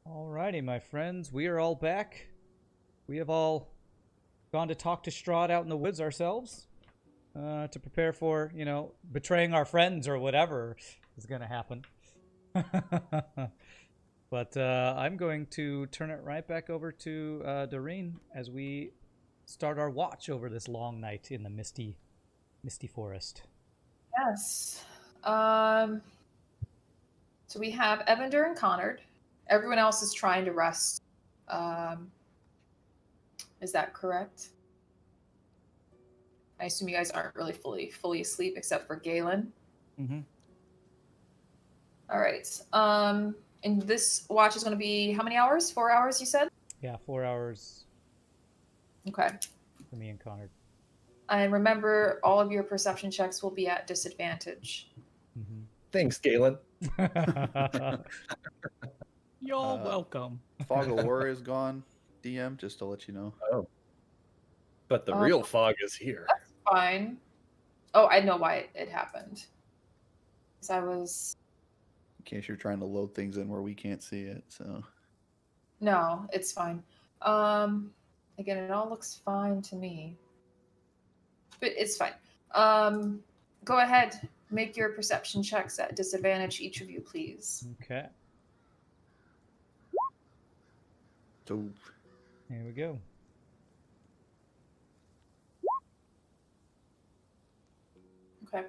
Alrighty, my friends, we are all back. We have all gone to talk to Strahd out in the woods ourselves to prepare for, betraying our friends or whatever is going to happen. But I'm going to turn it right back over to Doreen as we start our watch over this long night in the misty forest. Yes. Um, so we have Evander and Connard. Everyone else is trying to rest. Um, is that correct? I assume you guys aren't really fully asleep except for Galen. Mm-hmm. All right. And this watch is going to be how many hours? 4 hours, you said? Yeah, 4 hours Okay. for me and Connor. And remember, all of your perception checks will be at disadvantage. Mm-hmm. Thanks, Galen. You're welcome. Fog of War is gone, DM, just to let you know. Oh. But the real fog is here. That's fine. Oh, I know why it happened. Because I was... In case you're trying to load things in where we can't see it, so. No, it's fine. Again, it all looks fine to me. But it's fine. Go ahead. Make your perception checks at disadvantage, each of you, please. Okay. So Here we go. Okay.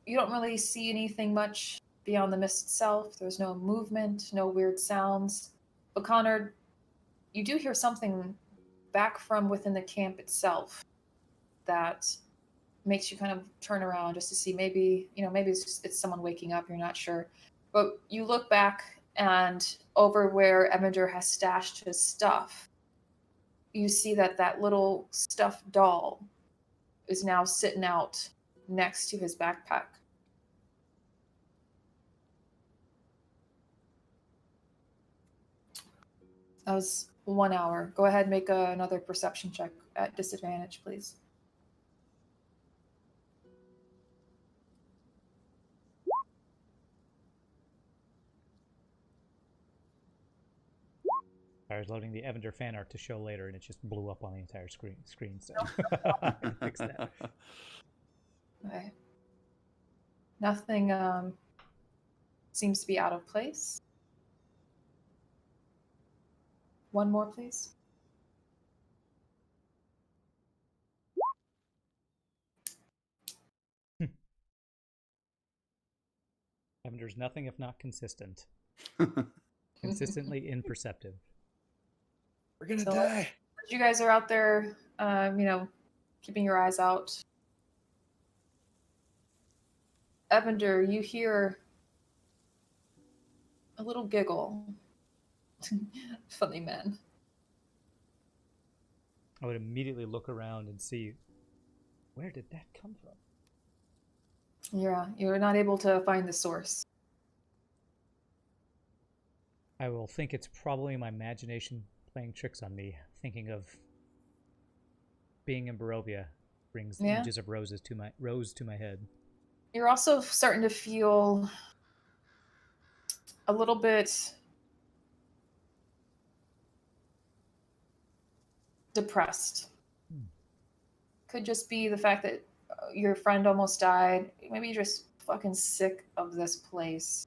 You don't really see anything much beyond the mist itself. There's no movement, no weird sounds. But Connor, you do hear something back from within the camp itself that makes you kind of turn around just to see maybe it's someone waking up, you're not sure. But you look back and over where Evander has stashed his stuff, you see that little stuffed doll is now sitting out next to his backpack. That was 1 hour. Go ahead and make another perception check at disadvantage, please. I was loading the Evander fan art to show later, and it just blew up on the entire screen. So fix that. Okay. Nothing seems to be out of place. One more, please. Evander's nothing if not consistent. Consistently imperceptive. We're gonna So, die. as you guys are out there, keeping your eyes out, Evander, you hear a little giggle. Funny man. I would immediately look around and see, where did that come from? Yeah, you're not able to find the source. I will think it's probably my imagination playing tricks on me, thinking of being in Barovia brings images of rose to my head. You're also starting to feel a little bit depressed. Could just be the fact that your friend almost died. Maybe you're just fucking sick of this place.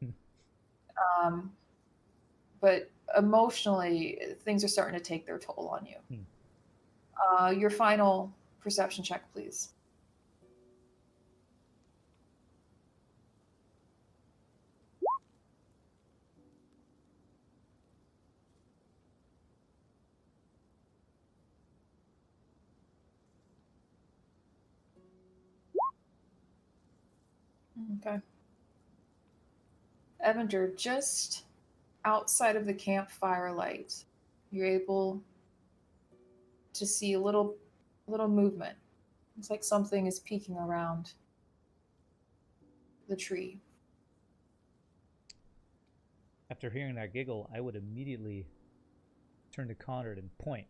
But emotionally, things are starting to take their toll on you. Your final perception check, please. Okay. Evander, just outside of the campfire light, you're able to see a little movement. It's like something is peeking around the tree. After hearing that giggle, I would immediately turn to Connor and point.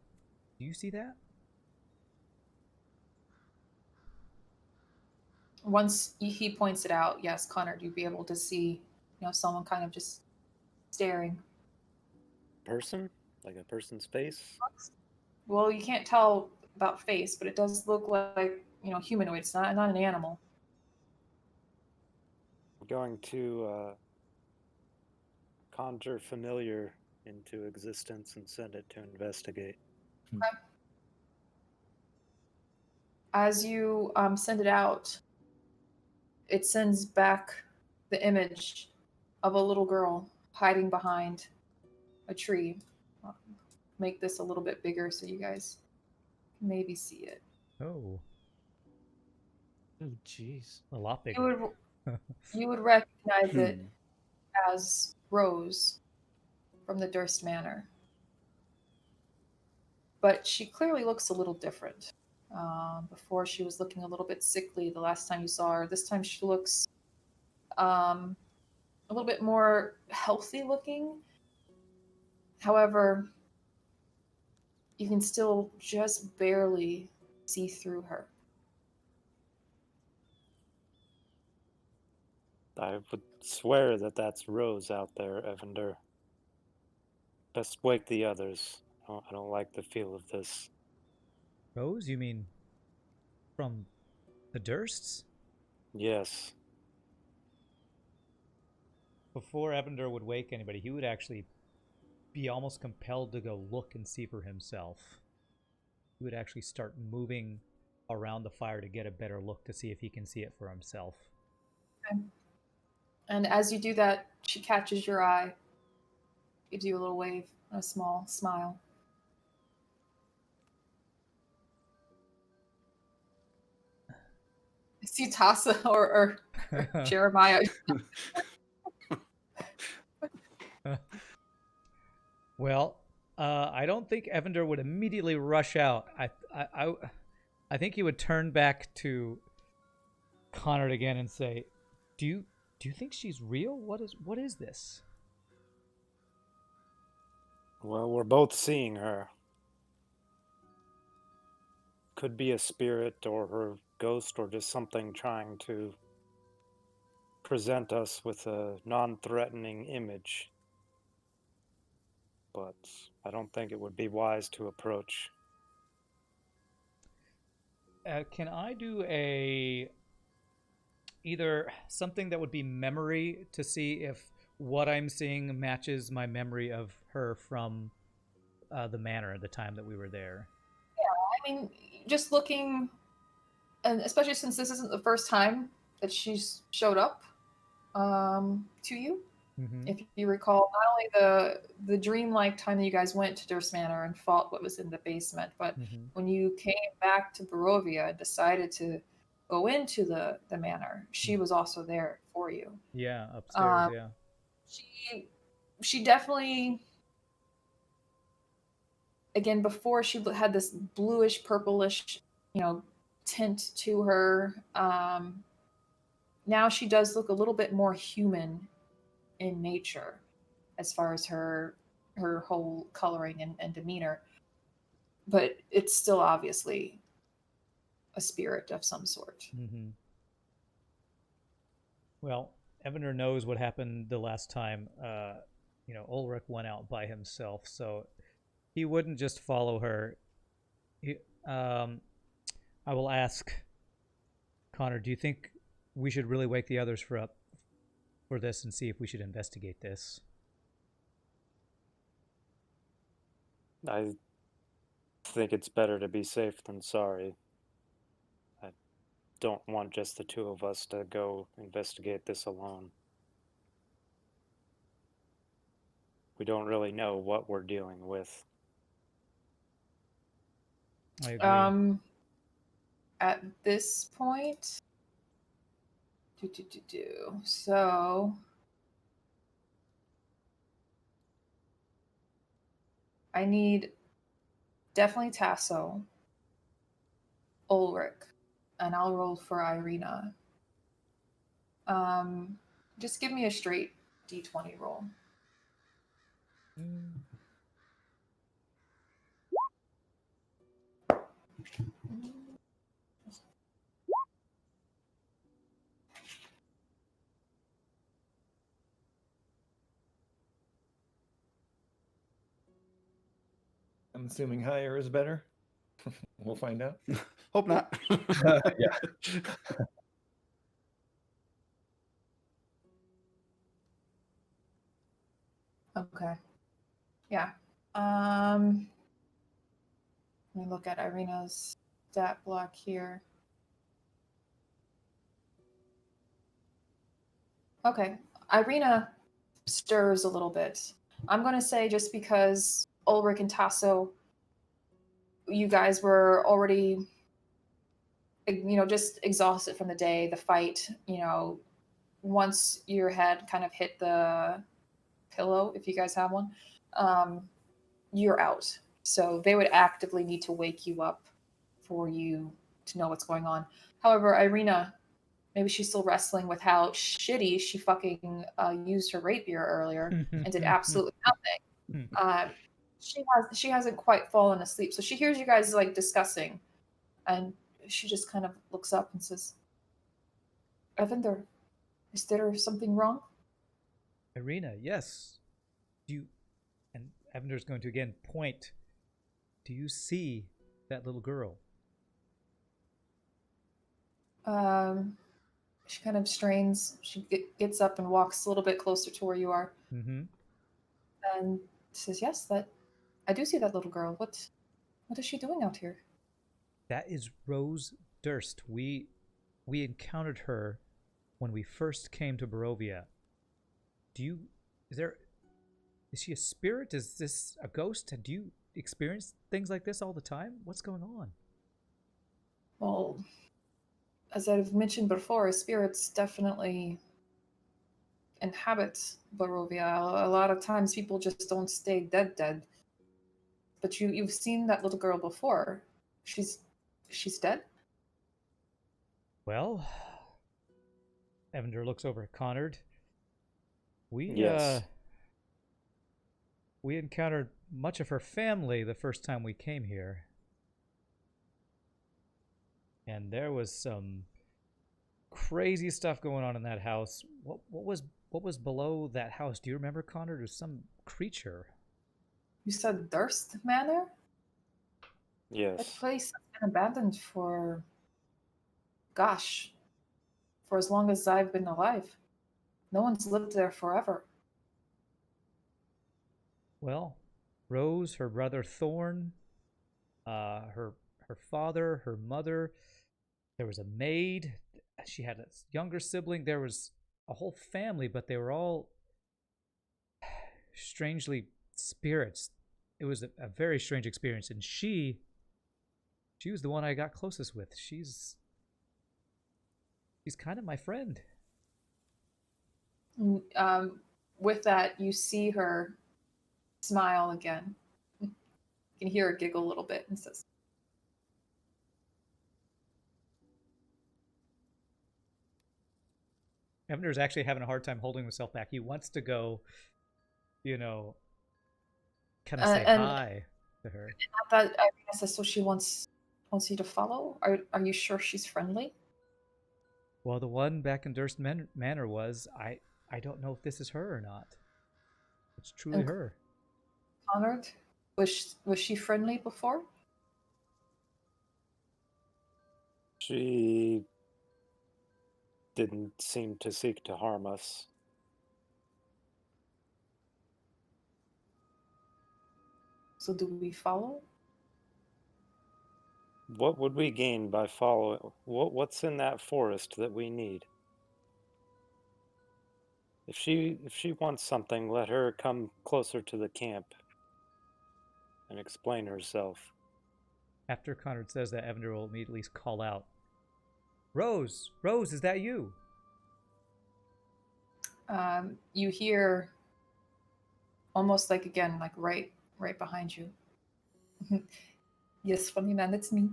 Do you see that? Once he points it out, yes, Connor, you'd be able to see, someone kind of just staring. Person? Like a person's face? Well, you can't tell about face, but it does look like, humanoid. It's not an animal. I'm going to conjure familiar into existence and send it to investigate. As you send it out, it sends back the image of a little girl hiding behind a tree. I'll make this a little bit bigger so you guys can maybe see it. Oh, Oh, jeez. a lot You bigger. you would recognize it as Rose from the Durst Manor. But she clearly looks a little different. Before she was looking a little bit sickly the last time you saw her. This time she looks a little bit more healthy looking. However, you can still just barely see through her. I would swear that that's Rose out there, Evander. Best wake the others. I don't like the feel of this. Rose, you mean from the Dursts? Yes. Before Evander would wake anybody, he would actually be almost compelled to go look and see for himself. He would actually start moving around the fire to get a better look to see if he can see it for himself. Okay. And as you do that, she catches your eye, gives you a little wave and a small smile. I see Tassa or Jeremiah. Well, I don't think Evander would immediately rush out. I think he would turn back to Connor again and say, "Do you think she's real? What is this?" Well, we're both seeing her. Could be a spirit or her ghost or just something trying to present us with a non-threatening image. But I don't think it would be wise to approach. Can I do either something that would be memory to see if what I'm seeing matches my memory of her from the manor at the time that we were there? I mean, just looking, and especially since this isn't the first time that she's showed up to you. Mm-hmm. If you recall, not only the dreamlike time that you guys went to Durst Manor and fought what was in the basement, but Mm-hmm. when you came back to Barovia and decided to go into the manor, she was also there for you. Yeah, upstairs. Um, Yeah. She definitely, again, before she had this bluish purplish, tint to her. Now she does look a little bit more human in nature as far as her whole coloring and demeanor, but it's still obviously a spirit of some sort. Mm-hmm. Well, Evander knows what happened the last time. Ulrich went out by himself, so he wouldn't just follow her. I will ask Connor, do you think we should really wake the others for this and see if we should investigate this? I think it's better to be safe than sorry. I don't want just the two of us to go investigate this alone. We don't really know what we're dealing with. I agree. At this point, so I need definitely Tasso, Ulrich, and I'll roll for Irina. Just give me a straight d20 roll. I'm assuming higher is better. We'll find out. Hope not. Yeah. Okay. Yeah. Let me look at Irina's stat block here. Okay. Irina stirs a little bit. I'm going to say just because Ulrich and Tasso, you guys were already, just exhausted from the day, the fight, once your head kind of hit the pillow, if you guys have one, you're out. So they would actively need to wake you up for you to know what's going on. However, Irina, maybe she's still wrestling with how shitty she fucking used her rapier earlier and did absolutely nothing. She hasn't quite fallen asleep, so she hears you guys like discussing, and she just kind of looks up and says, "Evander, is there something wrong?" Irina, yes. Do you? And Evander's going to again point. Do you see that little girl? She kind of strains. She gets up and walks a little bit closer to where you are, Mm-hmm. and says, "Yes, that I do see that little girl. What is she doing out here?" That is Rose Durst. We encountered her when we first came to Barovia. Is she a spirit? Is this a ghost? Do you experience things like this all the time? What's going on? Well, as I've mentioned before, spirits definitely inhabit Barovia. A lot of times people just don't stay dead. But you've seen that little girl before. She's dead? Well, Evander looks over at Connard. Yes. We encountered much of her family the first time we came here. And there was some crazy stuff going on in that house. What was below that house? Do you remember, Connor? There's some creature. You said Durst Manor? That Yes. place has been abandoned for, gosh, for as long as I've been alive. No one's lived there forever. Well, Rose, her brother Thorn, her father, her mother. There was a maid. She had a younger sibling. There was a whole family, but they were all strangely spirits. It was a very strange experience, and she was the one I got closest with. She's kind of my friend. With that, you see her smile again. You can hear her giggle a little bit and says, Evander is actually having a hard time holding himself back. He wants to go, kind of say hi to her. That Irina says, so she wants you to follow? Are you sure she's friendly? Well, the one back in Durst Manor was. I don't know if this is her or not. It's truly her. Honored? Was she friendly before? She didn't seem to seek to harm us. So do we follow? What would we gain by following? What's in that forest that we need? If she wants something, let her come closer to the camp and explain herself. After Conrad says that, Evander will immediately call out, Rose, is that you? You hear almost like again, like right behind you. Yes, funny man, it's me.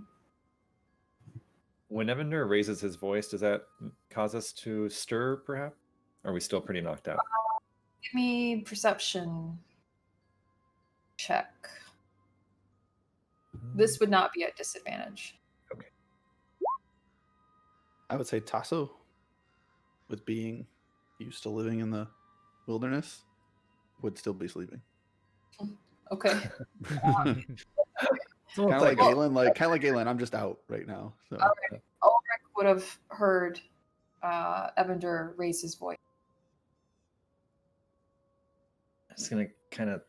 When Evander raises his voice, does that cause us to stir, perhaps? Or are we still pretty knocked out? Give me perception check. This would not be at disadvantage. Okay. I would say Tasso, with being used to living in the wilderness, would still be sleeping. Okay. kind of like Galen. Kind of like Galen. I'm just out right now. So Ulrich would have heard Evander raise his voice. I'm just gonna kind of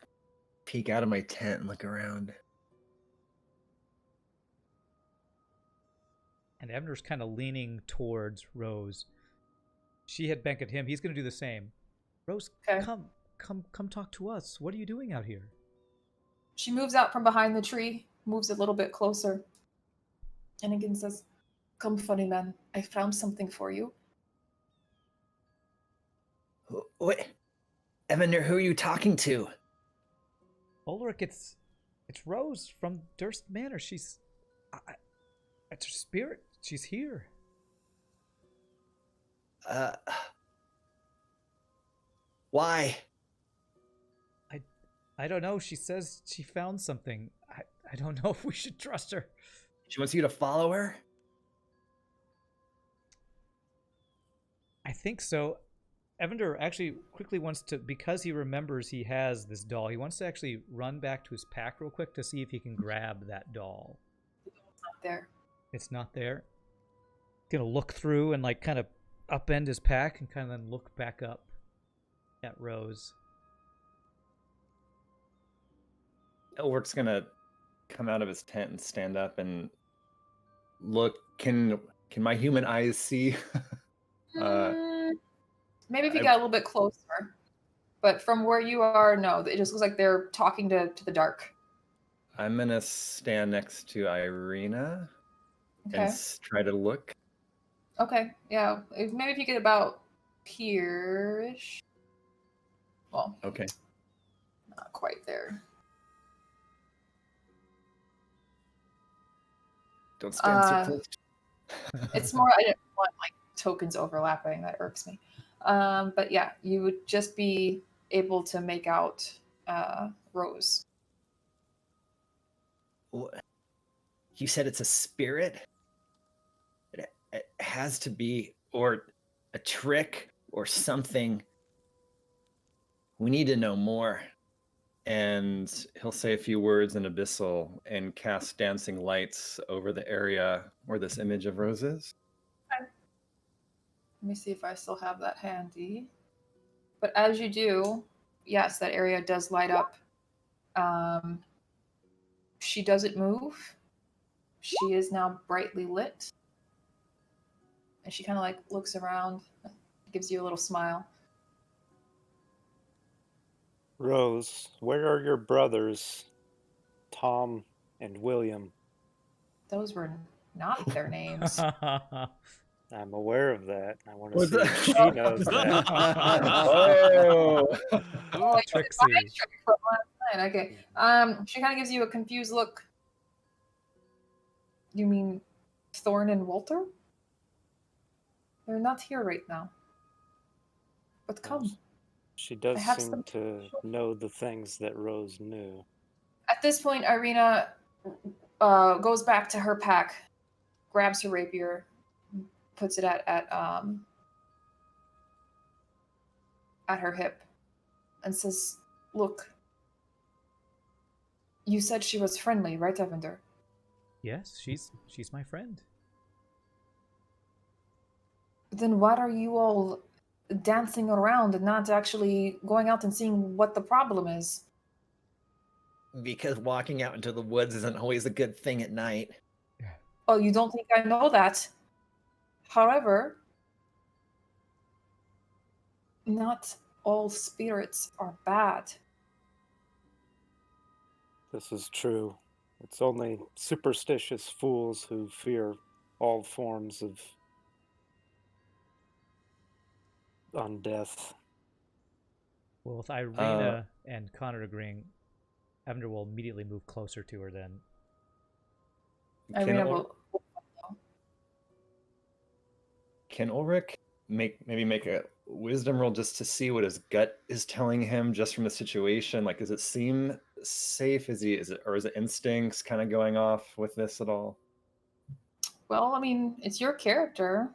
peek out of my tent and look around. And Evander's kind of leaning towards Rose. She had beckoned him. He's going to do the same. Rose, Okay. come talk to us. What are you doing out here? She moves out from behind the tree, moves a little bit closer, and again says, "Come, funny man, I found something for you." What? Evander, who are you talking to? Ulrich, it's Rose from Durst Manor. It's her spirit. She's here. Why? I don't know. She says she found something. I don't know if we should trust her. She wants you to follow her? I think so. Evander actually quickly wants to, because he remembers he has this doll, he wants to actually run back to his pack real quick to see if he can grab that doll. It's not there. It's not there. Gonna look through and like kind of upend his pack and kind of then look back up at Rose. Elwork's gonna come out of his tent and stand up and look. Can my human eyes see? Maybe if you got a little bit closer. But from where you are, no. It just looks like they're talking to the dark. I'm gonna stand next to Irina Okay. and try to look. Okay, yeah. Maybe if you get about here-ish. Well, Okay. not quite there. Don't stand so close. It's more, I didn't want like tokens overlapping. That irks me. But yeah, you would just be able to make out Rose. You said it's a spirit? It has to be, or a trick, or something. We need to know more. And he'll say a few words in Abyssal and cast dancing lights over the area where this image of Rose is. Let me see if I still have that handy. But as you do, yes, that area does light up. She doesn't move. She is now brightly lit. And she kind of like looks around, gives you a little smile. Rose, where are your brothers, Tom and William? Those were not their names. I'm aware of that. I want to What's see that? if she knows that. Oh! Oh, Trixie. From last night. Okay. She kind of gives you a confused look. You mean Thorn and Walter? They're not here right now. But come. She does I have seem some- to know the things that Rose knew. At this point, Irina goes back to her pack, grabs her rapier, puts it at her hip, and says, "Look, you said she was friendly, right, Evander? Yes, she's my friend. Then why are you all dancing around and not actually going out and seeing what the problem is?" Because walking out into the woods isn't always a good thing at night. Oh, you don't think I know that? However, not all spirits are bad. This is true. It's only superstitious fools who fear all forms of undeath. Well, with Irina and Connor agreeing, Evander will immediately move closer to her then. Irina will. Can Ulrich maybe make a wisdom roll just to see what his gut is telling him just from the situation? Like, does it seem safe? Is it instincts kind of going off with this at all? Well, I mean, it's your character.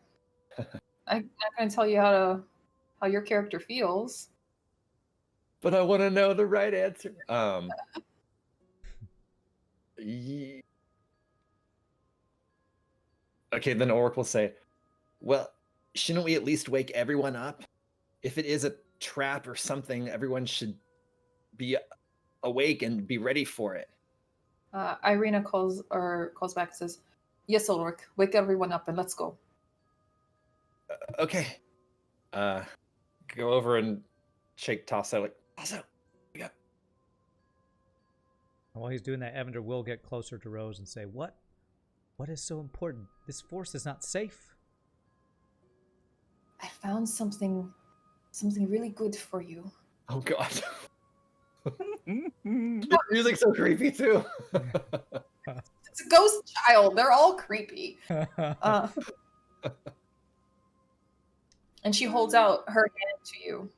I'm not going to tell you how your character feels. But I want to know the right answer. Okay, then Orc will say, well, shouldn't we at least wake everyone up? If it is a trap or something, everyone should be awake and be ready for it. Irina calls back and says, "Yes, Ulrich, wake everyone up and let's go." Okay. Go over and shake Tasso, like, Tasso, wake up. And while he's doing that, Evander will get closer to Rose and say, What is so important? This force is not safe. I found something really good for you. Oh, God. The music's so creepy, too. It's a ghost child. They're all creepy. And she holds out her hand to you.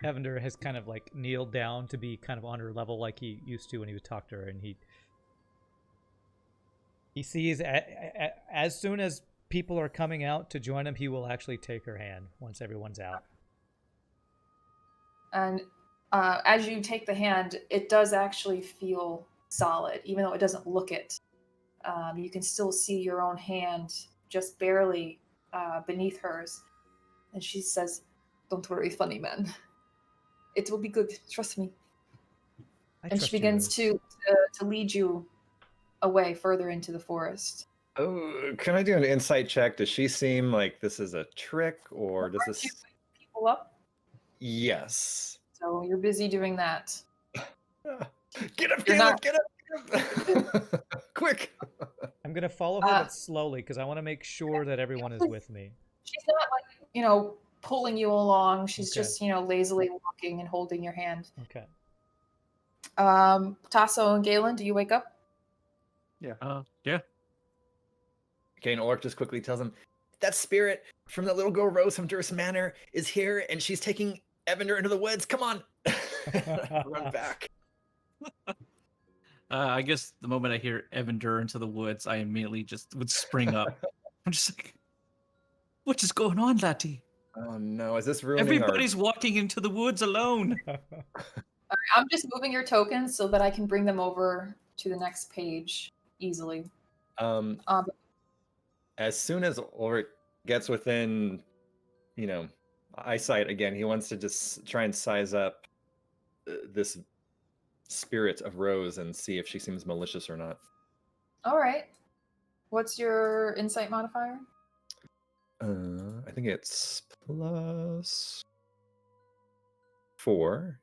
Evander has kind of like kneeled down to be kind of on her level like he used to when he would talk to her, and he sees as soon as people are coming out to join him, he will actually take her hand once everyone's out. And as you take the hand, it does actually feel solid, even though it doesn't look it. You can still see your own hand just barely beneath hers. And she says, "Don't worry, funny man. It will be good. Trust me." And she begins to lead you away further into the forest. Oh, can I do an insight check? Does she seem like this is a trick, or does this... People up? Yes. So you're busy doing that. Get up, Caleb, get up! Quick! I'm going to follow her, but slowly, because I want to make sure that everyone is with me. She's not like, pulling you along. She's just, lazily walking and holding your hand. Okay. Tasso and Galen, do you wake up? Yeah. Yeah. Okay, and Orc just quickly tells him, that spirit from the little girl Rose from Durst Manor is here, and she's taking Evander into the woods. Come on! Run back. I guess the moment I hear Evander into the woods, I immediately just would spring up. I'm just like, what is going on, laddie? Oh no, is this ruining Everybody's walking into the woods alone. All right, I'm just moving your tokens so that I can bring them over to the next page easily. As soon as Ulrich gets within, eyesight again, he wants to just try and size up this spirit of Rose and see if she seems malicious or not. All right. What's your insight modifier? I think it's +4.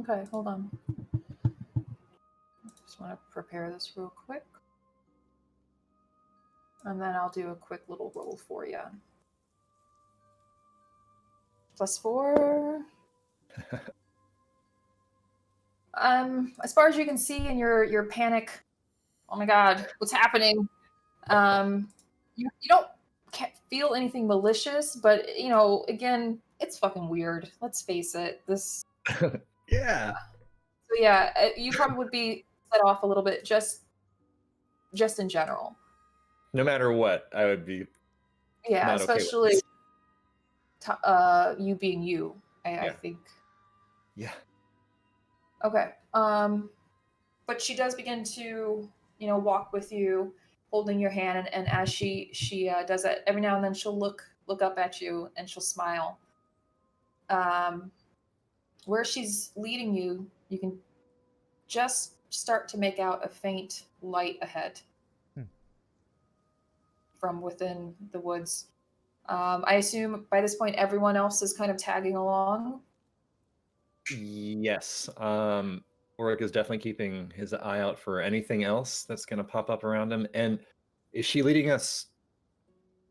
Okay, hold on. Just want to prepare this real quick. And then I'll do a quick little roll for you. +4. As far as you can see in your panic, oh my god, what's happening? You can't feel anything malicious, but again, it's fucking weird. Let's face it. This. Yeah. So yeah, you probably would be set off a little bit just in general. No matter what, I would be. Yeah, especially you being you. I think. Yeah. Okay. But she does begin to, walk with you, holding your hand, and as she does that, every now and then she'll look up at you and she'll smile. Where she's leading you, you can just start to make out a faint light ahead from within the woods. I assume by this point everyone else is kind of tagging along. Yes. Ulrich is definitely keeping his eye out for anything else that's going to pop up around him. And is she leading us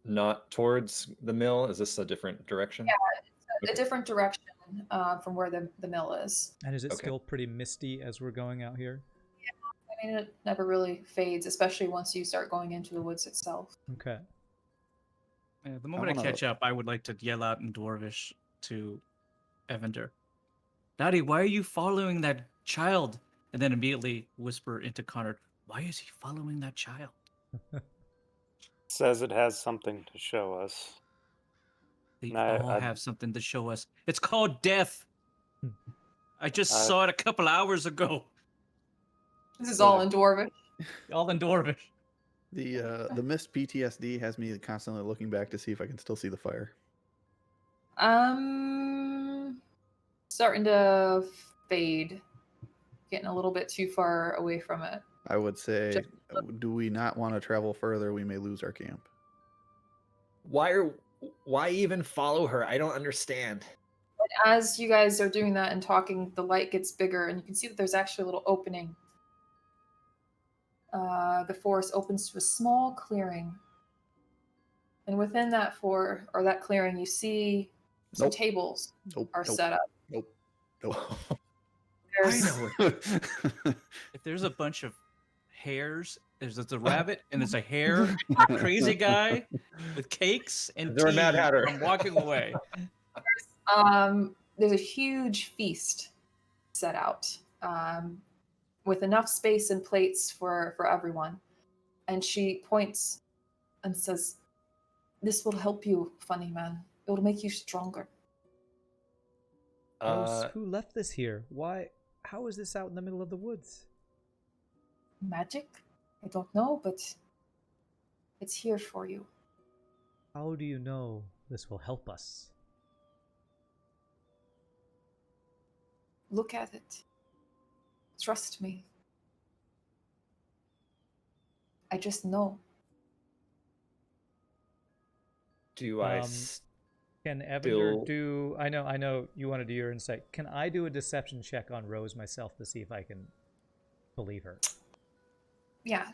not towards the mill? Is this a different direction? Yeah, it's a different direction from where the mill is. And is it still pretty misty as we're going out here? Yeah, I mean, it never really fades, especially once you start going into the woods itself. Okay. The moment I catch up, I would like to yell out in Dwarvish to Evander, "Daddy, why are you following that child?" And then immediately whisper into Connor, "Why is he following that child?" Says it has something to show us. They all have something to show us. It's called death. I just saw it a couple hours ago. This is all in Dwarvish. All in Dwarvish. The mist PTSD has me constantly looking back to see if I can still see the fire. Starting to fade. Getting a little bit too far away from it. I would say, do we not want to travel further? We may lose our camp. Why even follow her? I don't understand. As you guys are doing that and talking, the light gets bigger, and you can see that there's actually a little opening. The forest opens to a small clearing, and within that that clearing, you see some tables are set up. Nope. There's, If there's a bunch of hares, there's a rabbit and there's a hare, a crazy guy with cakes and They're a tea. Mad Hatter. I'm walking away. there's a huge feast set out with enough space and plates for everyone. And she points and says, "This will help you, funny man. It will make you stronger." Rose, who left this here? Why? How is this out in the middle of the woods? Magic? I don't know, but it's here for you. How do you know this will help us? Look at it. Trust me. I just know. Do I Can Evander do... I know you want to do your insight. Can I do a deception check on Rose myself to see if I can believe her? Yeah.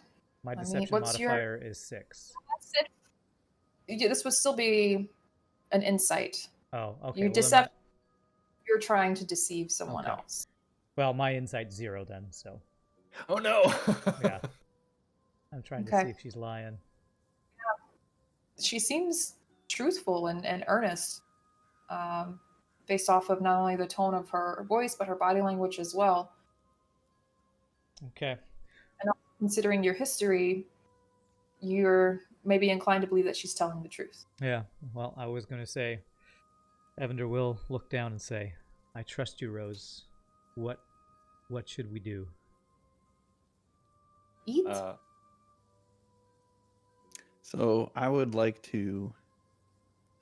My deception modifier is 6. That's it. This would still be an insight. Oh, okay. You're trying to deceive someone Okay. else. Well, my insight's 0 then, so... Oh no! Yeah. I'm trying to see if she's lying. She seems truthful and earnest, based off of not only the tone of her voice, but her body language as well. Okay. And considering your history, you're maybe inclined to believe that she's telling the truth. Yeah, well, I was going to say, Evander will look down and say, "I trust you, Rose. What should we do?" Eat? So I would like to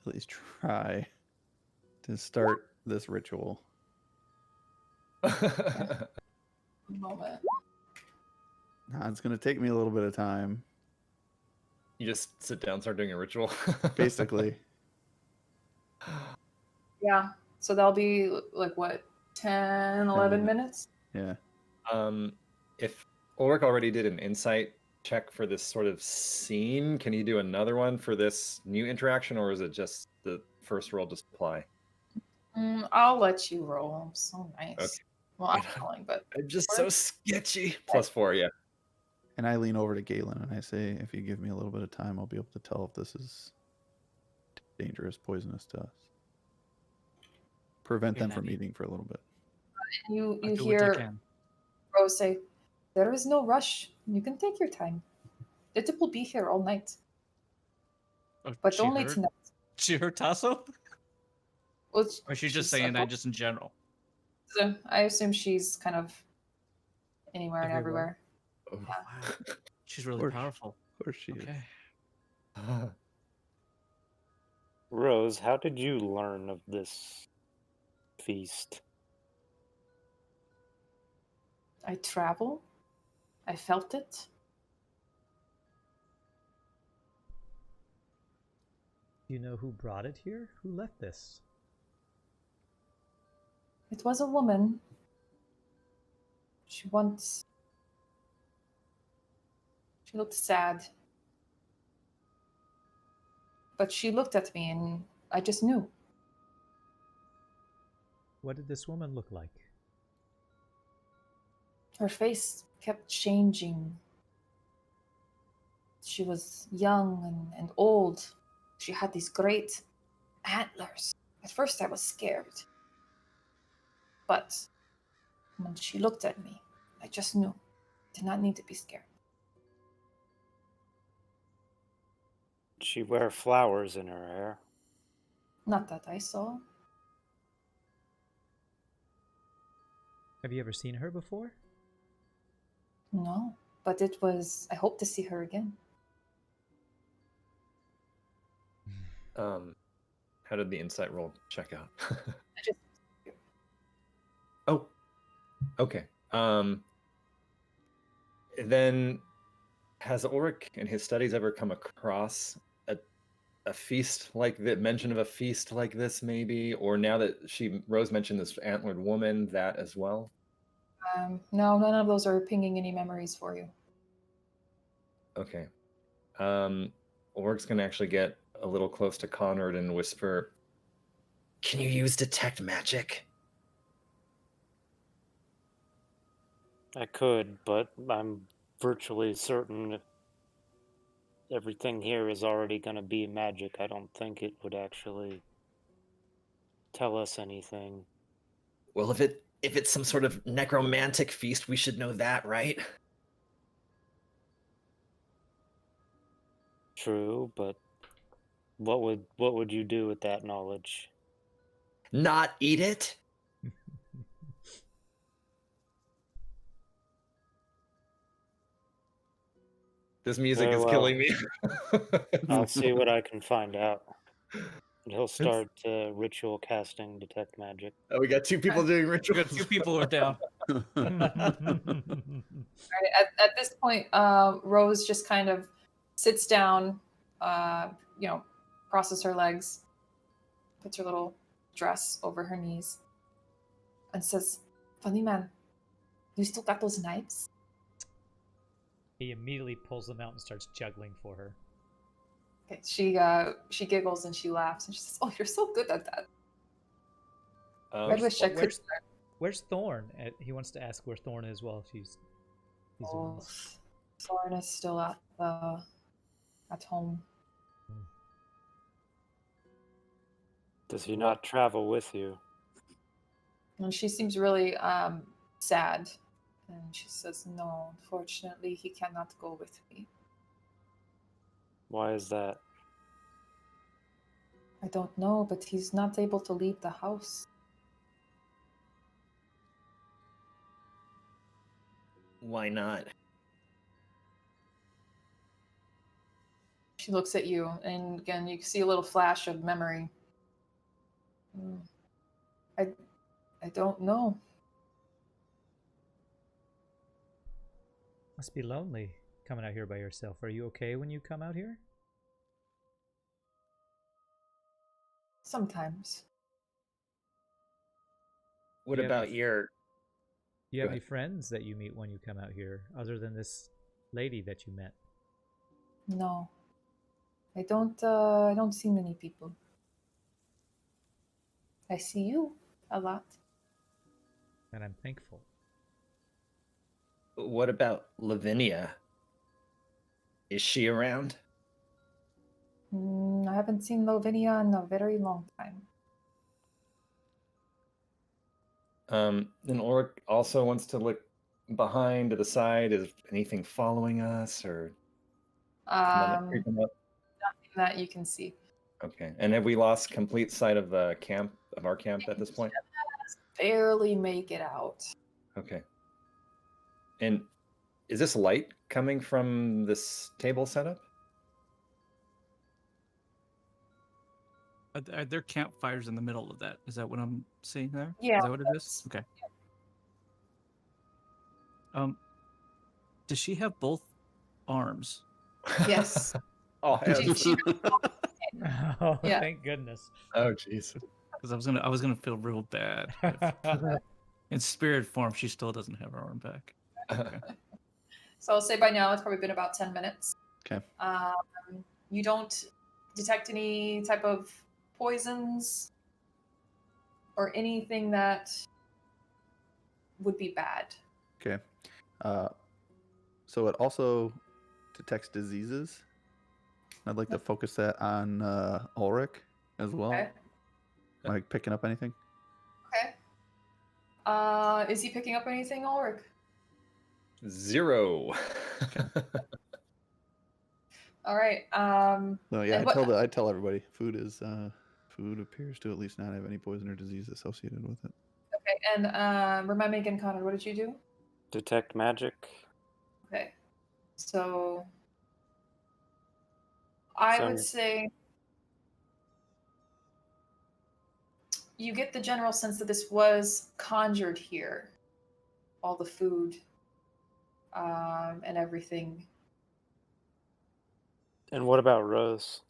at least try to start this ritual. Moment. Now, it's going to take me a little bit of time. You just sit down, start doing a ritual. Basically. Yeah. So that'll be like what, 10, 11 minutes? Yeah. If Ulrich already did an insight check for this sort of scene, can he do another one for this new interaction, or is it just the first roll just apply? I'll let you roll. I'm so nice. Okay. Well, I'm rolling, but I'm just so sketchy. +4, yeah. And I lean over to Galen and I say, if you give me a little bit of time, I'll be able to tell if this is dangerous, poisonous to us. Prevent them from eating for a little bit. You hear Rose say, "There is no rush. You can take your time. It will be here all night. But only tonight." She heard Tasso? Well, Or she's just saying that just in general? So I assume she's kind of anywhere and everywhere. Oh, Yeah. Wow. She's really powerful. Of course she is. Rose, how did you learn of this feast? I travel. I felt it. Do you know who brought it here? Who left this? It was a woman. She looked sad. But she looked at me and I just knew. What did this woman look like? Her face kept changing. She was young and old. She had these great antlers. At first I was scared. But when she looked at me, I just knew. I did not need to be scared. Did she wear flowers in her hair? Not that I saw. Have you ever seen her before? No, but it was. I hope to see her again. How did the insight roll check out? I just Oh, okay. Then has Ulrich in his studies ever come across a feast like that, mention of a feast like this maybe? Or now that Rose mentioned this antlered woman, that as well? no, none of those are pinging any memories for you. Okay. Ulrich's gonna actually get a little close to Conrad and whisper, "Can you use detect magic?" I could, but I'm virtually certain everything here is already going to be magic. I don't think it would actually tell us anything. Well, if it's some sort of necromantic feast, we should know that, right? True, but what would you do with that knowledge? Not eat it? This music Very is well. killing me. I'll see what I can find out. And he'll start ritual casting detect magic. Oh, we got two people doing We rituals. got 2 people who are down. All right, at this point, Rose just kind of sits down, crosses her legs, puts her little dress over her knees, and says, "Funny man, you still got those knives?" He immediately pulls them out and starts juggling for her. Okay, she giggles and she laughs and she says, "Oh, you're so good at that. I wish I could." Where's Thorn? He wants to ask where Thorn is while he's doing Oh, this. Thorn is still at home. Does he not travel with you? And she seems really sad. And she says, "No, unfortunately, he cannot go with me. Why is that? I don't know, but he's not able to leave the house." Why not? She looks at you, and again, you see a little flash of memory. I don't know. Must be lonely coming out here by yourself. Are you okay when you come out here? Sometimes. What Do you have about any- your... Do you Go have any ahead. friends that you meet when you come out here, other than this lady that you met? No. I don't see many people. I see you a lot. And I'm thankful. What about Lavinia? Is she around? I haven't seen Lavinia in a very long time. Then Ulrich also wants to look behind to the side. Is anything following us or creeping up? Nothing that you can see. Okay. And have we lost complete sight of the camp, of our camp at this point? Barely make it out. Okay. And is this light coming from this table setup? Are there campfires in the middle of that? Is that what I'm seeing there? Yeah, Is that what it is? Okay. Does she have both arms? Yes. Oh, She- Oh, Yeah. thank goodness. oh, jeez. Because I was gonna feel real bad. if- in spirit form, she still doesn't have her arm back. So I'll say by now it's probably been about 10 minutes. Okay. You don't detect any type of poisons or anything that would be bad. Okay. So it also detects diseases. I'd like to focus that on Ulrich as well. Okay. Am I picking up anything? Okay. Is he picking up anything, Ulrich? 0. All right. No, yeah, And I tell everybody food appears to at least not have any poison or disease associated with it. Okay. And remind me again, Connor, what did you do? Detect magic. So I would Sounds- say you get the general sense that this was conjured here. All the food and everything. And what about Rose?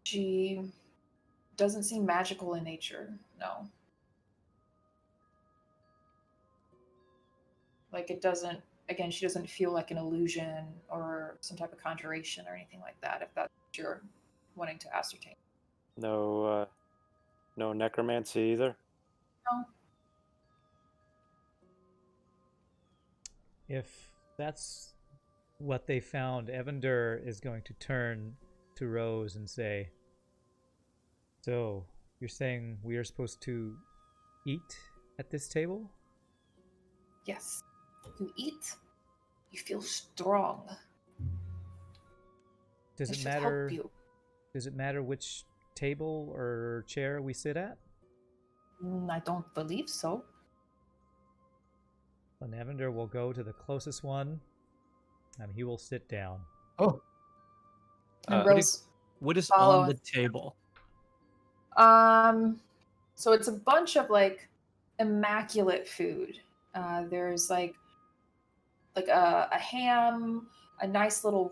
She doesn't seem magical in nature. No. Like it doesn't, again, she doesn't feel like an illusion or some type of conjuration or anything like that, if that's what you're wanting to ascertain. No, no necromancy either. No. If that's what they found, Evander is going to turn to Rose and say, "So, you're saying we are supposed to eat at this table?" Yes. You eat, you feel strong. Does It it should matter? help you. Does it matter which table or chair we sit at? I don't believe so. Then Evander will go to the closest one, and he will sit down. Oh. And What Rose, What is follow on the it. table? So it's a bunch of like immaculate food. There's like a ham, a nice little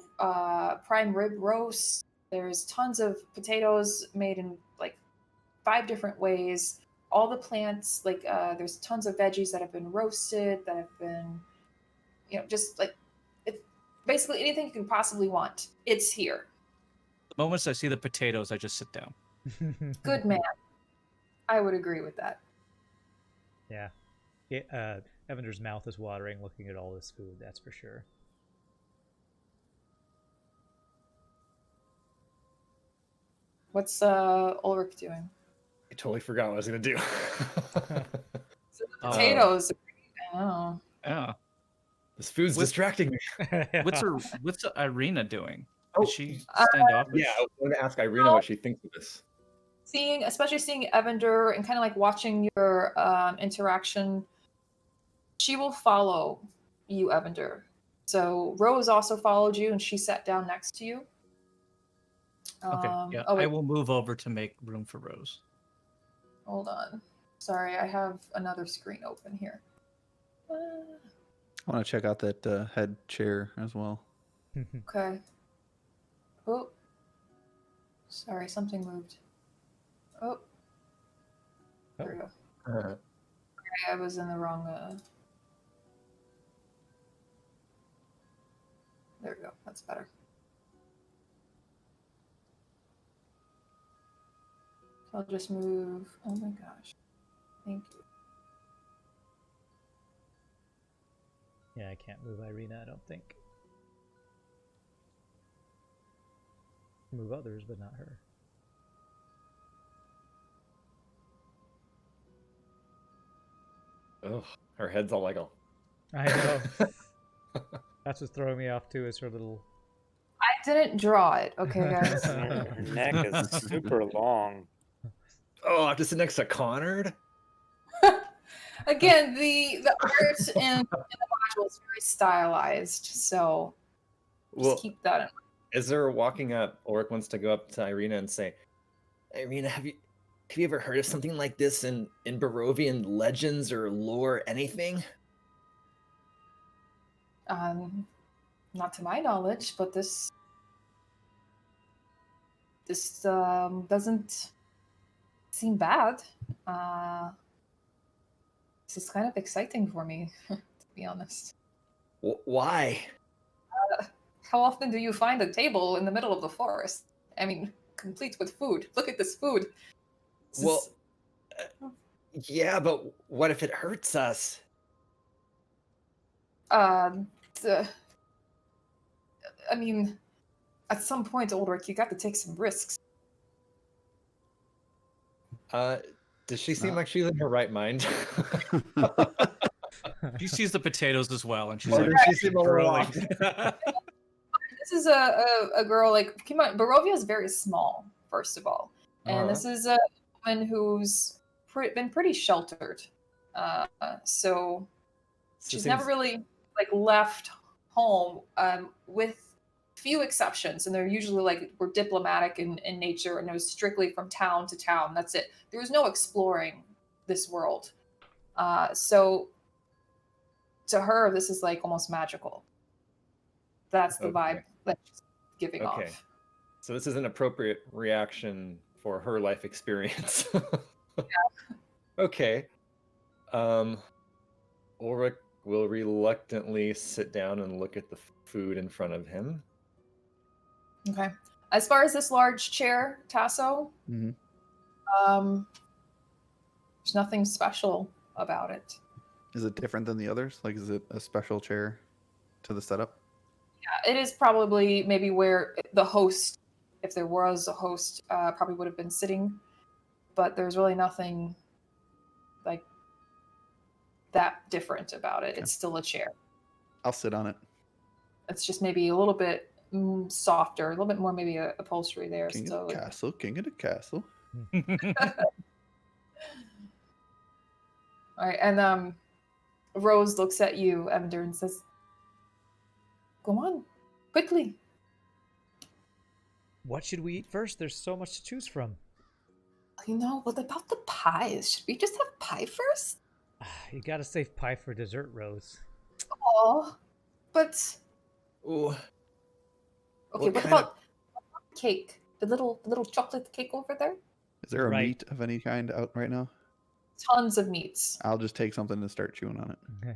prime rib roast. There's tons of potatoes made in like 5 different ways. All the plants, like there's tons of veggies that have been roasted, that have been, just like it's basically anything you can possibly want. It's here. The moments I see the potatoes, I just sit down. Good man. I would agree with that. Yeah. Evander's mouth is watering looking at all this food, that's for sure. What's Ulrich doing? I totally forgot what I was gonna do. So the Oh. potatoes. Oh. Yeah. This food's What- distracting me. What's Irina doing? Oh, Is she standoffish? Yeah, I was going to ask Irina what she thinks of this. Especially seeing Evander and kind of like watching your interaction, she will follow you, Evander. So Rose also followed you, and she sat down next to you. Okay. Yeah. Oh, I wait, will move over to make room for Rose. hold on. Sorry, I have another screen open here. I want to check out that head chair as well. Okay. Oh. Sorry, something moved. Oh. There we go. Okay, I was in the wrong. There we go. That's better. So I'll just move. Oh my gosh. Thank you. Yeah, I can't move Irina, I don't think. Move others, but not her. Ugh, her head's all like a. I know. That's what's throwing me off too, is her little... I didn't draw it, okay, guys? Her neck is super long. Oh, I have to sit next to Connard? Again, the art in the module is very stylized, so just Well, keep that in mind. as they're walking up, Ulrich wants to go up to Irina and say, Irina, have you ever heard of something like this in Barovian legends or lore, anything? Not to my knowledge, but this doesn't seem bad. This is kind of exciting for me, to be honest. Why? How often do you find a table in the middle of the forest? I mean, complete with food. Look at this food. This Well, is- yeah, but what if it hurts us? I mean, at some point, Ulrich, you got to take some risks. Does she seem like she's in her right mind? She sees the potatoes as well, and she's Or like, does she seem a little "Growing." off? This is a girl, like, keep in mind, Barovia is very small, first of all. And this is a woman who's been pretty sheltered. So she's never really, like, left home, with few exceptions, and they're usually like we're diplomatic in nature, and it was strictly from town to town. That's it. There was no exploring this world. So to her, this is like almost magical. That's the vibe Okay. that she's giving Okay. off. So this is an appropriate reaction for her life experience. Okay. Ulrich will reluctantly sit down and look at the food in front of him. Okay. As far as this large chair, Tasso, Mhm. there's nothing special about it. Is it different than the others? Like, is it a special chair to the setup? Yeah, it is probably maybe where the host, if there was a host, probably would have been sitting, but there's really nothing like that different about it. Okay. It's still a chair. I'll sit on it. It's just maybe a little bit softer, a little bit more maybe a upholstery there. King So of the castle, king of the castle. all right, and Rose looks at you, Evander, and says, "Go on, quickly." What should we eat first? There's so much to choose from. What about the pies? Should we just have pie first? You gotta save pie for dessert, Rose. Oh, but Ooh. okay. What kind about cake? The little chocolate cake over there? Is there a Right. meat of any kind out right now? Tons of meats. I'll just take something and start chewing on it.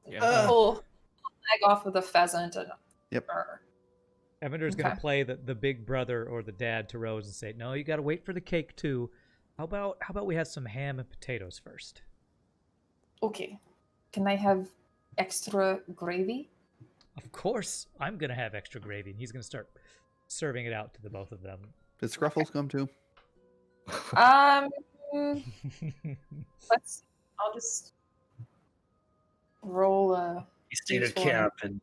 Yeah. Pull leg off of the pheasant and Yep. Evander's gonna Okay. play the big brother or the dad to Rose and say, "No, you gotta wait for the cake too. How about we have some ham and potatoes first?" Okay. Can I have extra gravy? Of course, I'm gonna have extra gravy, and he's gonna start serving it out to the both of them. Did Scruffles come too? Um, I'll just roll a. He stayed at D20. camp and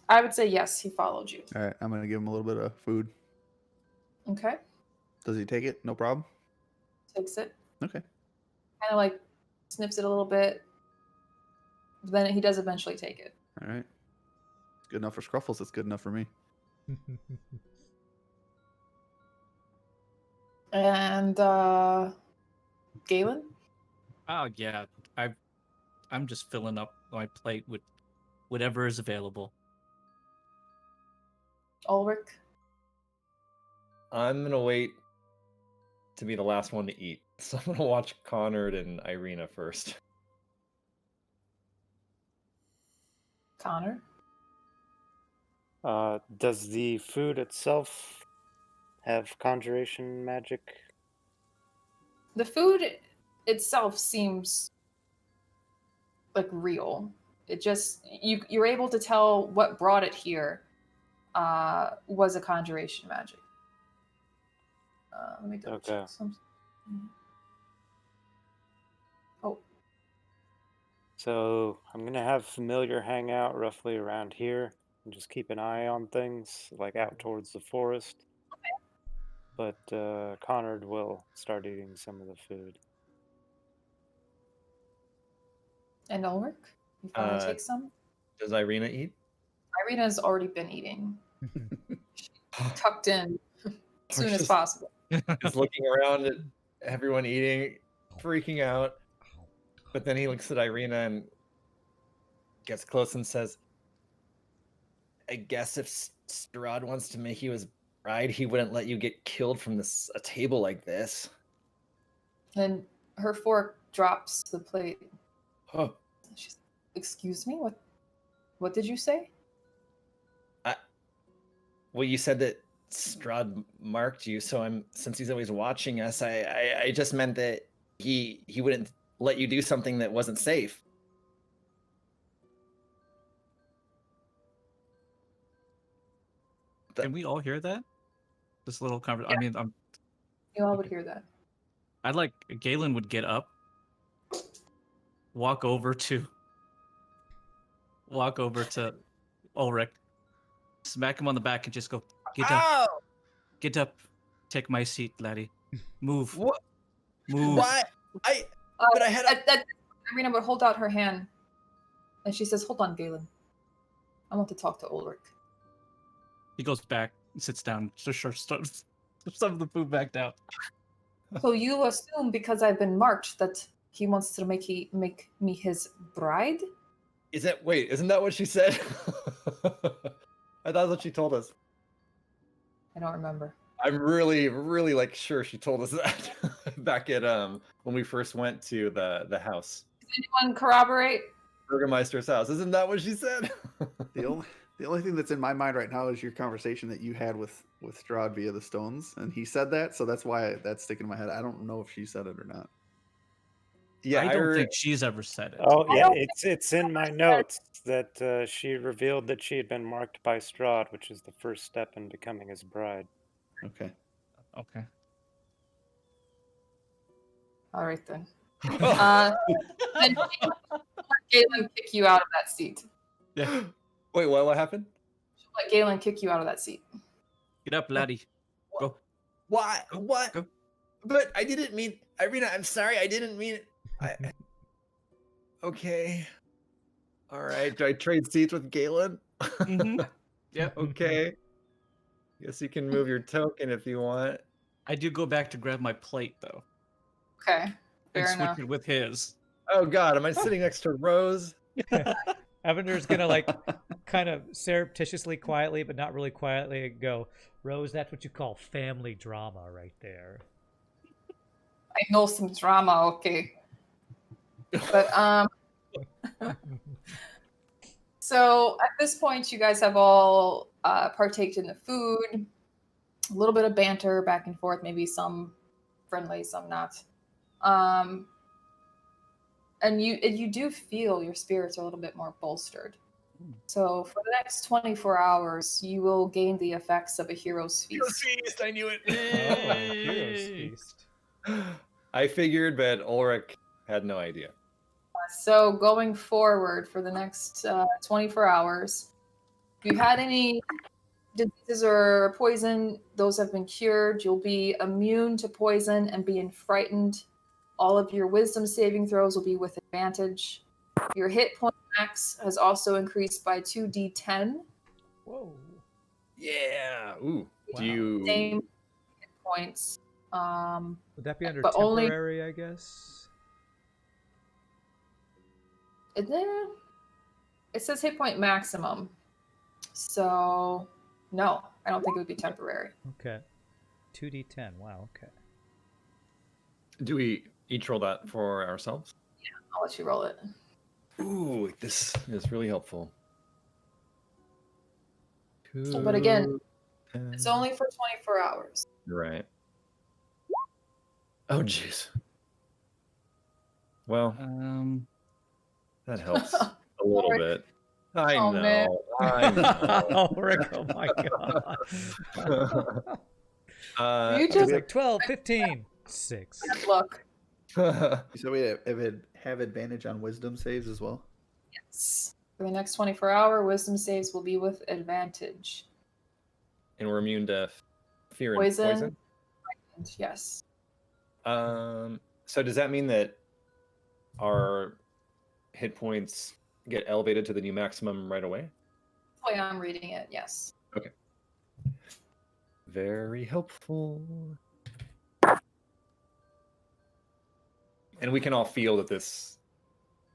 I would say yes, he followed you. All right, I'm gonna give him a little bit of food. Okay. Does he take it? No problem. Takes it. Okay. Kind of like sniffs it a little bit. Then he does eventually take it. All right. It's good enough for Scruffles. It's good enough for me. And Galen? Oh yeah, I'm just filling up my plate with whatever is available. Ulrich? I'm gonna wait to be the last one to eat. So I'm gonna watch Connard and Irina first. Connor? Does the food itself have conjuration magic? The food itself seems like real. It just you're able to tell what brought it here was a conjuration magic. Let me double Okay. check something. Oh, So I'm gonna have familiar hang out roughly around here and just keep an eye on things, like out towards the forest. But Connard will start eating some of the food. and Ulrich? You finally Uh, take some? Does Irina eat? Irina's already been eating. Tucked in as soon as Just- possible. He's looking around at everyone eating, freaking out. But then he looks at Irina and gets close and says, I guess if Strahd wants to make you his bride, he wouldn't let you get killed from a table like this. And her fork drops the plate. Oh, She's, excuse me, what did you say? well, you said that Strahd marked you, so since he's always watching us, I just meant that he wouldn't let you do something that wasn't safe. Can we all hear that? This little conversation. Yeah. I mean, You all would hear that. I'd like Galen would get up, walk over to Ulrich, smack him on the back, and just go, "Get up, Ow! get up, take my seat, laddie. Move, What? move." Why? But I had a... Irina would hold out her hand. And she says, "Hold on, Galen. I want to talk to Ulrich." He goes back, sits down, just shoves some of the food back down. So you assume because I've been marked that he wants to make me his bride? Isn't that what she said? I thought that's what she told us. I don't remember. I'm really, really like sure she told us that back at when we first went to the house. Does anyone corroborate? Burgermeister's house. Isn't that what she said? The only thing that's in my mind right now is your conversation that you had with Strahd via the stones, and he said that, so that's why that's sticking in my head. I don't know if she said it or not. Yeah, I don't think she's ever said it. Oh yeah, it's in my notes that she revealed that she had been marked by Strahd, which is the first step in becoming his bride. Okay. Okay. All right then. Then Galen kick you out of that seat. Yeah. Wait, what happened? Let Galen kick you out of that seat. Get up, laddie. Go. Why? What? Go. But I didn't mean, Irina. I'm sorry. I didn't mean it. Okay. All right. Do I trade seats with Galen? Mm-hmm. Yeah. Okay. Guess you can move your token if you want. I do go back to grab my plate though, Okay. and Fair switch enough. it with his. Oh God, am I sitting next to Rose? Evander's gonna like kind of surreptitiously, quietly, but not really quietly, go, Rose, that's what you call family drama right there. I know some drama, okay. But so at this point you guys have all partaked in the food, a little bit of banter back and forth, maybe some friendly, some not. And you do feel your spirits are a little bit more bolstered. So for the next 24 hours, you will gain the effects of a hero's feast. Feast, I knew it. Oh, Hero's Feast. I figured, but Ulrich had no idea. So going forward for the next 24 hours, if you've had any diseases or poison, those have been cured. You'll be immune to poison and being frightened. All of your wisdom saving throws will be with advantage. Your hit point max has also increased by 2d10. Whoa. Yeah. Ooh. Wow. Do you? Same hit points. Would that be under But only- temporary, I guess? It says hit point maximum. So, no, I don't think it would be temporary. Okay. 2d10. Wow, okay. Do we each roll that for ourselves? I'll let you roll it. Ooh, this is really helpful. But again, it's only for 24 hours. Right. Oh, jeez. Well, that helps a little bit. I Oh, man. know. I know. Oh, Rick, oh my god. You It's just like 12, 15, 6. look. So we have advantage on wisdom saves as well. Yes. For the next 24-hour, wisdom saves will be with advantage. And we're immune to fear and Poison. poison. And yes. So does that mean that our hit points get elevated to the new maximum right away? The way I'm reading it, yes. Okay. Very helpful. And we can all feel that this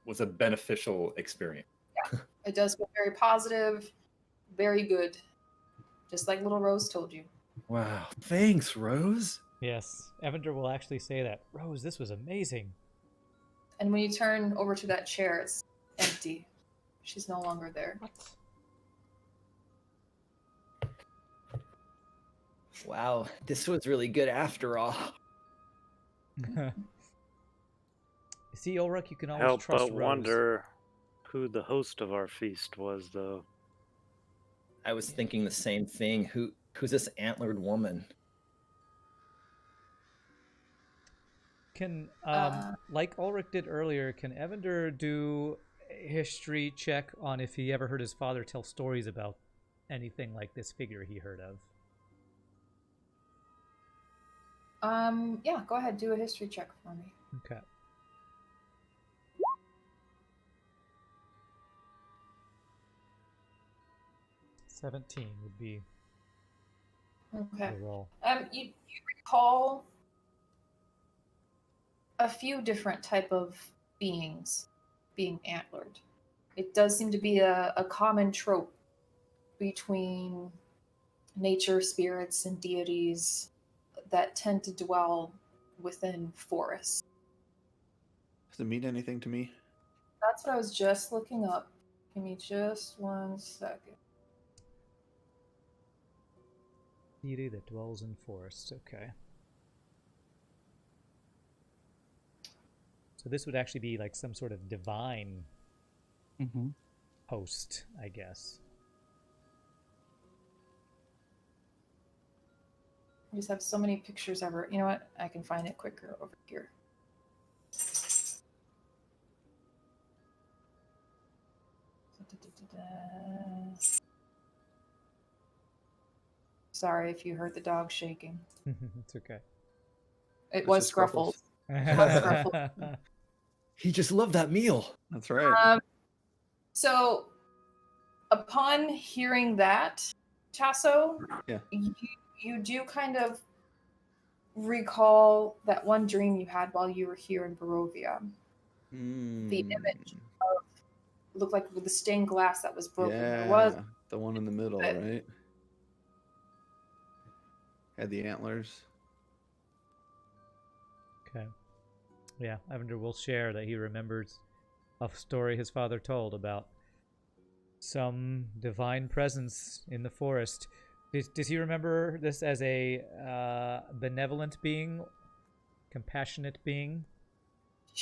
was a beneficial experience. It does feel very positive, very good. Just like little Rose told you. Wow. Thanks, Rose. Yes, Evander will actually say that. Rose, this was amazing. And when you turn over to that chair, it's empty. She's no longer there. What? Wow, this was really good after all. See, Ulrich, you can always Help trust but Rose. wonder who the host of our feast was, though. I was thinking the same thing. Who's this antlered woman? Can, like Ulrich did earlier, can Evander do a history check on if he ever heard his father tell stories about anything like this figure he heard of? Yeah, go ahead, do a history check for me. Okay. 17 would be Okay. the roll. You recall a few different type of beings being antlered. It does seem to be a common trope between nature spirits and deities that tend to dwell within forests. Does it mean anything to me? That's what I was just looking up. Give me just 1 second. Deity that dwells in forests. Okay. So this would actually be like some sort of divine Mm-hmm. host, I guess. I just have so many pictures of her. You know what? I can find it quicker over here. Sorry if you heard the dog shaking. It's okay. It It's was just Scruffles. Scruffles. He just loved that meal. That's right. So, upon hearing that, Tasso, Yeah. you do kind of recall that one dream you had while you were here in Barovia. The image looked like with the stained glass that was broken. There was Yeah, the one in the middle, but- right? Had the antlers. Okay. Yeah, Evander will share that he remembers a story his father told about some divine presence in the forest. Does he remember this as a benevolent being, compassionate being?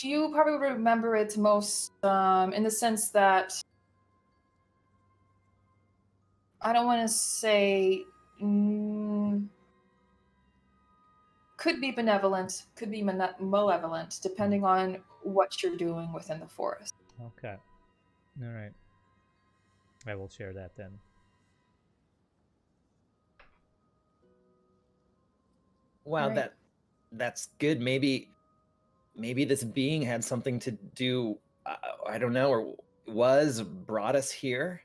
you probably would remember it most in the sense that I don't want to say could be benevolent, could be malevolent, depending on what you're doing within the forest. Okay. All right. I will share that then. Wow, Right. that's good. Maybe this being had something to do. I don't know, or brought us here,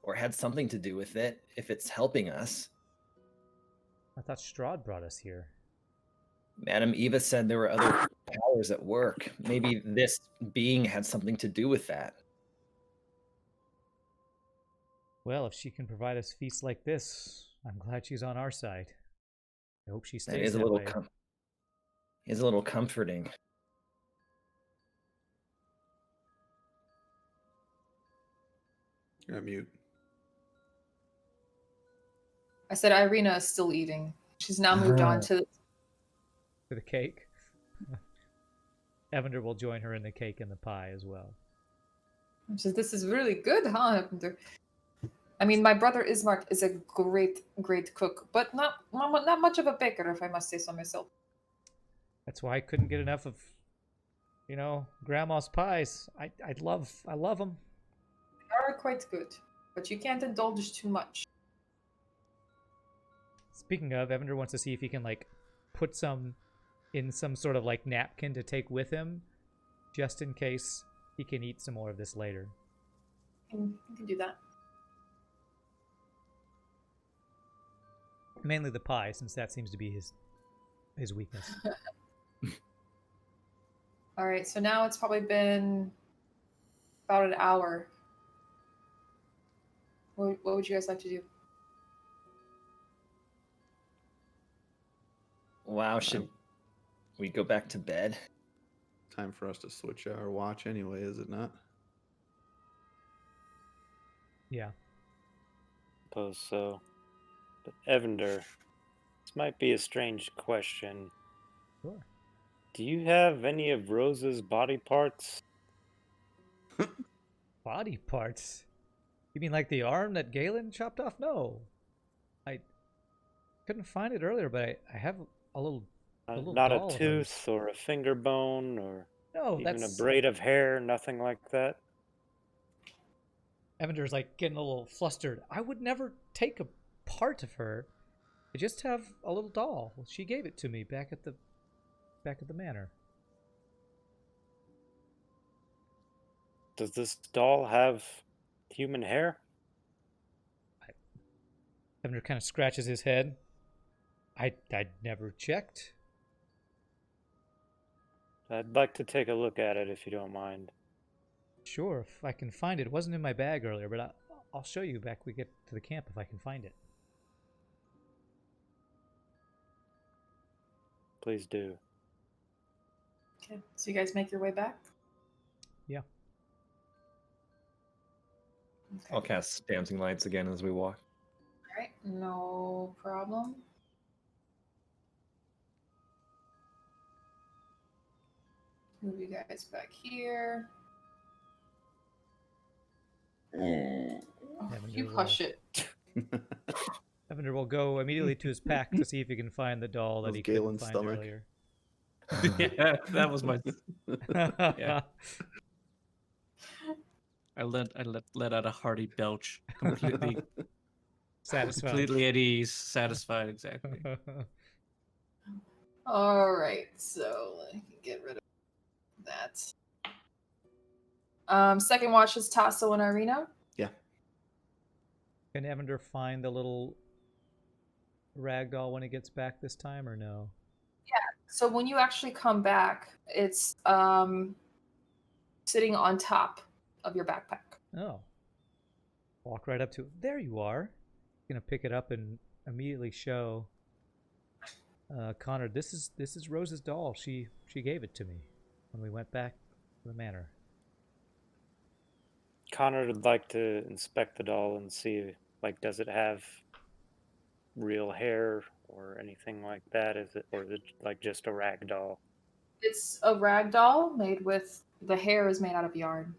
or had something to do with it. If it's helping us, I thought Strahd brought us here. Madam Eva said there were other powers at work. Maybe this being had something to do with that. Well, if she can provide us feasts like this, I'm glad she's on our side. I hope she That stays is a that little way. is a little comforting. You're on mute. I said Irina is still eating. She's now moved on to For the cake. Evander will join her in the cake and the pie as well. she says, this is really good, huh? I mean, my brother Ismark is a great cook, but not much of a baker, if I must say so myself. That's why I couldn't get enough of, Grandma's pies. I love them. They are quite good, but you can't indulge too much. Speaking of, Evander wants to see if he can put some in some sort of napkin to take with him, just in case he can eat some more of this later. You can do that. Mainly the pie, since that seems to be his weakness. All right, so now it's probably been about an hour. What would you guys like to do? Wow, should we go back to bed? Time for us to switch our watch anyway, is it not? Yeah. Suppose so. But Evander, this might be a strange question. Sure. Do you have any of Rose's body parts? Body parts? You mean like the arm that Galen chopped off? No. I couldn't find it earlier, but I have a little Not a doll of hers. tooth or a finger bone or No, even that's... a braid of hair, nothing like that? Evander's getting a little flustered. I would never take a part of her. I just have a little doll. She gave it to me back at the manor. Does this doll have human hair? Evander kind of scratches his head. I never checked. I'd like to take a look at it if you don't mind. Sure, if I can find it. It wasn't in my bag earlier, but I'll show you back when we get to the camp if I can find it. Please do. Okay, so you guys make your way back? Yeah. Okay. I'll cast dancing lights again as we walk. All right, no problem. Move you guys back here. Oh, you hush it. Evander will go immediately to his pack to see if he can find the doll that Was he couldn't Galen's find stomach. earlier. Yeah, that was my. Yeah. I let out a hearty belch, completely Satisfied. at ease, satisfied exactly. All right, so I can get rid of that. Second watch is Tasso and Irina. Yeah. Can Evander find the little rag doll when he gets back this time, or no? So when you actually come back, it's sitting on top of your backpack. Oh. Walk right up to it. There you are. Gonna pick it up and immediately show Connor. This is Rose's doll. She gave it to me when we went back to the manor. Connor would like to inspect the doll and see, like, does it have real hair or anything like that? Or is it like just a rag doll? It's a rag doll made with the hair is made out of yarn.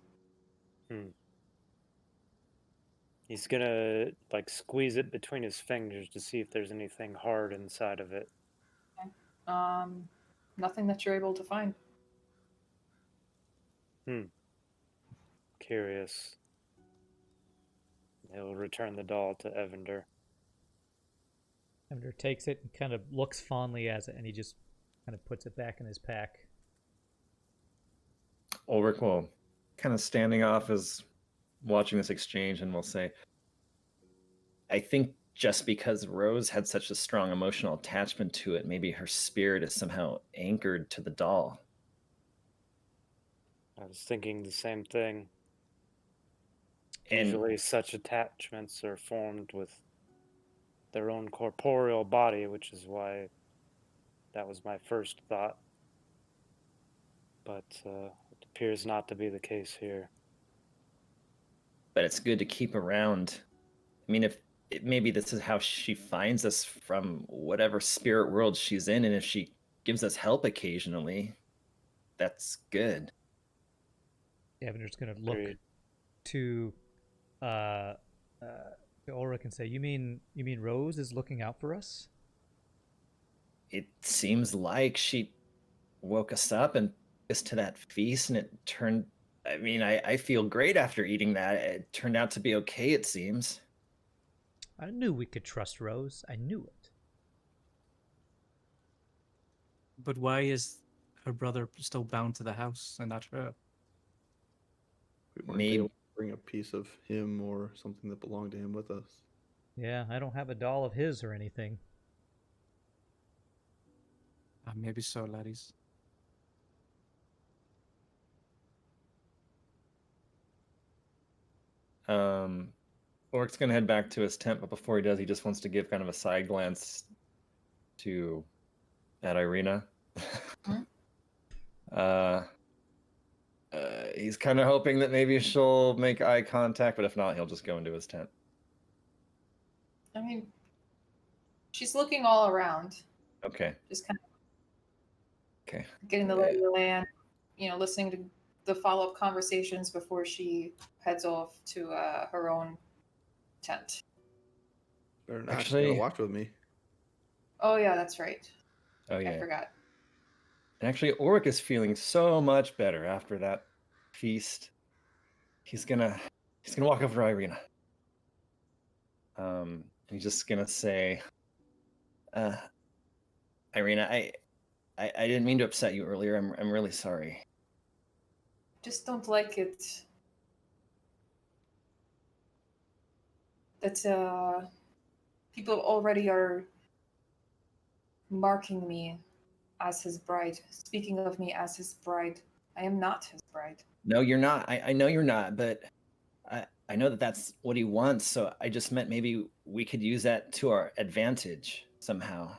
He's gonna like squeeze it between his fingers to see if there's anything hard inside of it. Nothing that you're able to find. Curious. He'll return the doll to Evander. Evander takes it and kind of looks fondly at it, and he just kind of puts it back in his pack. Ulrich will kind of standing off as watching this exchange and will say, I think just because Rose had such a strong emotional attachment to it, maybe her spirit is somehow anchored to the doll. I was thinking the same thing. And Usually such attachments are formed with their own corporeal body, which is why that was my first thought. But it appears not to be the case here. but it's good to keep around. I mean, if maybe this is how she finds us from whatever spirit world she's in, and if she gives us help occasionally, that's good. Evander's gonna look Agreed. to Ulrich and say, "You mean Rose is looking out for us?" It seems like she woke us up and took us to that feast, and it turned. I mean, I feel great after eating that. It turned out to be okay, it seems. I knew we could trust Rose. I knew it. But why is her brother still bound to the house and not her? We weren't Maybe- able to bring a piece of him or something that belonged to him with us. Yeah, I don't have a doll of his or anything. Maybe so, laddies. Ulrich's gonna head back to his tent, but before he does, he just wants to give kind of a side glance at Irina. He's kind of hoping that maybe she'll make eye contact, but if not, he'll just go into his tent. I mean, she's looking all around, Okay. just kind of Okay. getting the lay of the land, listening to the follow-up conversations before she heads off to her own tent. Better not. She's Actually- gonna watch with me. Oh yeah, that's right. Oh I yeah. forgot. And actually, Ulrich is feeling so much better after that feast. He's gonna walk over to Irina. He's just gonna say, Irina, I didn't mean to upset you earlier. I'm really sorry. Just don't like it. That People already are marking me as his bride, speaking of me as his bride. I am not his bride. No, you're not. I know you're not, but I know that that's what he wants. So I just meant maybe we could use that to our advantage somehow.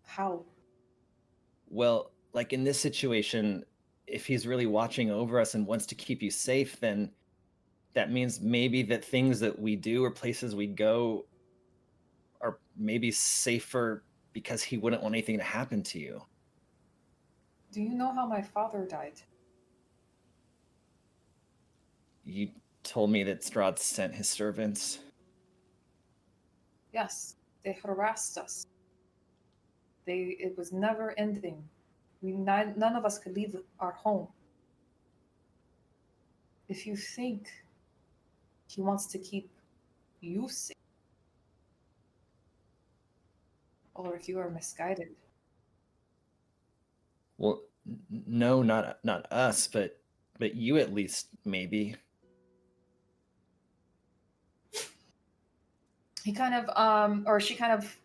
How? Well, like in this situation, if he's really watching over us and wants to keep you safe, then that means maybe that things that we do or places we go are maybe safer because he wouldn't want anything to happen to you. Do you know how my father died? You told me that Strahd sent his servants. Yes, they harassed us. It was never ending. None of us could leave our home. If you think he wants to keep you safe, or if you are misguided, Well, no, not us, but you at least maybe. he kind of or she kind of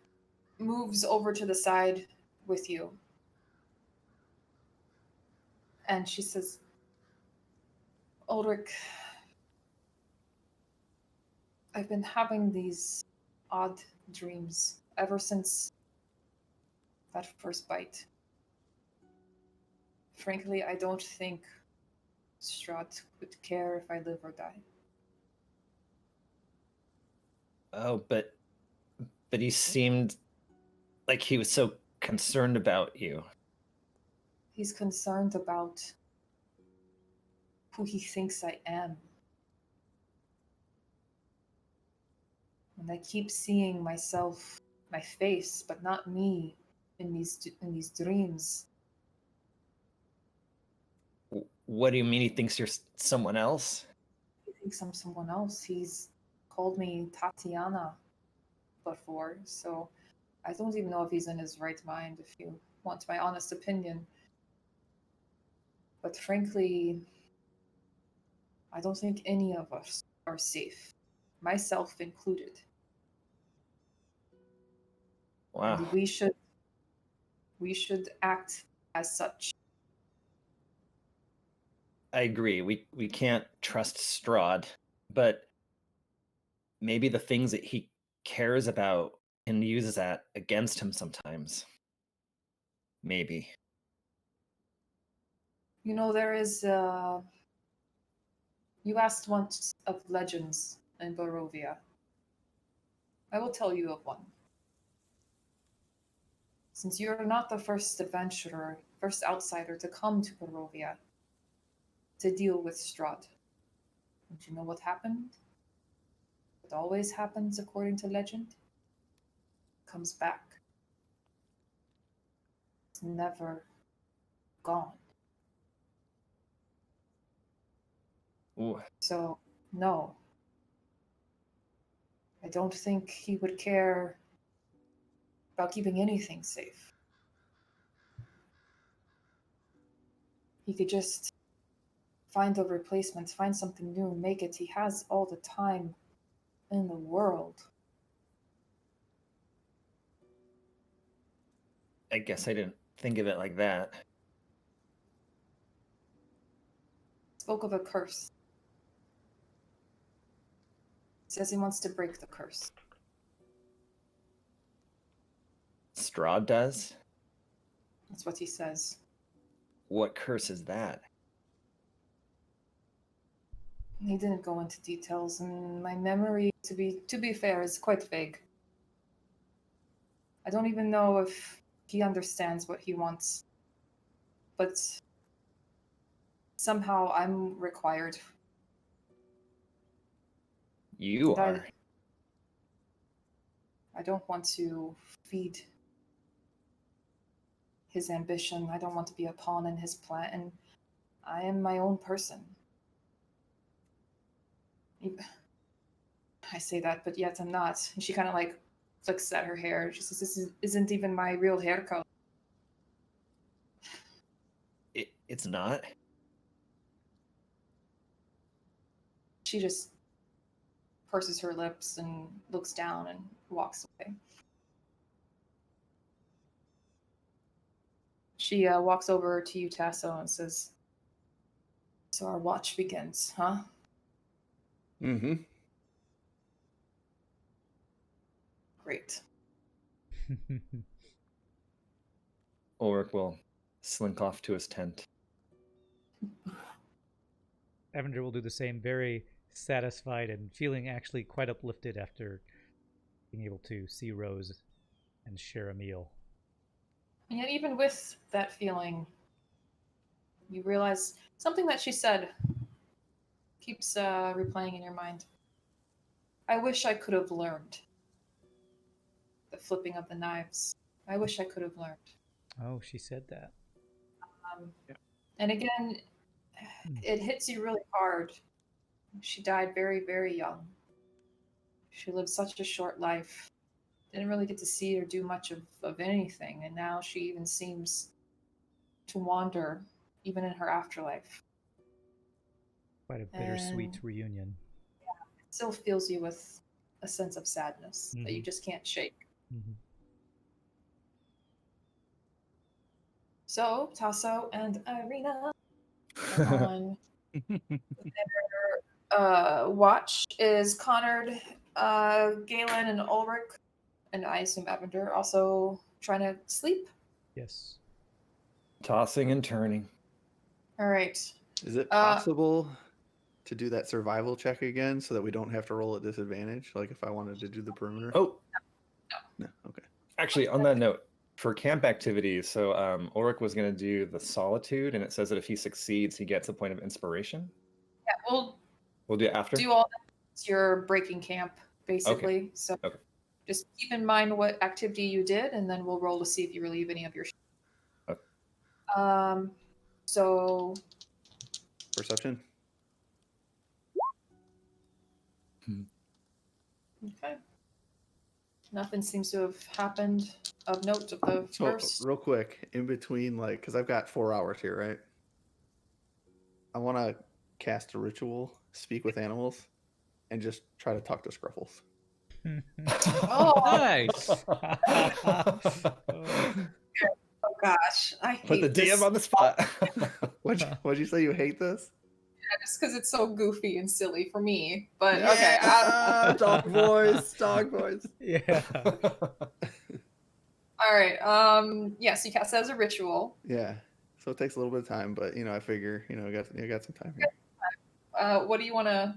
moves over to the side with you, and she says, Ulrich, I've been having these odd dreams ever since that first bite. Frankly, I don't think Strahd would care if I live or die. Oh, but he seemed like he was so concerned about you. He's concerned about who he thinks I am. And I keep seeing myself, my face, but not me in these dreams. What do you mean he thinks you're someone else? He thinks I'm someone else. He's called me Tatiana before, so I don't even know if he's in his right mind, if you want my honest opinion. But frankly, I don't think any of us are safe, myself included. Wow. And we should act as such. I agree. We can't trust Strahd, but maybe the things that he cares about can use that against him sometimes. Maybe. You know, there is you asked once of legends in Barovia. I will tell you of one. Since you're not the first adventurer, first outsider to come to Barovia to deal with Strahd. Don't you know what happened? What always happens according to legend? Comes back. It's never gone. Ooh. So, no. I don't think he would care about keeping anything safe. He could just find a replacement, find something new, make it. He has all the time in the world. I guess I didn't think of it like that. Spoke of a curse. Says he wants to break the curse. Strahd does? That's what he says. What curse is that? He didn't go into details, and my memory, to be fair, is quite vague. I don't even know if he understands what he wants. But somehow I'm required. You And are. I don't want to feed his ambition. I don't want to be a pawn in his plan. And I am my own person. I say that, but yet I'm not. And she kind of like flicks at her hair. She says, isn't even my real hair color. It's not? She just purses her lips and looks down and walks away. She walks over to you, Tasso, and says, "So our watch begins, huh?" Mm-hmm. Great. Ulrich will slink off to his tent. Evander will do the same, very satisfied and feeling actually quite uplifted after being able to see Rose and share a meal. And yet, even with that feeling, you realize something that she said keeps replaying in your mind. I wish I could have learned the flipping of the knives. I wish I could have learned. Oh, she said that. Yeah. And again, it hits you really hard. She died very, very young. She lived such a short life. Didn't really get to see or do much of anything. And now she even seems to wander, even in her afterlife. Quite a bittersweet And reunion. it still fills you with a sense of sadness that you Mhm. just can't shake. Mhm. So, Tasso and Irina are on watch. Is Connard, Galen, and Ulrich, and I assume Evander, also trying to sleep? Yes. Tossing and turning. All right. Is it possible to do that survival check again so that we don't have to roll at disadvantage? Like if I wanted to do the perimeter? Oh, No. Okay. actually, on that note, for camp activities, so Ulrich was going to do the solitude, and it says that if he succeeds, he gets a point of inspiration. Yeah, we'll do it after. do all that. It's your breaking camp, basically. So Okay. just keep in mind what activity you did, and then we'll roll to see if you relieve any of your. Okay. So Perception. okay. Nothing seems to have happened of note of the So first. real quick, in between, like, because I've got 4 hours here, right? I want to cast a ritual, speak with animals, and just try to talk to Scruffles. Oh, Nice. oh gosh, I hate Put the this. DM on the spot. What'd you say? You hate this? Just because it's so goofy and silly for me. But Yeah! okay. Dog voice, dog voice. Yeah. All right. Yes, you cast that as a ritual. Yeah. So it takes a little bit of time, but I figure I got some time here. What do you want to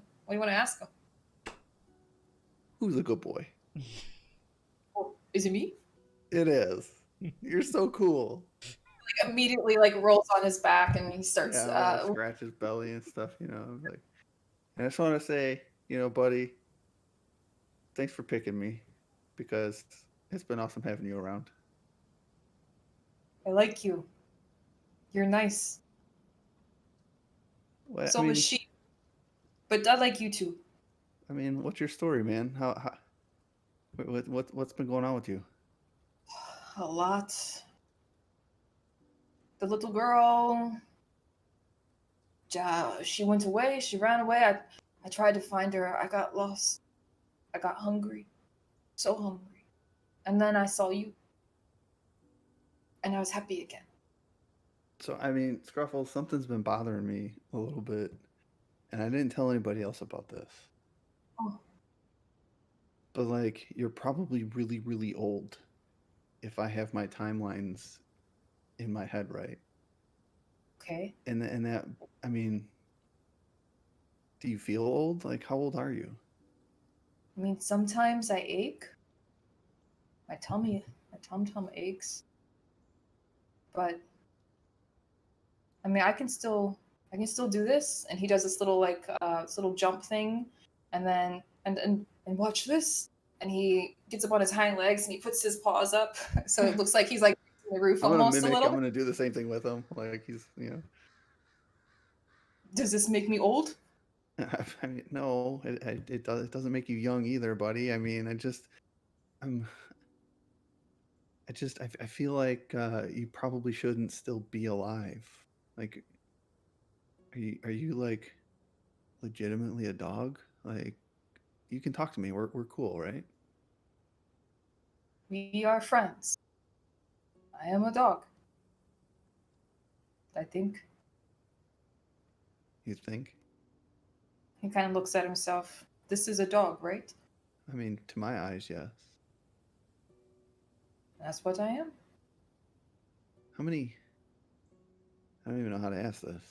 ask him? Who's a good boy? Oh, is it me? It is. You're so cool. Like immediately rolls on his back and he starts. Yeah, scratch his belly and stuff. Like. And I just want to say, buddy, thanks for picking me, because it's been awesome having you around. I like you. You're nice. Well, So was she. But I like you too. I mean, what's your story, man? What's been going on with you? A lot. The little girl. She went away. She ran away. I tried to find her. I got lost. I got hungry. So hungry. And then I saw you. And I was happy again. So, I mean, Scruffles, something's been bothering me a little bit, and I didn't tell anybody else about this. Oh. But, like, you're probably really, really old if I have my timelines in my head right. Okay. And that, I mean, do you feel old? Like, how old are you? I mean, sometimes I ache. My tum aches. But I mean, I can still do this. And he does this little this little jump thing, and then and watch this. And he gets up on his hind legs and he puts his paws up, so it looks like he's like in the roof almost a little. I'm gonna do the same thing with him. Like he's. Does this make me old? I mean, no, it doesn't make you young either, buddy. I mean, I feel like you probably shouldn't still be alive. Like, are you like legitimately a dog? Like, you can talk to me. We're cool, right? We are friends. I am a dog. I think. You think? He kind of looks at himself. This is a dog, right? I mean, to my eyes, yes. That's what I am. How many? I don't even know how to ask this.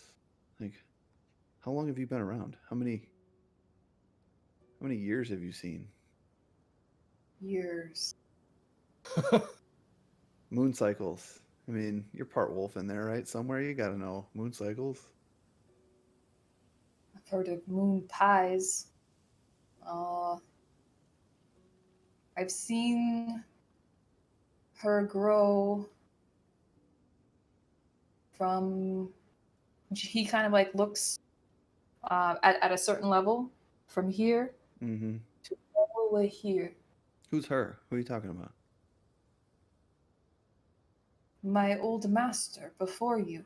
Like, how long have you been around? How many years have you seen? Years. Moon cycles. I mean, you're part wolf in there, right? Somewhere you gotta know moon cycles. I've heard of moon pies. I've seen her grow from. He kind of like looks at a certain level from here Mm-hmm. to all the way here. Who's her? Who are you talking about? My old master before you.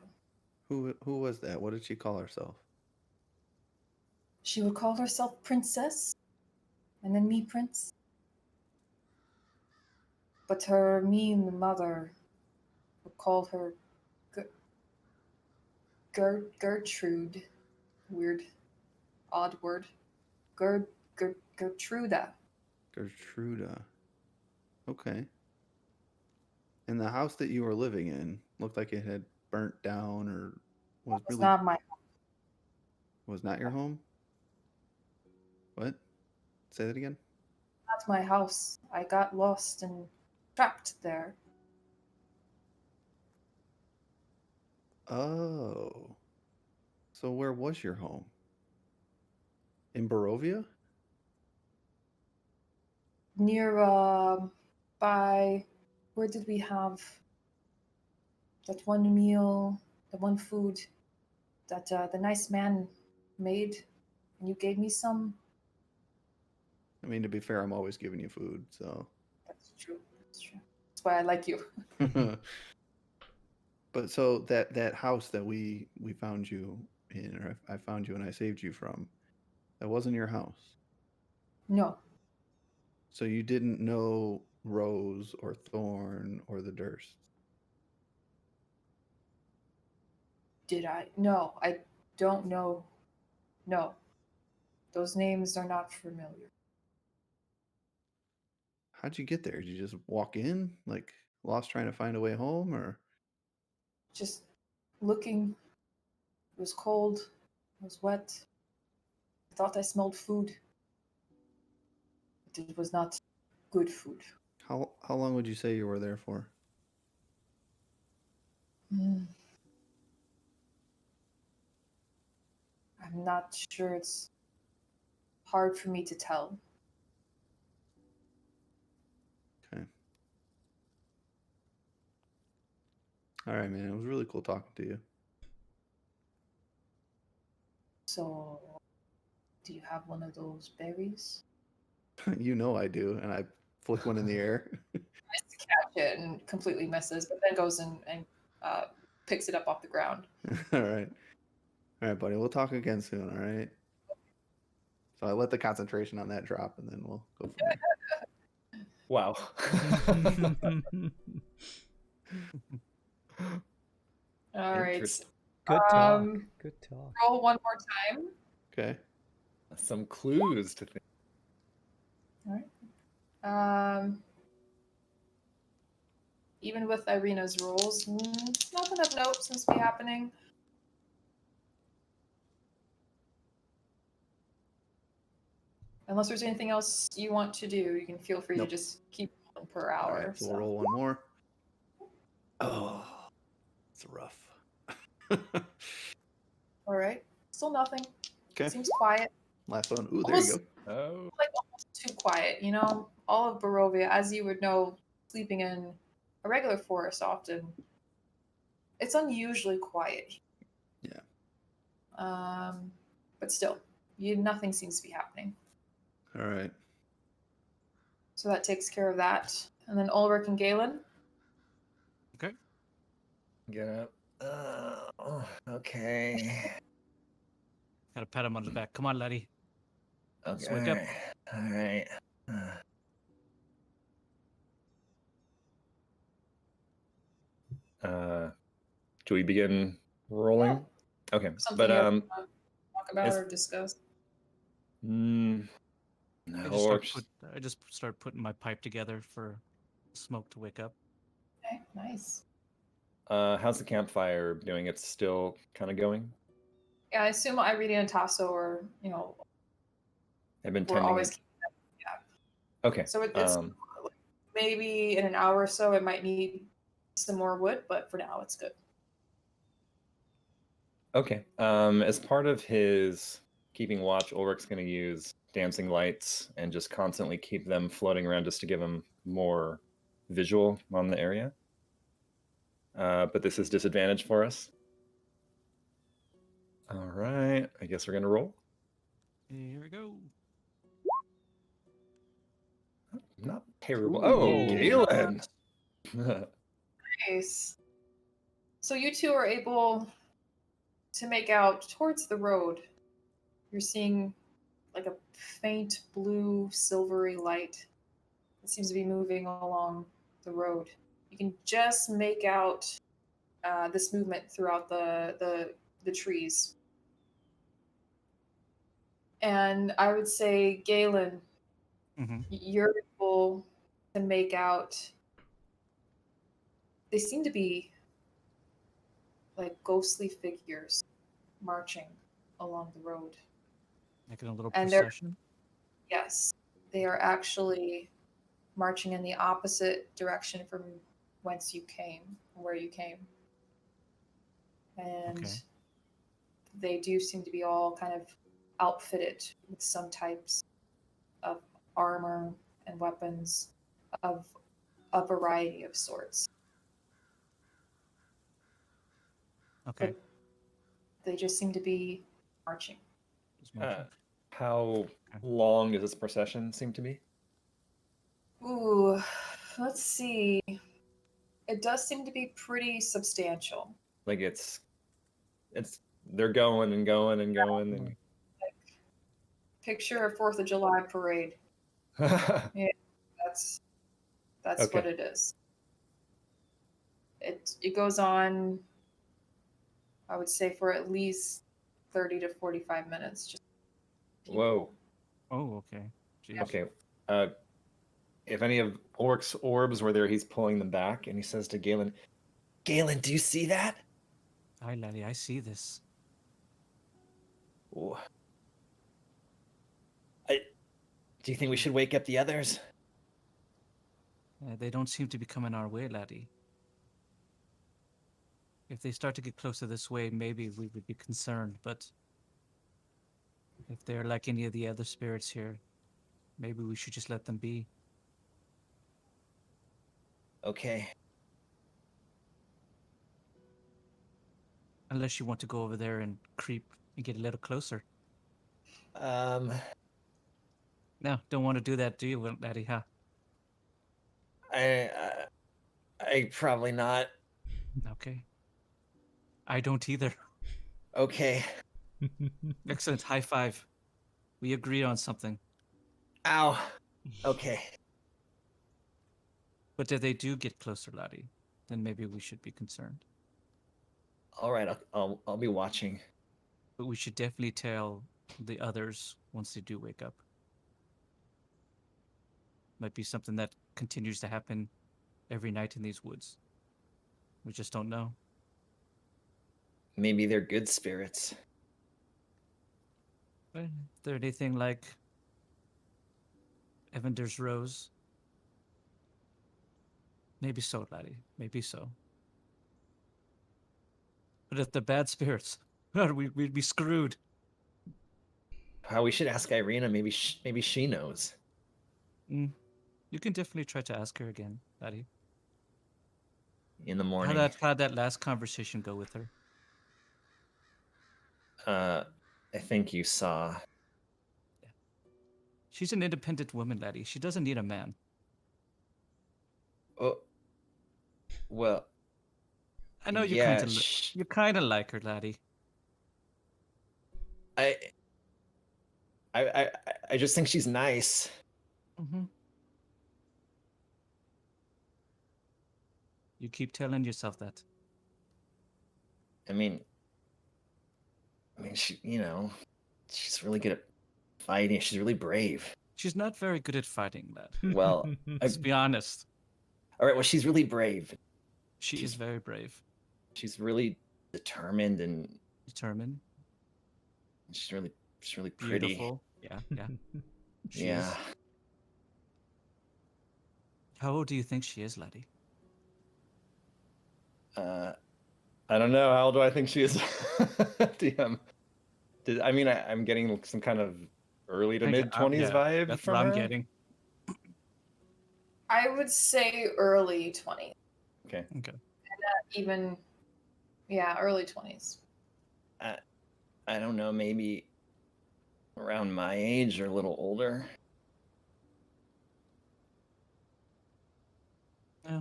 Who was that? What did she call herself? She would call herself princess, and then me prince. But her mean mother would call her Gertrude. Weird, odd word. Gertruda. Gertruda. Okay. And the house that you were living in looked like it had burnt down or was It's really not my. was not your home? What? Say that again? Not my house. I got lost and trapped there. Oh. So where was your home? In Barovia? Near, by, where did we have that one meal, the one food that the nice man made, and you gave me some? I mean, to be fair, I'm always giving you food, so. That's true. That's true. That's why I like you. But so that house that we found you in, or I found you and I saved you from, that wasn't your house. No, So you didn't know Rose or Thorn or the Durst. did I? No, I don't know. No, those names are not familiar. How'd you get there? Did you just walk in, like lost trying to find a way home, or? Just looking. It was cold. It was wet. I thought I smelled food. But it was not good food. How long would you say you were there for? Mm. I'm not sure. It's hard for me to tell. Okay. All right, man. It was really cool talking to you. So, do you have one of those berries? You know I do, and I flick one in the air. Tries to catch it and completely misses, but then goes and picks it up off the ground. All right. All right, buddy. We'll talk again soon, all right? So I let the concentration on that drop, and then we'll go from there. Wow. All right. Interesting. Good talk. Good talk. Roll one more time. Okay. Some clues to think. All right. Even with Irina's rules, nothing of note seems to be happening. Unless there's anything else you want to do, you can feel free Nope. to just keep rolling per All hour. right. So we'll roll one more. Oh, it's rough. All right. Still nothing. Okay. Seems quiet. Last one. Ooh, there you Almost- go. Oh. Like almost too quiet, you know? All of Barovia, as you would know, sleeping in a regular forest often, it's unusually quiet. Yeah. But still, nothing seems to be happening. All right. So that takes care of that. And then Ulrich and Galen. Okay. Get up. Okay. Gotta pat him on the back. Come on, laddie. Okay. Wake up. All right. Do we begin rolling? Okay, Something but you ever want to talk about it's- or discuss? no, I just start putting my pipe together for smoke to wake up. Okay, nice. How's the campfire doing? It's still kind of going. Yeah, I assume Irene and Tasso are, I've been we're tending always it. keeping them. Okay. So it's maybe in an hour or so it might need some more wood, but for now it's good. Okay. As part of his keeping watch, Ulrich's going to use dancing lights and just constantly keep them floating around just to give him more visual on the area. But this is disadvantage for us. All right. I guess we're going to roll. Here we go. Not terrible. Ooh. Oh, Galen. Nice. So you two are able to make out towards the road. You're seeing like a faint blue silvery light that seems to be moving along the road. You can just make out this movement throughout the trees. And I would say, Galen, Mm-hmm. you're able to make out. They seem to be like ghostly figures marching along the road. Making a little And they're- procession. Yes, they are actually marching in the opposite direction from whence you came, from where you came. And Okay. they do seem to be all kind of outfitted with some types of armor and weapons of a variety of sorts. Okay. But they just seem to be marching. Just marching. How long does this procession seem to be? Ooh, let's see. It does seem to be pretty substantial. Like it's they're going and going and going and Picture a 4th of July parade. That's Okay. what it is. It goes on, I would say, for at least 30 to 45 minutes. Just people. Whoa. Oh, okay. Jeez. Okay. If any of Ulrich's orbs were there, he's pulling them back and he says to Galen, Galen, do you see that? Hi, laddie. I see this. Ooh. Do you think we should wake up the others? They don't seem to be coming our way, laddie. If they start to get closer this way, maybe we would be concerned, but if they're like any of the other spirits here, maybe we should just let them be. Okay. Unless you want to go over there and creep and get a little closer. No, don't want to do that, do you, laddie, huh? I probably not. Okay. I don't either. Okay. Excellent. High five. We agreed on something. Ow. Okay. But if they do get closer, laddie, then maybe we should be concerned. All right. I'll be watching. But we should definitely tell the others once they do wake up. Might be something that continues to happen every night in these woods. We just don't know. Maybe they're good spirits. If they're anything like Evander's Rose, maybe so, laddie. Maybe so. But if they're bad spirits, we'd be screwed. We should ask Irina. Maybe she knows. You can definitely try to ask her again, laddie. In the morning. How'd that last conversation go with her? I think you saw. She's an independent woman, laddie. She doesn't need a man. Oh. Well. I know you yeah, kind of like her, laddie. I I just think she's nice. Mm-hmm. You keep telling yourself that. I mean, she, she's really good at fighting. She's really brave. She's not very good at fighting, lad. Well, Let's be honest. all right. Well, she's really brave. She is very brave. She's really determined, and Determined. she's really pretty. Beautiful. Yeah, yeah. She Yeah. is. How old do you think she is, laddie? I don't know. How old do I think she is? DM. I'm getting some kind of early to mid 20s vibe That's from what I'm her. getting. I would say early 20s. Okay. Even, early 20s. I don't know. Maybe around my age or a little older. Yeah.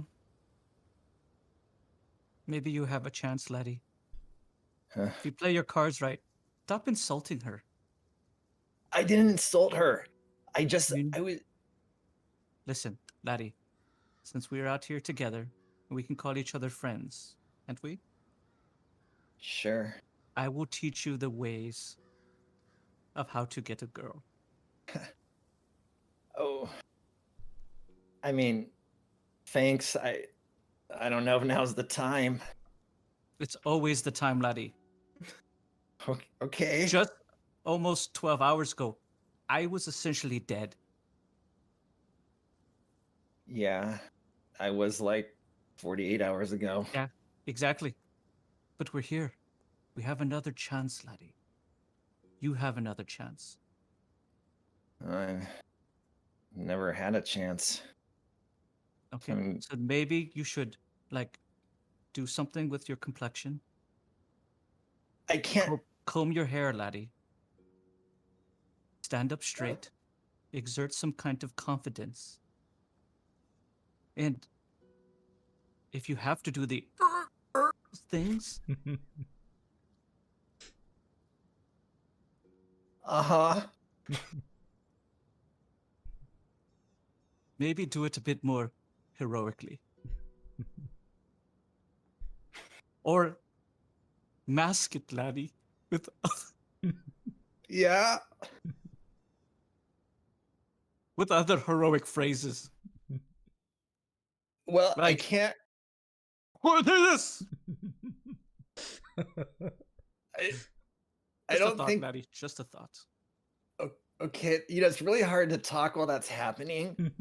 Maybe you have a chance, laddie. Huh. If you play your cards right, stop insulting her. I didn't insult her. I was. Listen, laddie, since we're out here together, we can call each other friends, can't we? Sure. I will teach you the ways of how to get a girl. Oh. I mean, thanks. I don't know if now's the time. It's always the time, laddie. Okay. Just almost 12 hours ago, I was essentially dead. Yeah. I was like 48 hours ago. Yeah, exactly. But we're here. We have another chance, laddie. You have another chance. I've never had a chance. Okay, so maybe you should, do something with your complexion. I can't. Comb your hair, laddie. Stand up straight. Exert some kind of confidence. And if you have to do the things, Uh-huh. maybe do it a bit more heroically. Or mask it, laddie, with Yeah. with other heroic phrases. Well, I Like- can't. What is this? I Just a don't thought, think. laddie. Just a thought. Okay, it's really hard to talk while that's happening.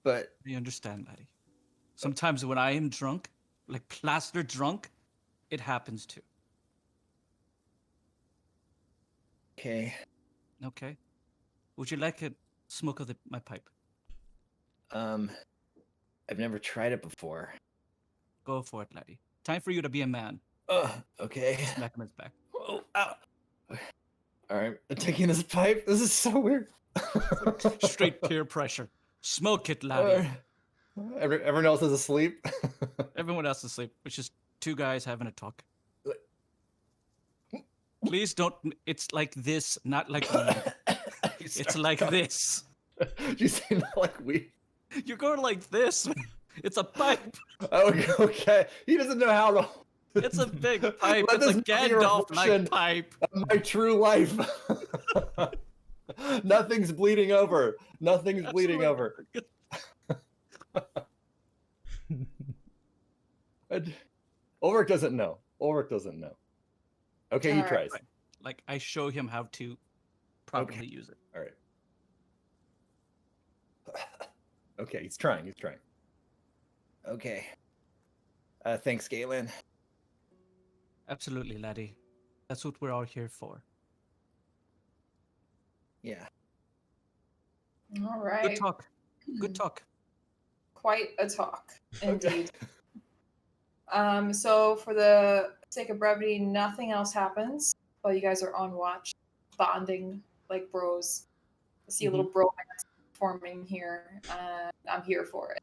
But I understand, laddie. Sometimes when I am drunk, like plaster drunk, it happens too. okay. Okay. Would you like a smoke of my pipe? I've never tried it before. Go for it, laddie. Time for you to be a man. Okay. Smack him in his back. Oh, ow. All right, I'm taking this pipe. This is so weird. Straight peer pressure. Smoke it, laddie. Everyone else is asleep. Everyone else is asleep. It's just two guys having a talk. Please don't. It's like this, not like weed. It's like this. Did you say not like we? You're going like this. It's a pipe. Okay. He doesn't know how to. It's a big pipe. Let It's a this be a Gandalf-like reflection pipe. of my true life. Nothing's bleeding over. Nothing's bleeding over. Ulrich doesn't know. Okay, he Alright. tries. Like, I show him how to properly use it. All right. Okay, he's trying. Okay. Thanks, Galen. Absolutely, laddie. That's what we're all here for. Yeah. All right. Good talk. Good talk. Quite a talk, indeed. So for the sake of brevity, nothing else happens while you guys are on watch, bonding like bros. I see a little bromance forming here, and I'm here for it.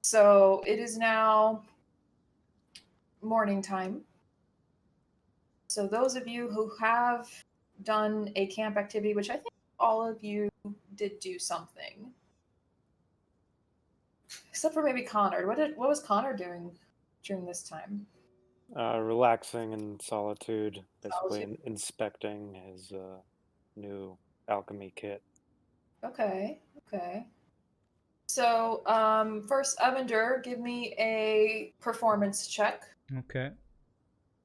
So it is now morning time. So those of you who have done a camp activity, which I think all of you did do something, except for maybe Connor. What was Connor doing during this time? Relaxing in solitude, basically Solitude. inspecting his new alchemy kit. Okay. So, first, Evander, give me a performance check. Okay.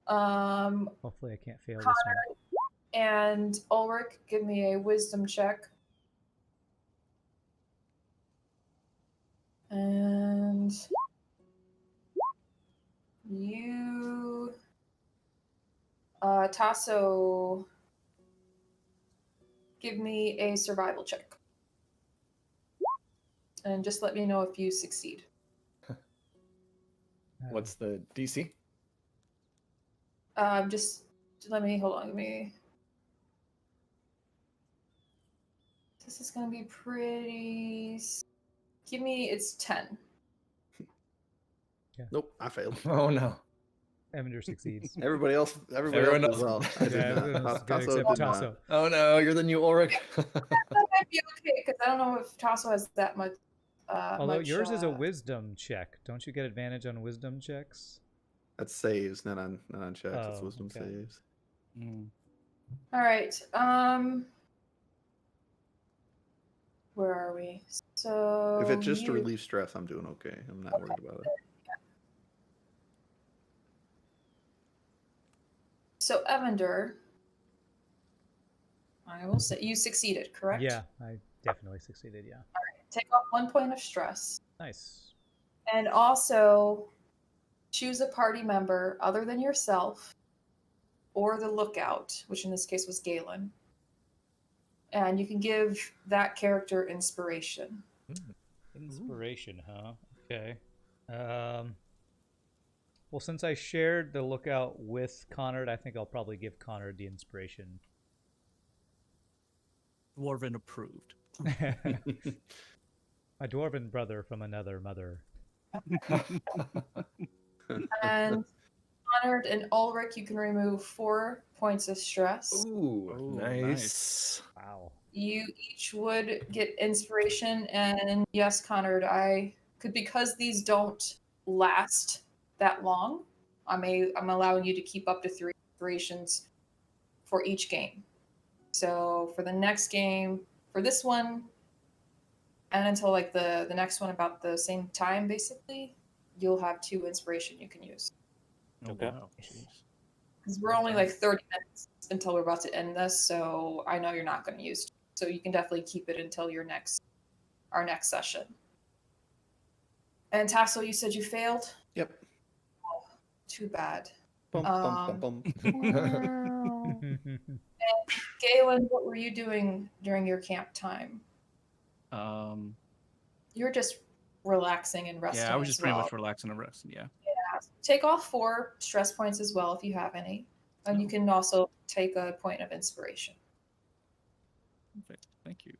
Um, Hopefully I can't fail this Connor and Ulrich, give me a wisdom check. And you, Tasso, give me a survival check. And just let me know if you succeed. one. What's the DC? Just let me, hold on, give me. This is gonna be pretty. Give me, it's 10. Nope, I failed. Oh no. Evander succeeds. Everybody else Everyone as else- well. I did Yeah, not. everyone else is good Tasso except did not. Tasso. Oh no, you're the new Ulrich. That might be okay, because I don't know if Tasso has that much. Although yours is a wisdom check. Don't you get advantage on wisdom checks? That's saves, not on checks. It's Oh, wisdom okay. saves. All right. Where are we? So If it's just to you- relieve stress, I'm doing okay. I'm not worried about it. So Evander, I will say you succeeded, correct? Yeah, I definitely succeeded. Yeah. Take off 1 point of stress, Nice. and also choose a party member other than yourself, or the lookout, which in this case was Galen. And you can give that character inspiration. Inspiration, huh? Okay. Well, since I shared the lookout with Connor, I think I'll probably give Connor the inspiration. Dwarven approved. My dwarven brother from another mother. And Honored and Ulrich, you can remove 4 points of stress. Ooh, Oh, nice. Wow. You each would get inspiration, and yes, Connor, I could, because these don't last that long. I'm allowing you to keep up to 3 inspirations for each game. So for the next game, for this one, and until like the next one about the same time, basically, you'll have 2 inspiration you can use. Oh, Okay. wow. Jeez. Because we're only like 30 minutes until we're about to end this, so I know you're not going to use. So you can definitely keep it until our next session. And Tasso, you said you failed? Yep. Oh, too bad. Bum, bum, bum, Galen, what were you doing during your camp time? You were just relaxing and resting. Yeah, I was as just pretty well. much relaxing and resting. Yeah. Take off 4 stress points as well if you have any. And you can also take a point of inspiration. Perfect. Thank you.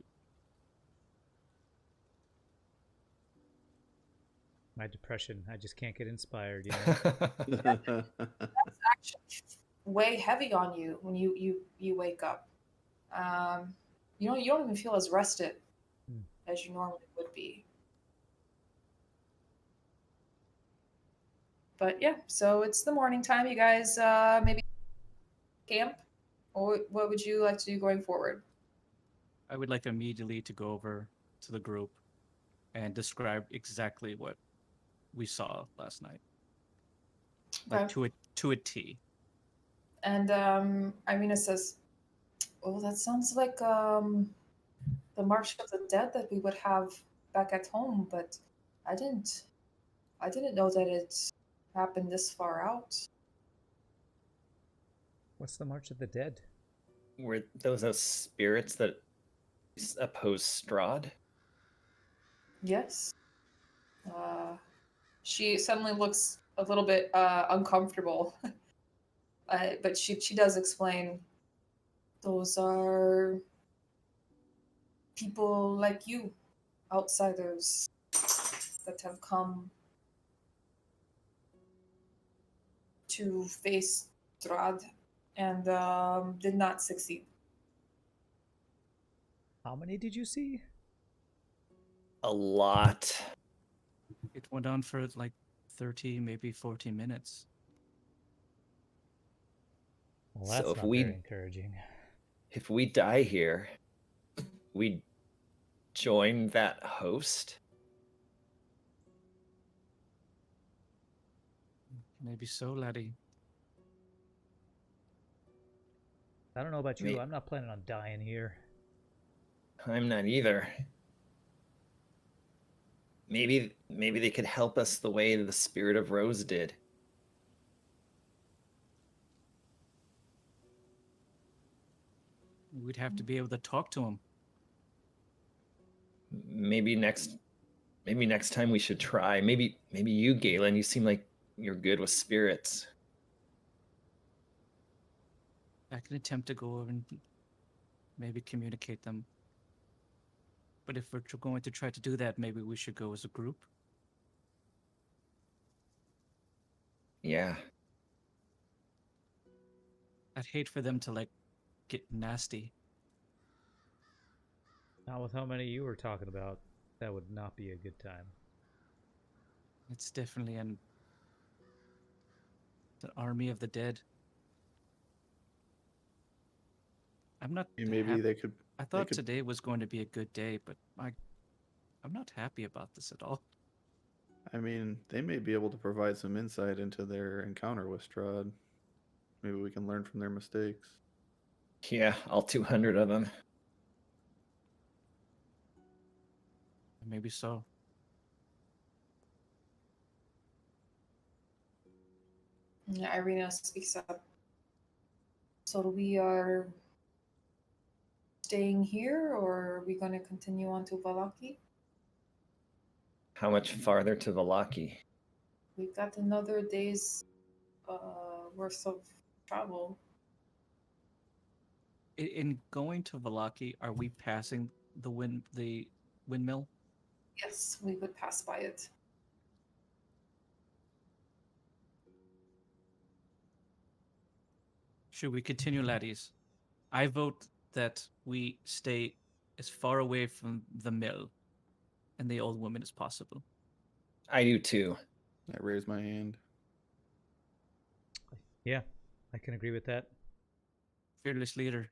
My depression. I just can't get inspired. You know? That's actually way heavy on you when you wake up. You don't even feel as rested as you normally would be. But yeah, so it's the morning time. You guys maybe camp, or what would you like to do going forward? I would like immediately to go over to the group and describe exactly what we saw last night, like Okay. to a T. And Irina says, "Oh, that sounds like the March of the Dead that we would have back at home, but I didn't know that it happened this far out." What's the March of the Dead? Were those spirits that oppose Strahd? Yes. She suddenly looks a little bit uncomfortable, but she does explain. Those are people like you, outsiders, that have come to face Strahd and did not succeed. How many did you see? A lot. It went on for like 30, maybe 40 minutes. Well, So that's not very encouraging. if we die here, we join that host. Maybe so, laddie. I don't know about you. Me- I'm not planning on dying here. I'm not either. Maybe they could help us the way the spirit of Rose did. We'd have to be able to talk to him. Maybe next time we should try. Maybe you, Galen, you seem like you're good with spirits. I can attempt to go over and maybe communicate them. But if we're going to try to do that, maybe we should go as a group. Yeah. I'd hate for them to like get nasty. Not with how many you were talking about. That would not be a good time. It's definitely an army of the dead. I'm not. Maybe they could. I thought could- today was going to be a good day, but I'm not happy about this at all. I mean, they may be able to provide some insight into their encounter with Strahd. Maybe we can learn from their mistakes. Yeah, all 200 of them. Maybe so. Yeah, Irina speaks up. So we are staying here, or are we going to continue on to Valaki? How much farther to Valaki? We've got another day's worth of travel. In going to Valaki, are we passing the windmill? Yes, we would pass by it. Should we continue, laddies? I vote that we stay as far away from the mill and the old woman as possible. I do too. I raise my hand. Yeah, I can agree with that. Fearless leader,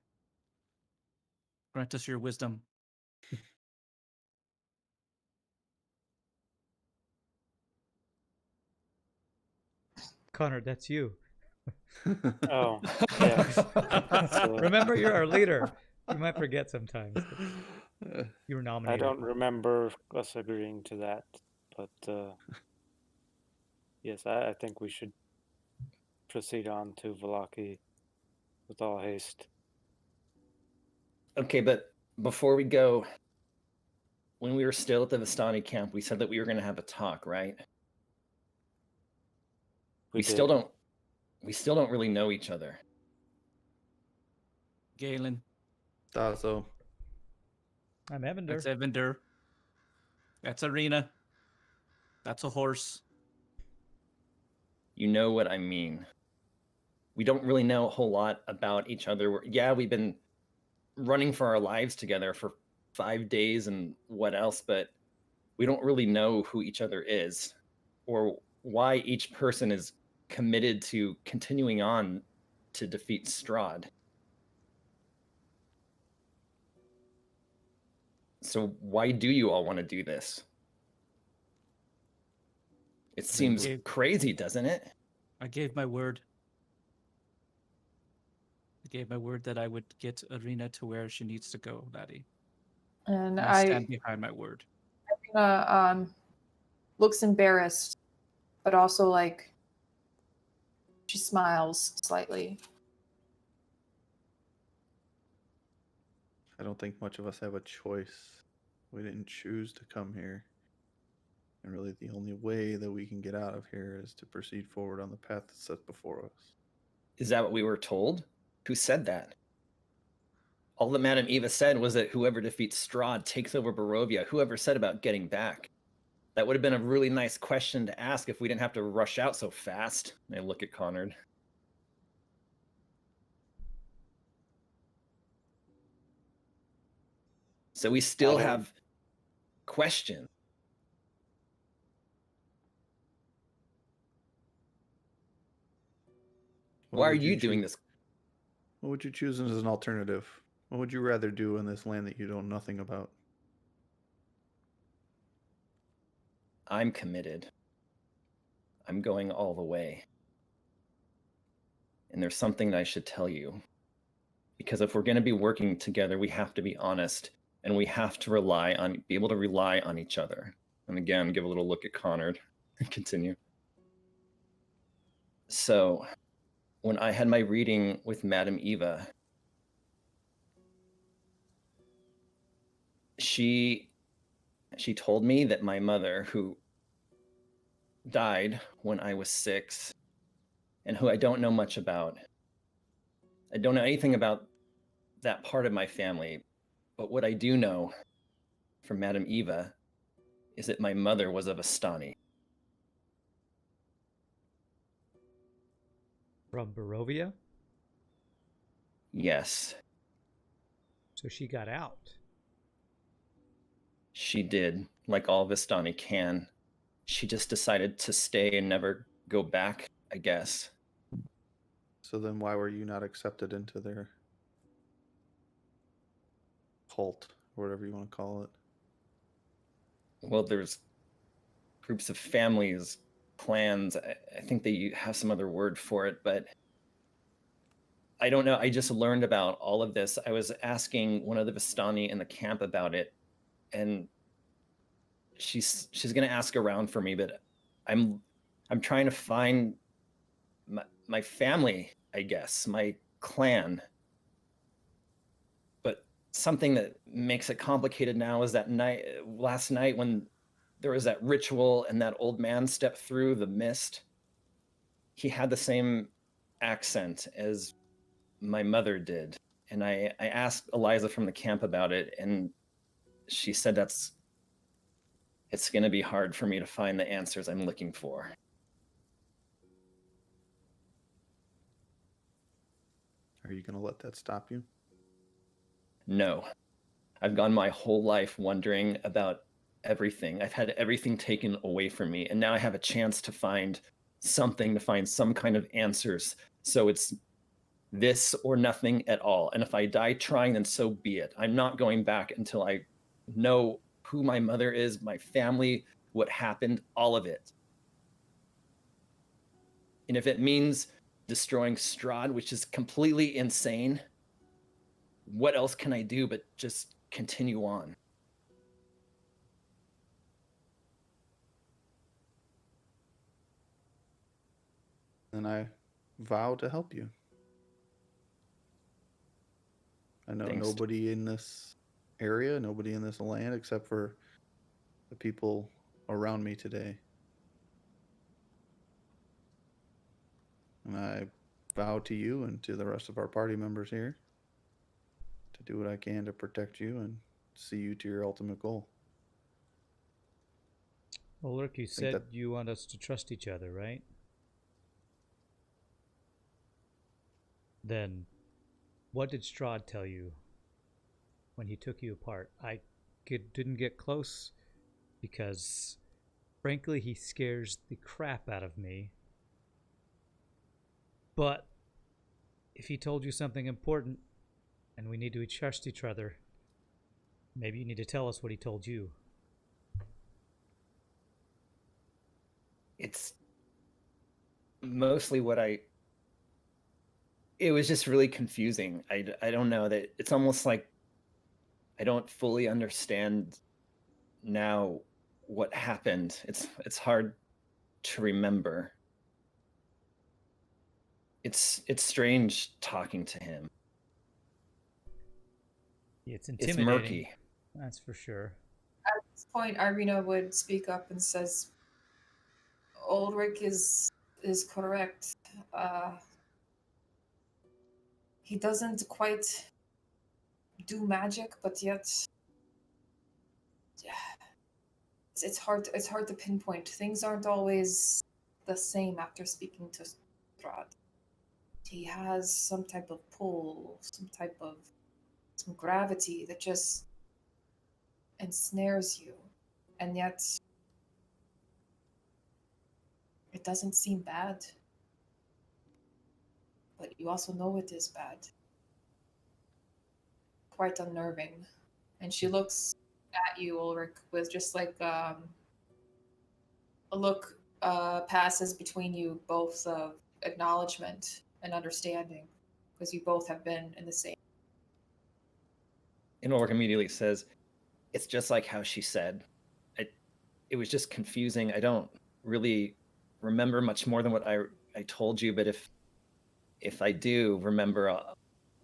grant us your wisdom. Connor, that's you. Oh, yes. Remember, you're our leader. You might forget sometimes. You were I nominated. don't remember us agreeing to that, but yes, I think we should proceed on to Valaki with all haste. Okay, but before we go, when we were still at the Vistani camp, we said that we were going to have a talk, right? We still don't really know each other. Galen, So I'm Evander. that's Evander. That's Arena. That's a horse. You know what I mean. We don't really know a whole lot about each other. Yeah, we've been running for our lives together for 5 days and what else, but we don't really know who each other is or why each person is committed to continuing on to defeat Strahd. So why do you all want to do this? It seems crazy, doesn't it? I gave my word. I gave my word that I would get Arena to where she needs to go, laddie. And I stand behind my word. Irina looks embarrassed, but also like she smiles slightly. I don't think much of us have a choice. We didn't choose to come here. And really, the only way that we can get out of here is to proceed forward on the path that's set before us. Is that what we were told? Who said that? All that Madame Eva said was that whoever defeats Strahd takes over Barovia. Whoever said about getting back? That would have been a really nice question to ask if we didn't have to rush out so fast. I look at Connard. So we still I don't- have questions. What Why are would you doing choose- this? What would you choose as an alternative? What would you rather do in this land that you know nothing about? I'm committed. I'm going all the way. And there's something that I should tell you. Because if we're going to be working together, we have to be honest, and we have to be able to rely on each other. And again, give a little look at Connard and continue. So, when I had my reading with Madame Eva, she told me that my mother, who died when I was 6, and who I don't know much about, I don't know anything about that part of my family, but what I do know from Madame Eva is that my mother was of Astani. From Barovia? Yes, So she got out. she did, like all Vistani can. She just decided to stay and never go back, I guess. So then why were you not accepted into their cult, or whatever you want to call it? Well, there's groups of families, clans. I think they have some other word for it, but I don't know. I just learned about all of this. I was asking one of the Vistani in the camp about it, and she's going to ask around for me, but I'm trying to find my family, I guess, my clan. But something that makes it complicated now is that last night when there was that ritual and that old man stepped through the mist, he had the same accent as my mother did. And I asked Eliza from the camp about it, and she said it's going to be hard for me to find the answers I'm looking for. Are you going to let that stop you? No. I've gone my whole life wondering about everything. I've had everything taken away from me, and now I have a chance to find something, to find some kind of answers. So it's this or nothing at all. And if I die trying, then so be it. I'm not going back until I know who my mother is, my family, what happened, all of it. And if it means destroying Strahd, which is completely insane, what else can I do but just continue on? Then I vow to help you. I know Thanks. nobody in this area, nobody in this land, except for the people around me today. And I vow to you and to the rest of our party members here to do what I can to protect you and see you to your ultimate goal. Well, look, you said that- you want us to trust each other, right? Then, what did Strahd tell you when he took you apart? I didn't get close because, frankly, he scares the crap out of me. But if he told you something important and we need to trust each other, maybe you need to tell us what he told you. It's mostly it was just really confusing. I don't know, that it's almost like I don't fully understand now what happened. It's hard to remember. It's strange talking to him. It's It's intimidating. murky. That's for sure. At this point, Irina would speak up and says, Ulrich is correct. He doesn't quite do magic, but yet it's hard to pinpoint. Things aren't always the same after speaking to Strahd. He has some type of pull, some gravity that just ensnares you, and yet it doesn't seem bad. But you also know it is bad. Quite unnerving. And she looks at you, Ulrich, with just like a look passes between you both of acknowledgement and understanding, because you both have been in the same. And Ulrich immediately says, "It's just like how she said. It was just confusing. I don't really remember much more than what I told you, but if I do remember,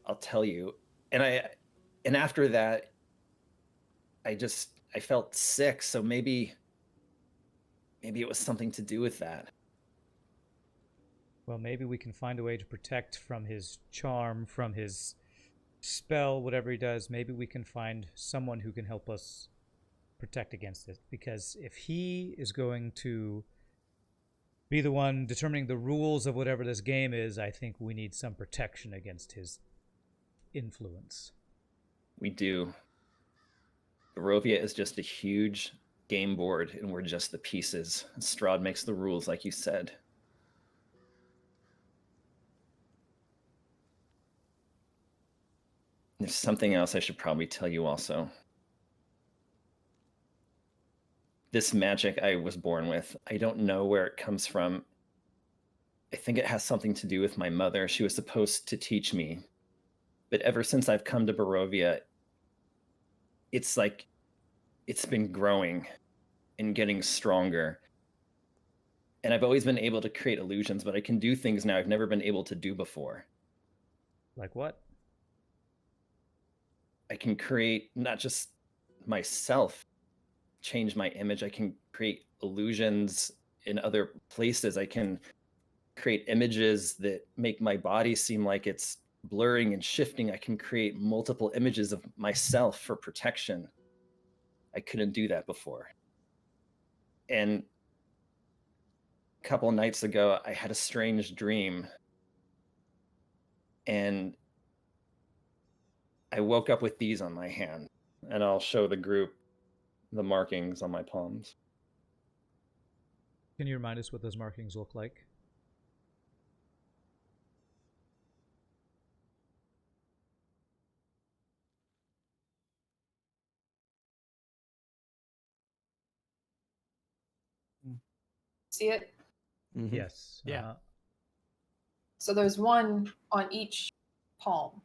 I'll tell you." And after that, I felt sick, so maybe it was something to do with that. Well, maybe we can find a way to protect from his charm, from his spell, whatever he does. Maybe we can find someone who can help us protect against it. Because if he is going to be the one determining the rules of whatever this game is, I think we need some protection against his influence. We do. Barovia is just a huge game board, and we're just the pieces. Strahd makes the rules, like you said. There's something else I should probably tell you also. This magic I was born with, I don't know where it comes from. I think it has something to do with my mother. She was supposed to teach me. But ever since I've come to Barovia, it's like it's been growing and getting stronger. And I've always been able to create illusions, but I can do things now I've never been able to do before. Like what? I can create not just myself, change my image. I can create illusions in other places. I can create images that make my body seem like it's blurring and shifting. I can create multiple images of myself for protection. I couldn't do that before. And a couple of nights ago, I had a strange dream. And I woke up with these on my hand. And I'll show the group the markings on my palms. Can you remind us what those markings look like? See it? Mhm. Yes. Yeah. Uh-huh. So there's one on each palm.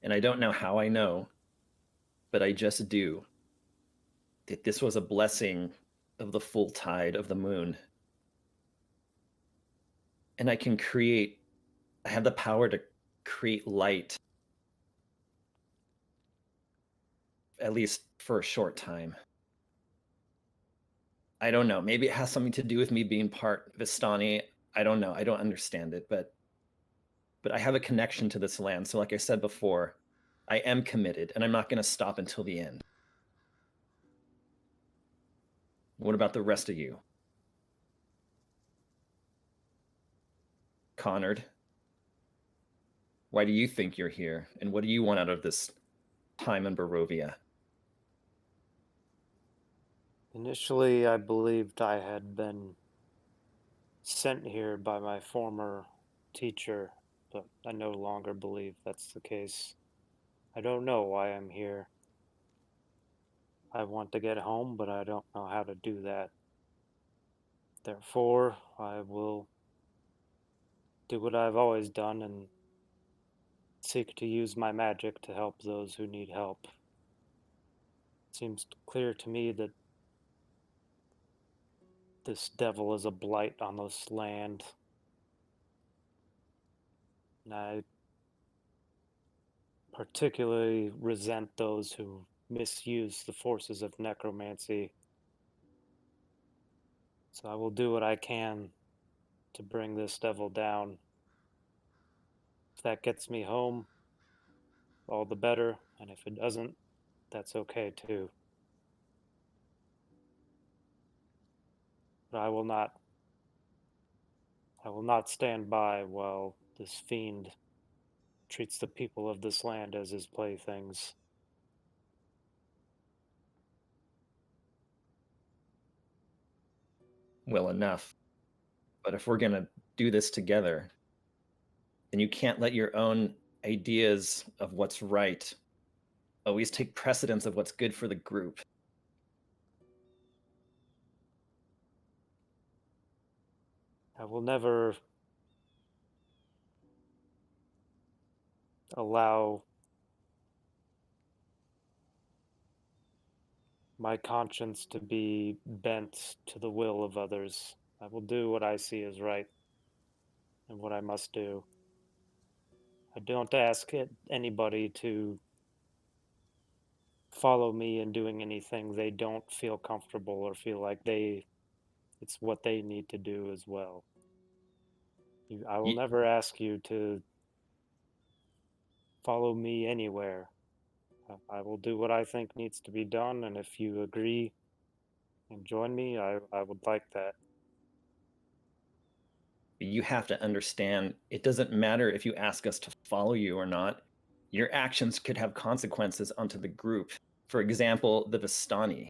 And I don't know how I know, but I just do, that this was a blessing of the full tide of the moon. And I have the power to create light, at least for a short time. I don't know. Maybe it has something to do with me being part Vistani. I don't know. I don't understand it, but I have a connection to this land. So like I said before, I am committed, and I'm not going to stop until the end. What about the rest of you? Connard, why do you think you're here? And what do you want out of this time in Barovia? Initially, I believed I had been sent here by my former teacher, but I no longer believe that's the case. I don't know why I'm here. I want to get home, but I don't know how to do that. Therefore, I will do what I've always done and seek to use my magic to help those who need help. It seems clear to me that this devil is a blight on this land. And I particularly resent those who misuse the forces of necromancy. So I will do what I can to bring this devil down. If that gets me home, all the better, and if it doesn't, that's okay too. But I will not stand by while this fiend treats the people of this land as his playthings. Well, enough. But if we're going to do this together, then you can't let your own ideas of what's right always take precedence of what's good for the group. I will never allow my conscience to be bent to the will of others. I will do what I see as right and what I must do. I don't ask anybody to follow me in doing anything they don't feel comfortable or feel like it's what they need to do as well. I will Ye- never ask you to follow me anywhere. I will do what I think needs to be done, and if you agree and join me, I would like that. You have to understand, it doesn't matter if you ask us to follow you or not. Your actions could have consequences onto the group. For example, the Vistani.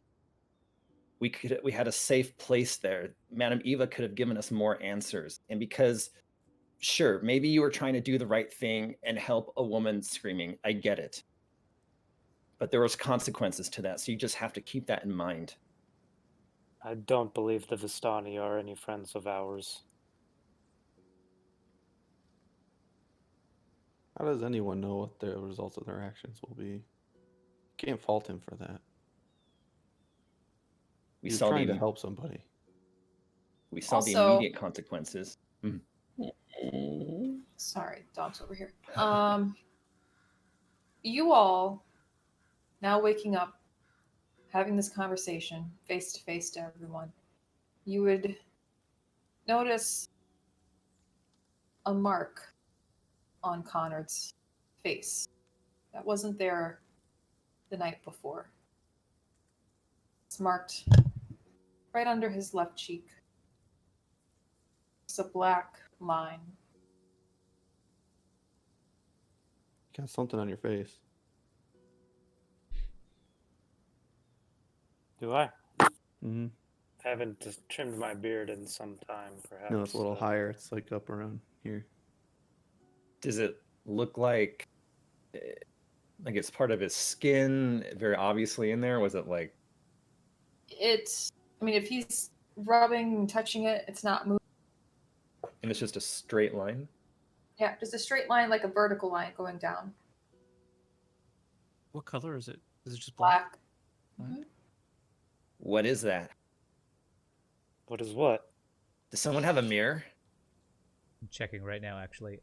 We had a safe place there. Madame Eva could have given us more answers. And because, sure, maybe you were trying to do the right thing and help a woman screaming. I get it. But there was consequences to that, so you just have to keep that in mind. I don't believe the Vistani are any friends of ours. How does anyone know what the results of their actions will be? Can't fault him for that. We You're saw trying to the help somebody. we saw the Also- immediate consequences. Sorry, dog's over here. You all now waking up, having this conversation face to face to everyone, you would notice a mark on Conrad's face that wasn't there the night before. It's marked right under his left cheek. It's a black line. Got something on your face. Do I? Mm-hmm. I haven't trimmed my beard in some time, perhaps. No, it's a little higher. It's like up around here. Does it look like it's part of his skin very obviously in there? Was it like I mean, if he's rubbing and touching it, it's not moving. and it's just a straight line? Yeah, just a straight line, like a vertical line going down. What color is it? Is it just black? Black. Mhm. What is that? What is what? Does someone have a mirror? I'm checking right now, actually.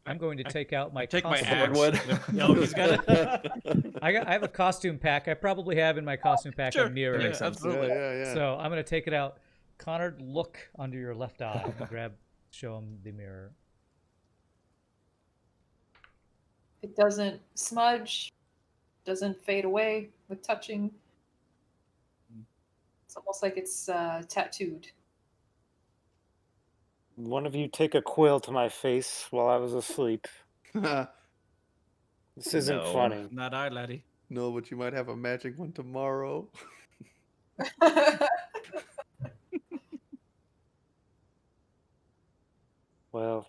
I'm going to take out my Take my costume. axe. Swordwood. Oh, he's got it. I have a costume pack. I probably have in my costume pack Sure. a mirror. That makes sense. Absolutely. Yeah. So I'm going to take it out. Connor, look under your left eye. Show him the mirror. It doesn't smudge, doesn't fade away with touching. It's almost like it's tattooed. One of you take a quill to my face while I was asleep. This isn't No. funny. Not I, laddie. No, but you might have a magic one tomorrow. Well,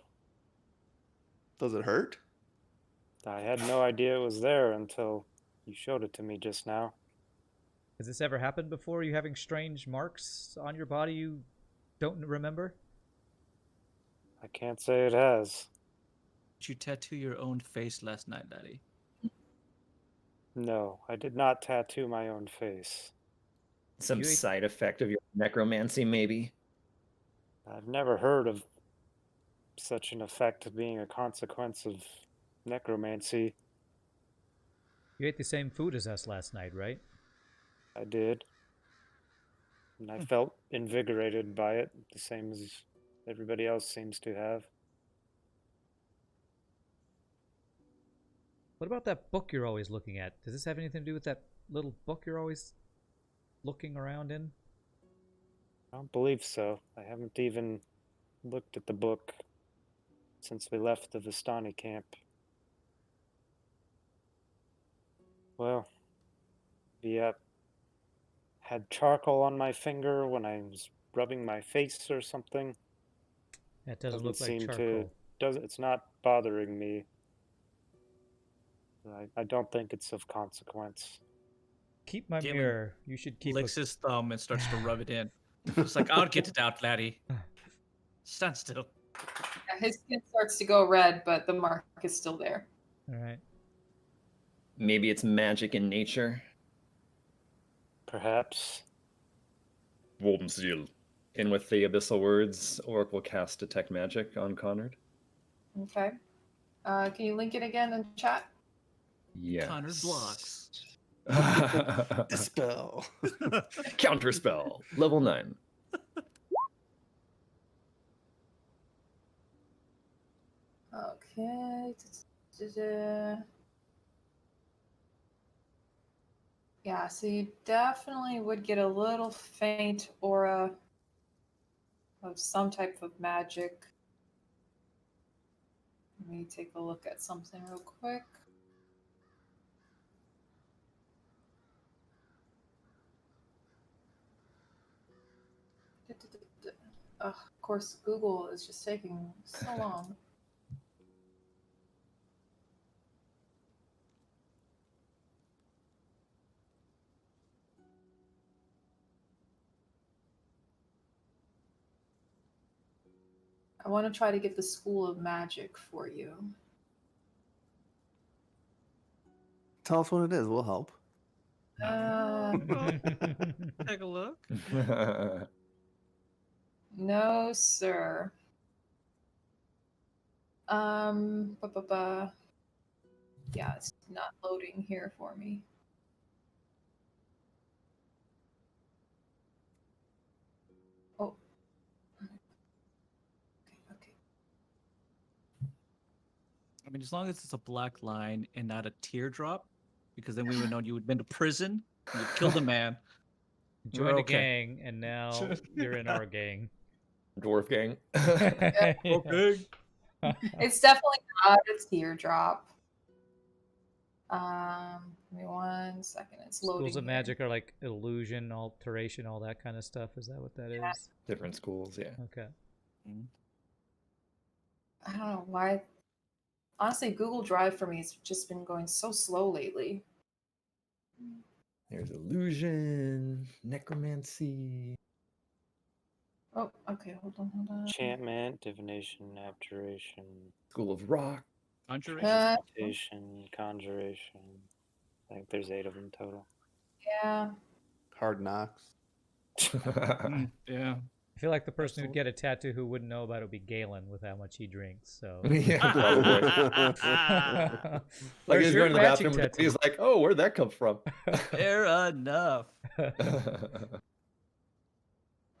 Does it hurt? I had no idea it was there until you showed it to me just now. Has this ever happened before? You having strange marks on your body you don't remember? I can't say it has. Did you tattoo your own face last night, laddie? No, I did not tattoo my own face. Some You- side effect of your necromancy, maybe? I've never heard of such an effect being a consequence of necromancy. You ate the same food as us last night, right? I did. And I felt invigorated by it, the same as everybody else seems to have. What about that book you're always looking at? Does this have anything to do with that little book you're always looking around in? I don't believe so. I haven't even looked at the book since we left the Vistani camp. Well, yeah, had charcoal on my finger when I was rubbing my face or something. That doesn't Doesn't look like seem charcoal. it's not bothering me. I don't think it's of consequence. Keep my Galen mirror. You should keep licks his thumb and starts to rub it in. It's like, I'll get it out, laddie. Stand still. Yeah, his skin starts to go red, but the mark is still there. All right. Maybe it's magic in nature. Perhaps. Woldenseal. In with the abyssal words, Orc will cast Detect Magic on Conrad. Okay. Can you link it again in chat? Yes. Connor blocks. Dispel. Counterspell, level 9. Okay. Da-da-da. Yeah, so you definitely would get a little faint aura of some type of magic. Let me take a look at something real quick. Ugh, of course, Google is just taking so long. I want to try to get the School of Magic for you. Tell us what it is. We'll help. Take a look. No, sir. Yeah, it's not loading here for me. Oh. Okay. I mean, as long as it's a black line and not a teardrop, because then we would know you had been to prison, you killed a man. Joined a okay. gang, and now you're in our gang. Dwarf gang. Okay. It's definitely not a teardrop. Give me 1 second. It's loading. Schools of here. magic are like illusion, alteration, all that kind of stuff. Is that what that is? Different schools, yeah. Okay. I don't know why. Honestly, Google Drive for me has just been going so slow lately. There's illusion, necromancy. Oh, okay. Hold on. Enchantment, divination, abjuration, School of Rock. Conjuration. meditation, conjuration. I think there's 8 of them total. Yeah. Hard knocks. Yeah. I feel like the person who'd get a tattoo who wouldn't know about it would be Galen with how much he drinks. So. Yeah, probably. Like Where's he's your going to the matching bathroom and tattoo? he's like, "Oh, where'd that come from?" Fair enough.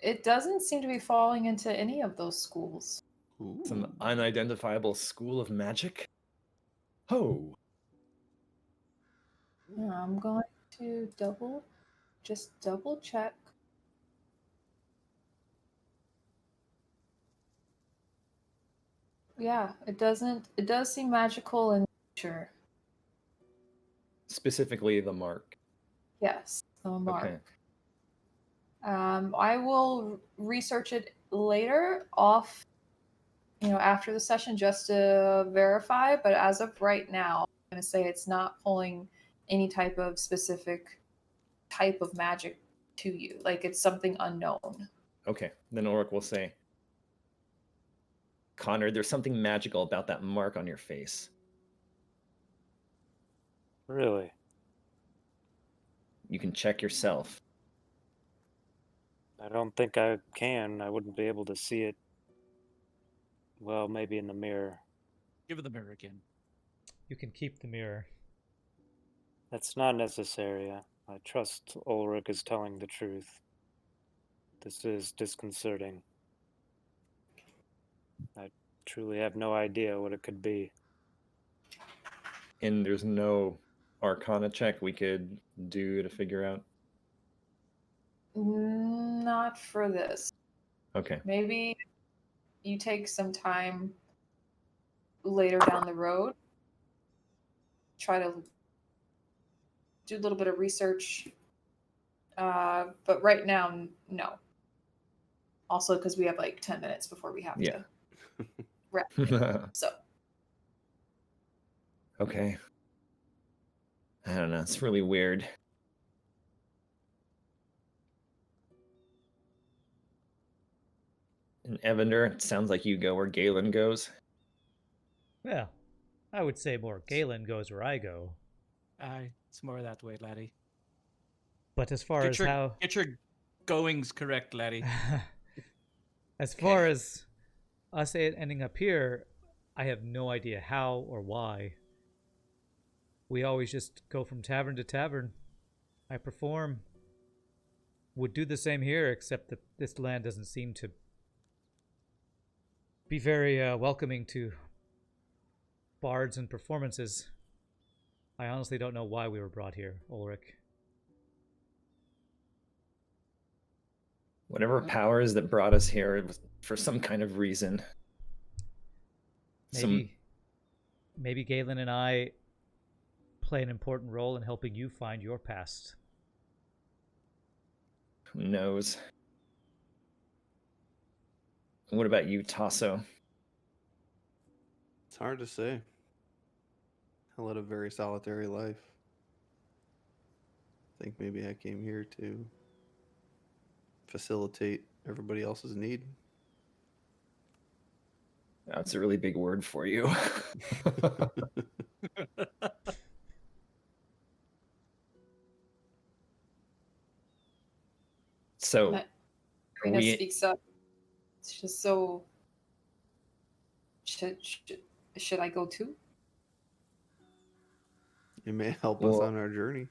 It doesn't seem to be falling into any of those schools. Some unidentifiable school of magic. Oh, I'm going to double check. Yeah, it does seem magical in nature. specifically the mark. Yes, the mark. Okay. I will research it later after the session just to verify, but as of right now, I'm going to say it's not pulling any type of specific type of magic to you. Like it's something unknown. Okay. Then Oric will say, "Connor, there's something magical about that mark on your face. Really? You can check yourself." I don't think I can. I wouldn't be able to see it. Well, maybe in the mirror. Give it the mirror again. You can keep the mirror. That's not necessary. I trust Ulrich is telling the truth. This is disconcerting. I truly have no idea what it could be. And there's no Arcana check we could do to figure out. Not for this. Okay. Maybe you take some time later down the road. Try to do a little bit of research. But right now, no. Also, because we have like 10 minutes before we have Yeah. to wrap. So Okay. I don't know. It's really weird. And Evander, it sounds like you go where Galen goes. Well, I would say more Galen goes where I go. Aye, it's more that way, laddie. But as far as how... Get your goings correct, laddie. As far as us ending up here, I have no idea how or why. We always just go from tavern to tavern. I perform. Would do the same here, except that this land doesn't seem to be very welcoming to bards and performances. I honestly don't know why we were brought here, Ulrich. Whatever powers that brought us here was for some kind of reason. Maybe Galen and I play an important role in helping you find your past. Who knows? What about you, Tasso? It's hard to say. I led a very solitary life. I think maybe I came here to facilitate everybody else's need. That's a really big word for you. So Karina speaks up. It's just so. Should I go too? It may help us on our journey.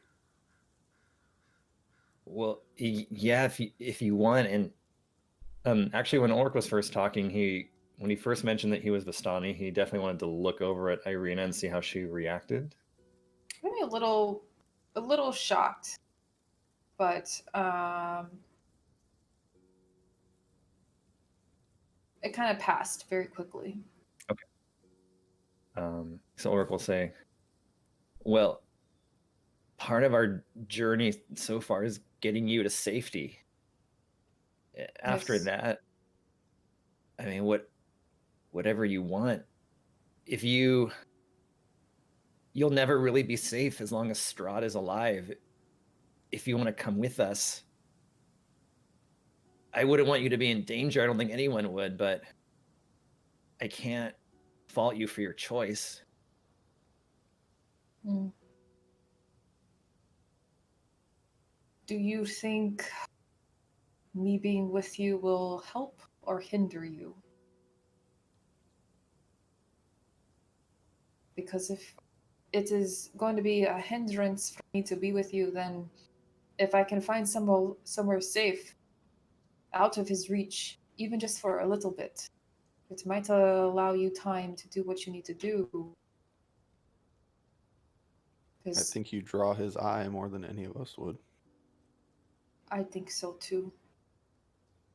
Well, yeah, if you want, and actually, when Ulrich was first talking, when he first mentioned that he was Vistani, he definitely wanted to look over at Irina and see how she reacted. Maybe a little shocked, but it kind of passed very quickly. Okay. So Ulrich will say, "Well, part of our journey so far is getting you to safety. After that, I mean, whatever you want. You'll never really be safe as long as Strahd is alive. If you want to come with us, I wouldn't want you to be in danger. I don't think anyone would, but I can't fault you for your choice." Do you think me being with you will help or hinder you? Because if it is going to be a hindrance for me to be with you, then if I can find somewhere safe, out of his reach, even just for a little bit, it might allow you time to do what you need to do. I think you draw his eye more than any of us would. I think so too.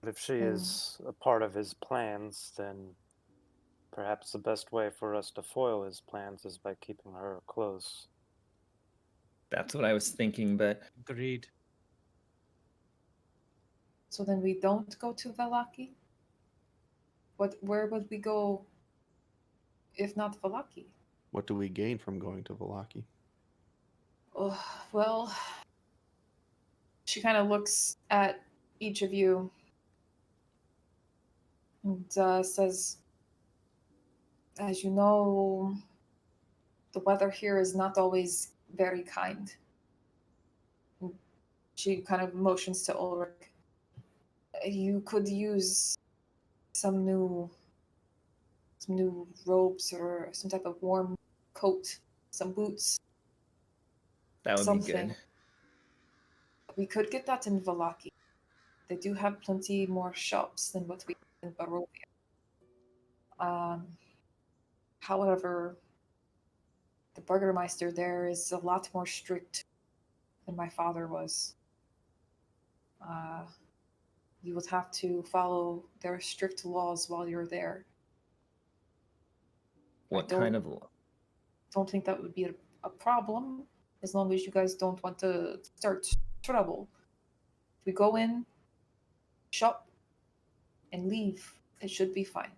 But if she is a part of his plans, then perhaps the best way for us to foil his plans is by keeping her close. That's what I was thinking, but... Agreed. So then we don't go to Vallaki? Where would we go if not Vallaki? What do we gain from going to Vallaki? Oh, well, she kind of looks at each of you and says, as you know, the weather here is not always very kind. And she kind of motions to Ulrich. You could use some new robes or some type of warm coat, some boots. That would be good. We could get that in Vallaki. They do have plenty more shops than what we have in Barovia. However, the Burgermeister there is a lot more strict than my father was. You would have to follow their strict laws while you're there. What kind of law? Don't think that would be a problem, as long as you guys don't want to start trouble. If we go in, shop, and leave, it should be fine.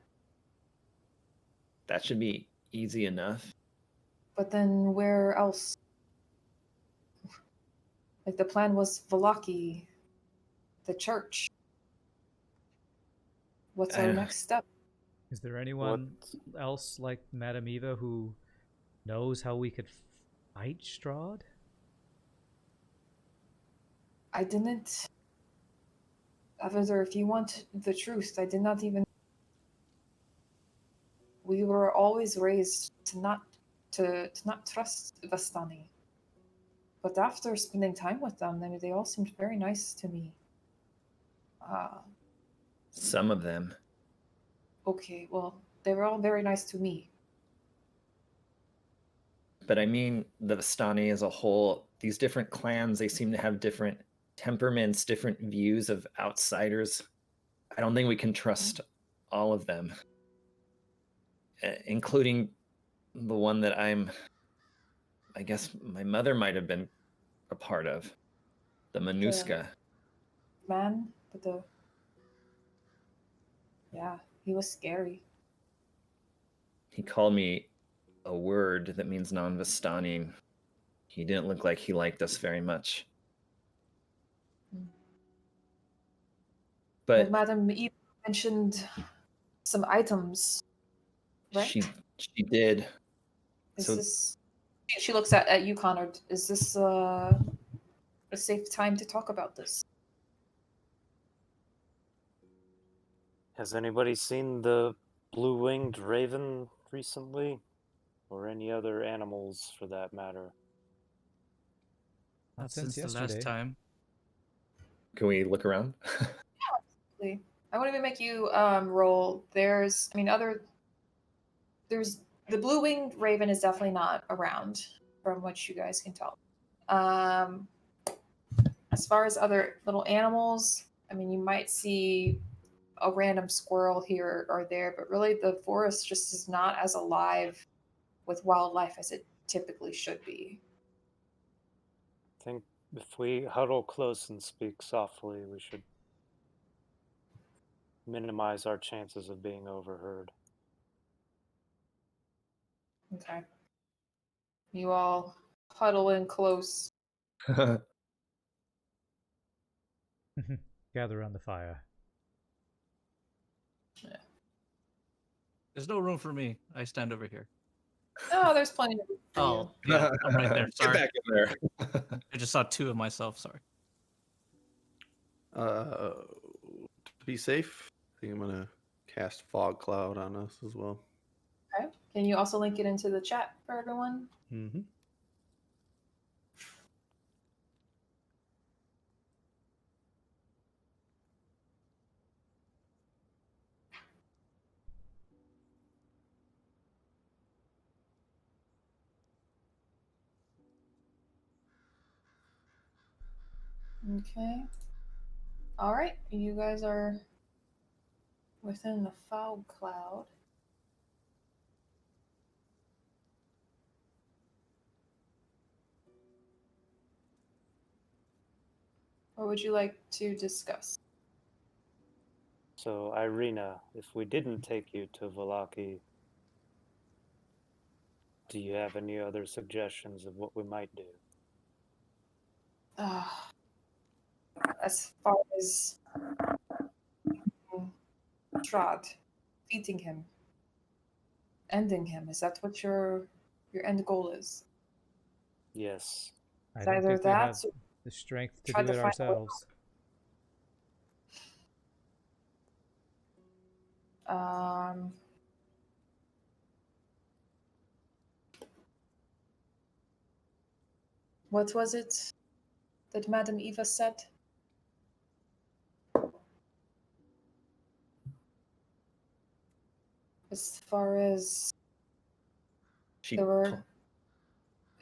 That should be easy enough. But then where else? Like the plan was Valaki, the church. What's I our don't- next step? Is there anyone else like Madame Eva who knows how we could fight Strahd? I didn't. Avatar, if you want the truth, I did not even. We were always raised to not trust Vastani. But after spending time with them, I mean, they all seemed very nice to me. Some of them. Okay, well, they were all very nice to me. But I mean, the Vistani as a whole, these different clans, they seem to have different temperaments, different views of outsiders. I don't think we can trust all of them, including the one that I guess my mother might have been a part of, the Manuska. Man, but yeah, he was scary. He called me a word that means non-Vistani. He didn't look like he liked us very much. Well, But Madam Eve mentioned some items, right? she did. Is So this? She looks at you, Connor. Is this a safe time to talk about this? Has anybody seen the blue-winged raven recently? Or any other animals for that matter? Not Since since the last yesterday. time. can we look around? I won't even make you roll. There's the blue-winged raven is definitely not around, from what you guys can tell. As far as other little animals, I mean, you might see a random squirrel here or there, but really the forest just is not as alive with wildlife as it typically should be. I think if we huddle close and speak softly, we should minimize our chances of being overheard. Okay. You all huddle in close. Gather around the fire. There's no room for me. I stand over here. Oh, there's plenty of room for Oh, yeah, I'm right there. Get Sorry. back in there. I just saw two of myself. Sorry. To be safe, I think I'm gonna cast fog cloud on us as well. Okay. Can you also link it into the chat for everyone? Mm-hmm. Okay. All right. You guys are within the fog cloud. What would you like to discuss? So, Irina, if we didn't take you to Valaki, do you have any other suggestions of what we might do? As far as Strahd, defeating him, ending him, is that what your end goal is? Yes. I It's don't either think we have that or the strength to try do to it find a way ourselves. What was it that Madame Eva said? As far as She there were, to-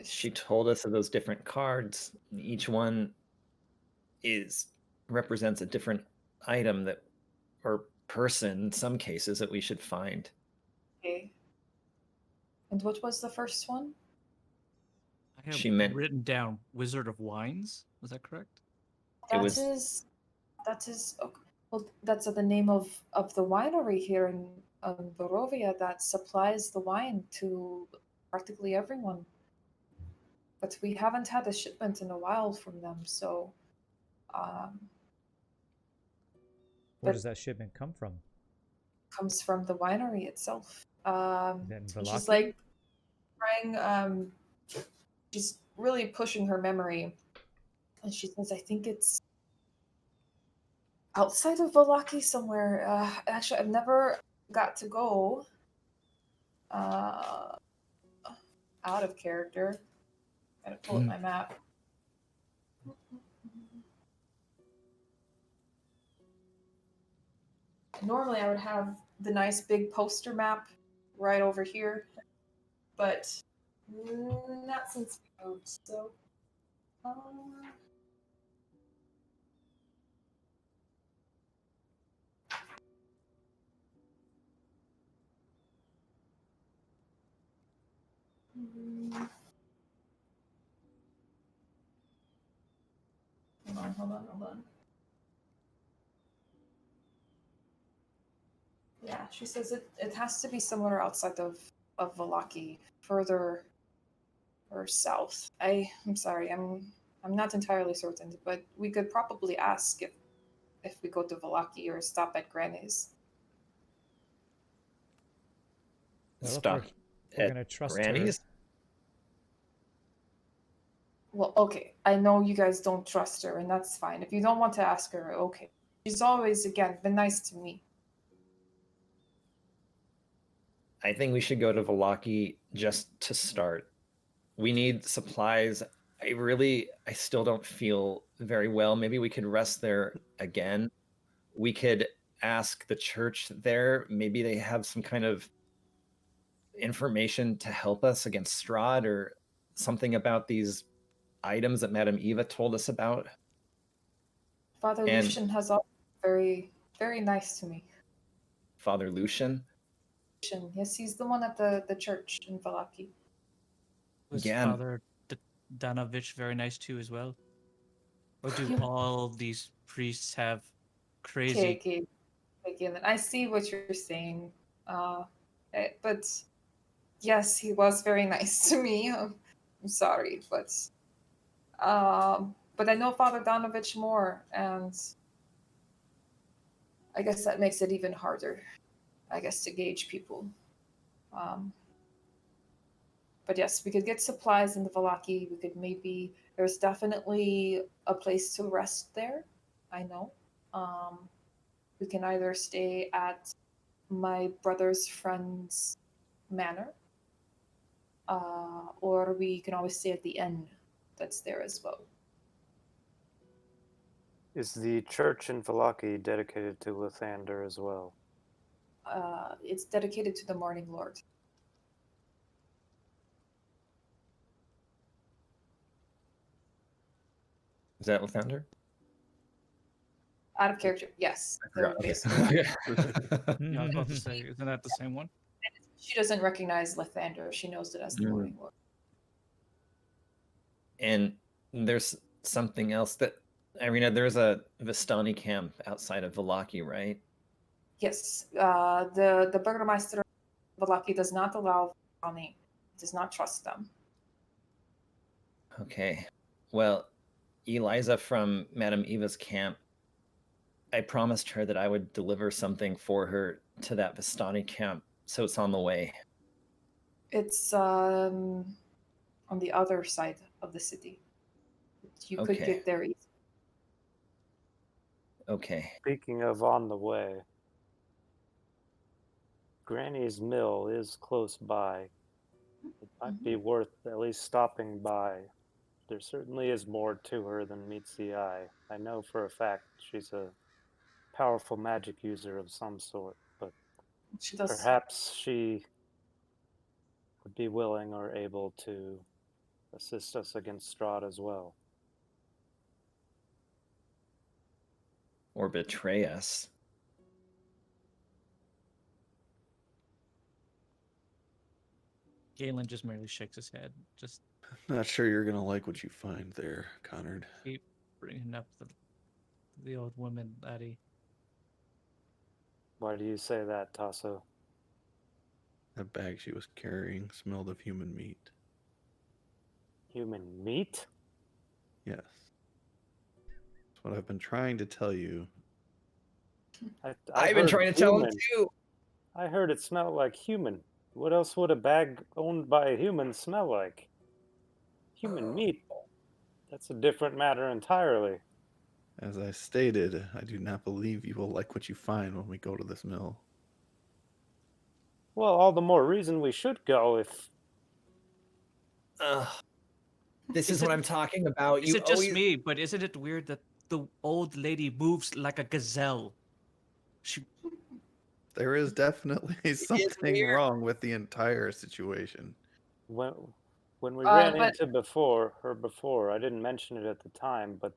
she told us of those different cards. Each one represents a different item that or person in some cases that we should find. okay. And what was the first one? I have She meant written down Wizard of Wines. Was that correct? It That was- is, that is. Well, that's the name of the winery here in Barovia that supplies the wine to practically everyone. But we haven't had a shipment in a while from them, so Where But- does that shipment come from? comes from the winery itself. Then And she's Valaki? like trying. She's really pushing her memory, and she says, "I think it's outside of Valaki somewhere. Actually, I've never got to go. Uh, out of character. Gotta pull up my map. Normally, I would have the nice big poster map right over here, but not since we moved. So, hold on. Yeah, she says it has to be somewhere outside of Valaki, further or south. I'm sorry, I'm not entirely certain, but we could probably ask if we go to Valaki or stop at Granny's. Well, if Stop we're at gonna trust Granny's. her. Well, okay, I know you guys don't trust her, and that's fine. If you don't want to ask her, okay. She's always, again, been nice to me. I think we should go to Valaki just to start. We need supplies. I still don't feel very well. Maybe we could rest there again. We could ask the church there. Maybe they have some kind of information to help us against Strahd or something about these items that Madame Eva told us about. Father And- Lucian has always been very, very nice to me. Father Lucian. Yes, he's the one at the church in Valaki. Was Again. Father Danovich very nice too as well? Or do all these priests have crazy? Okay, Galen, I see what you're saying. But yes, he was very nice to me. I'm sorry, but I know Father Donovich more, and I guess that makes it even harder, I guess, to gauge people. But yes, we could get supplies in the Valaki. We could there's definitely a place to rest there. I know. We can either stay at my brother's friend's manor, or we can always stay at the inn that's there as well. Is the church in Valaki dedicated to Lathander as well? It's dedicated to the Morning Lord. Is that Lathander? Out of character, yes. I forgot. Okay. Yeah, I was about to say, isn't that the same one? She doesn't recognize Lathander. She knows it as the Mm. Morning Lord. And there's something else that Irina, there's a Vistani camp outside of Valaki, right? Yes, the Burgermeister of Valaki does not allow Vani, does not trust them. Okay. Well, Eliza from Madame Eva's camp, I promised her that I would deliver something for her to that Vistani camp, so it's on the way. It's on the other side of the city. You could Okay. get there easily. Okay. Speaking of on the way, Granny's Mill is close by. It might be worth at least stopping by. There certainly is more to her than meets the eye. I know for a fact she's a powerful magic user of some sort, but She does. perhaps she would be willing or able to assist us against Strahd as well. Or betray us. Galen just merely shakes his head. Just Not sure you're gonna like what you find there, Connard. Keep bringing up the old woman, laddie. Why do you say that, Tasso? That bag she was carrying smelled of human meat. Human meat? Yes. That's what I've been trying to tell you. I've been heard trying to tell him human. too. I heard it smelled like human. What else would a bag owned by a human smell like? Human meat? That's a different matter entirely. As I stated, I do not believe you will like what you find when we go to this mill. Well, all the more reason we should go if... Ugh. This Is is what it- I'm talking about. Is You it just always me? But isn't it weird that the old lady moves like a gazelle? She There is definitely something weird. wrong with the entire situation. When we ran but- into her before, I didn't mention it at the time, but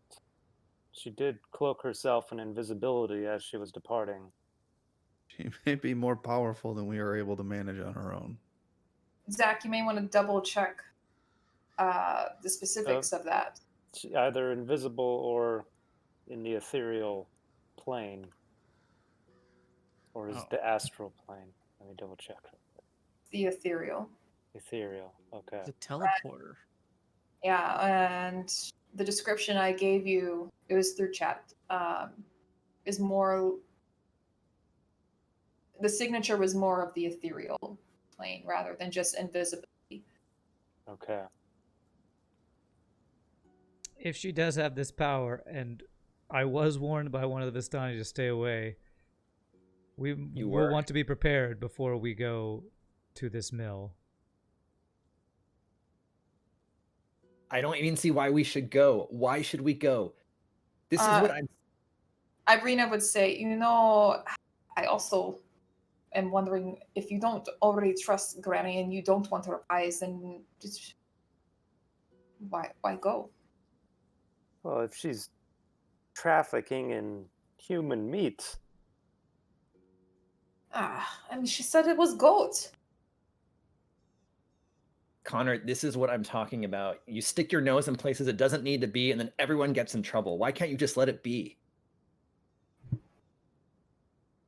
she did cloak herself in invisibility as she was departing. She may be more powerful than we are able to manage on our own. Zach, you may want to double check the specifics of that. She, either invisible or in the ethereal plane. Or is Oh. it the astral plane? Let me double check. The ethereal. Ethereal, okay. the teleporter. Yeah, and the description I gave you, it was through chat, is more. The signature was more of the ethereal plane rather than just invisibility. Okay. If she does have this power, and I was warned by one of the Vistani to stay away, we You will were. want to be prepared before we go to this mill. I don't even see why we should go. Why should we go? This is what I'm. Irina would say, I also am wondering if you don't already trust Granny and you don't want her eyes, then just why go? Well, if she's trafficking in human meat, And she said it was goat. Connor, this is what I'm talking about. You stick your nose in places it doesn't need to be, and then everyone gets in trouble. Why can't you just let it be?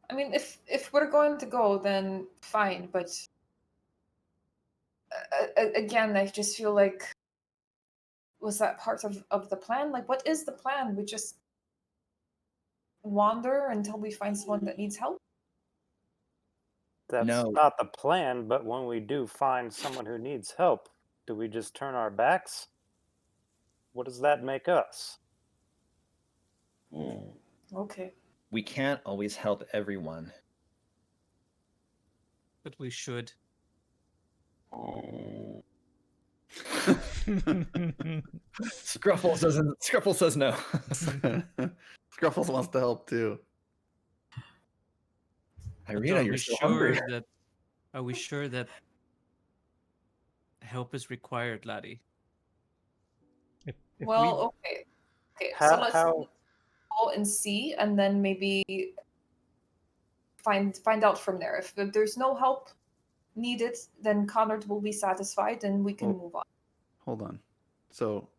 I mean, if we're going to go, then fine. But again, I just feel like, was that part of the plan? Like, what is the plan? We just wander until we find someone that needs help? that's No. not the plan, but when we do find someone who needs help, do we just turn our backs? What does that make us? Okay. We can't always help everyone. But we should. Scruffle says no. Scruffles wants to help too. But Irina, you're so hungry. Are we sure that help is required, laddie? If Well, okay. Okay, How- so let's how- go and see, and then maybe find out from there. If there's no help needed, then Connor will be satisfied, and we can Well- move on. Hold on. So,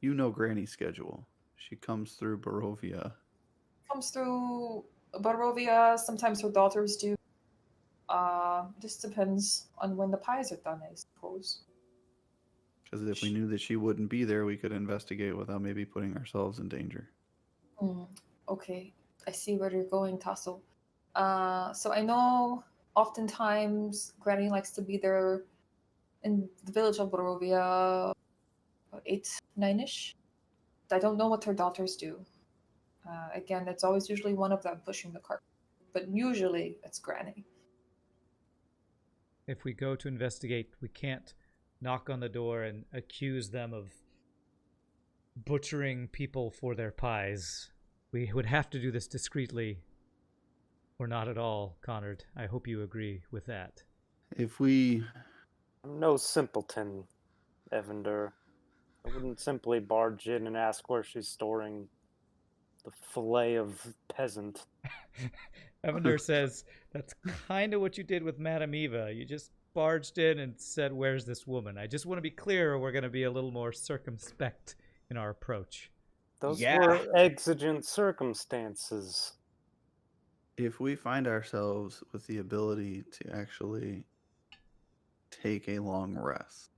you know Granny's schedule. She comes through Barovia. Comes through Barovia. Sometimes her daughters do. Just depends on when the pies are done, I suppose. Because if we knew that she wouldn't be there, we could investigate without maybe putting ourselves in danger. Okay, I see where you're going, Tasso. So I know oftentimes Granny likes to be there in the village of Barovia, 8, 9-ish. I don't know what her daughters do. Again, it's always usually one of them pushing the cart, but usually it's Granny. If we go to investigate, we can't knock on the door and accuse them of butchering people for their pies. We would have to do this discreetly, or not at all, Connard. I hope you agree with that. If we I'm no simpleton, Evander. I wouldn't simply barge in and ask where she's storing the fillet of peasant. Evander says that's kind of what you did with Madame Eva. You just barged in and said, "Where's this woman?" I just want to be clear. We're going to be a little more circumspect in our approach. Those Yeah. were exigent circumstances. If we find ourselves with the ability to actually take a long rest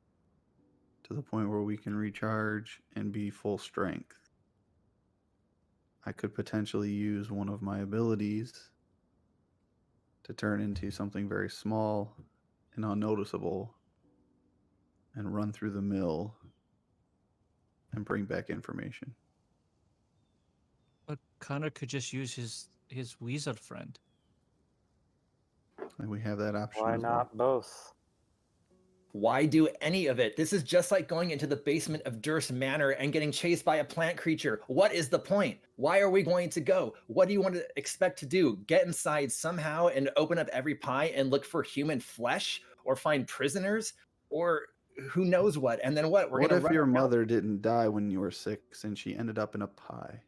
to the point where we can recharge and be full strength, I could potentially use one of my abilities to turn into something very small and unnoticeable and run through the mill and bring back information. But Connor could just use his weasel friend. And we have that option Why as well. not both? Why do any of it? This is just like going into the basement of Durst Manor and getting chased by a plant creature. What is the point? Why are we going to go? What do you want to expect to do? Get inside somehow and open up every pie and look for human flesh, or find prisoners, or who knows what? And then what? We're What gonna if run your around- mother didn't die when you were 6 and she ended up in a pie?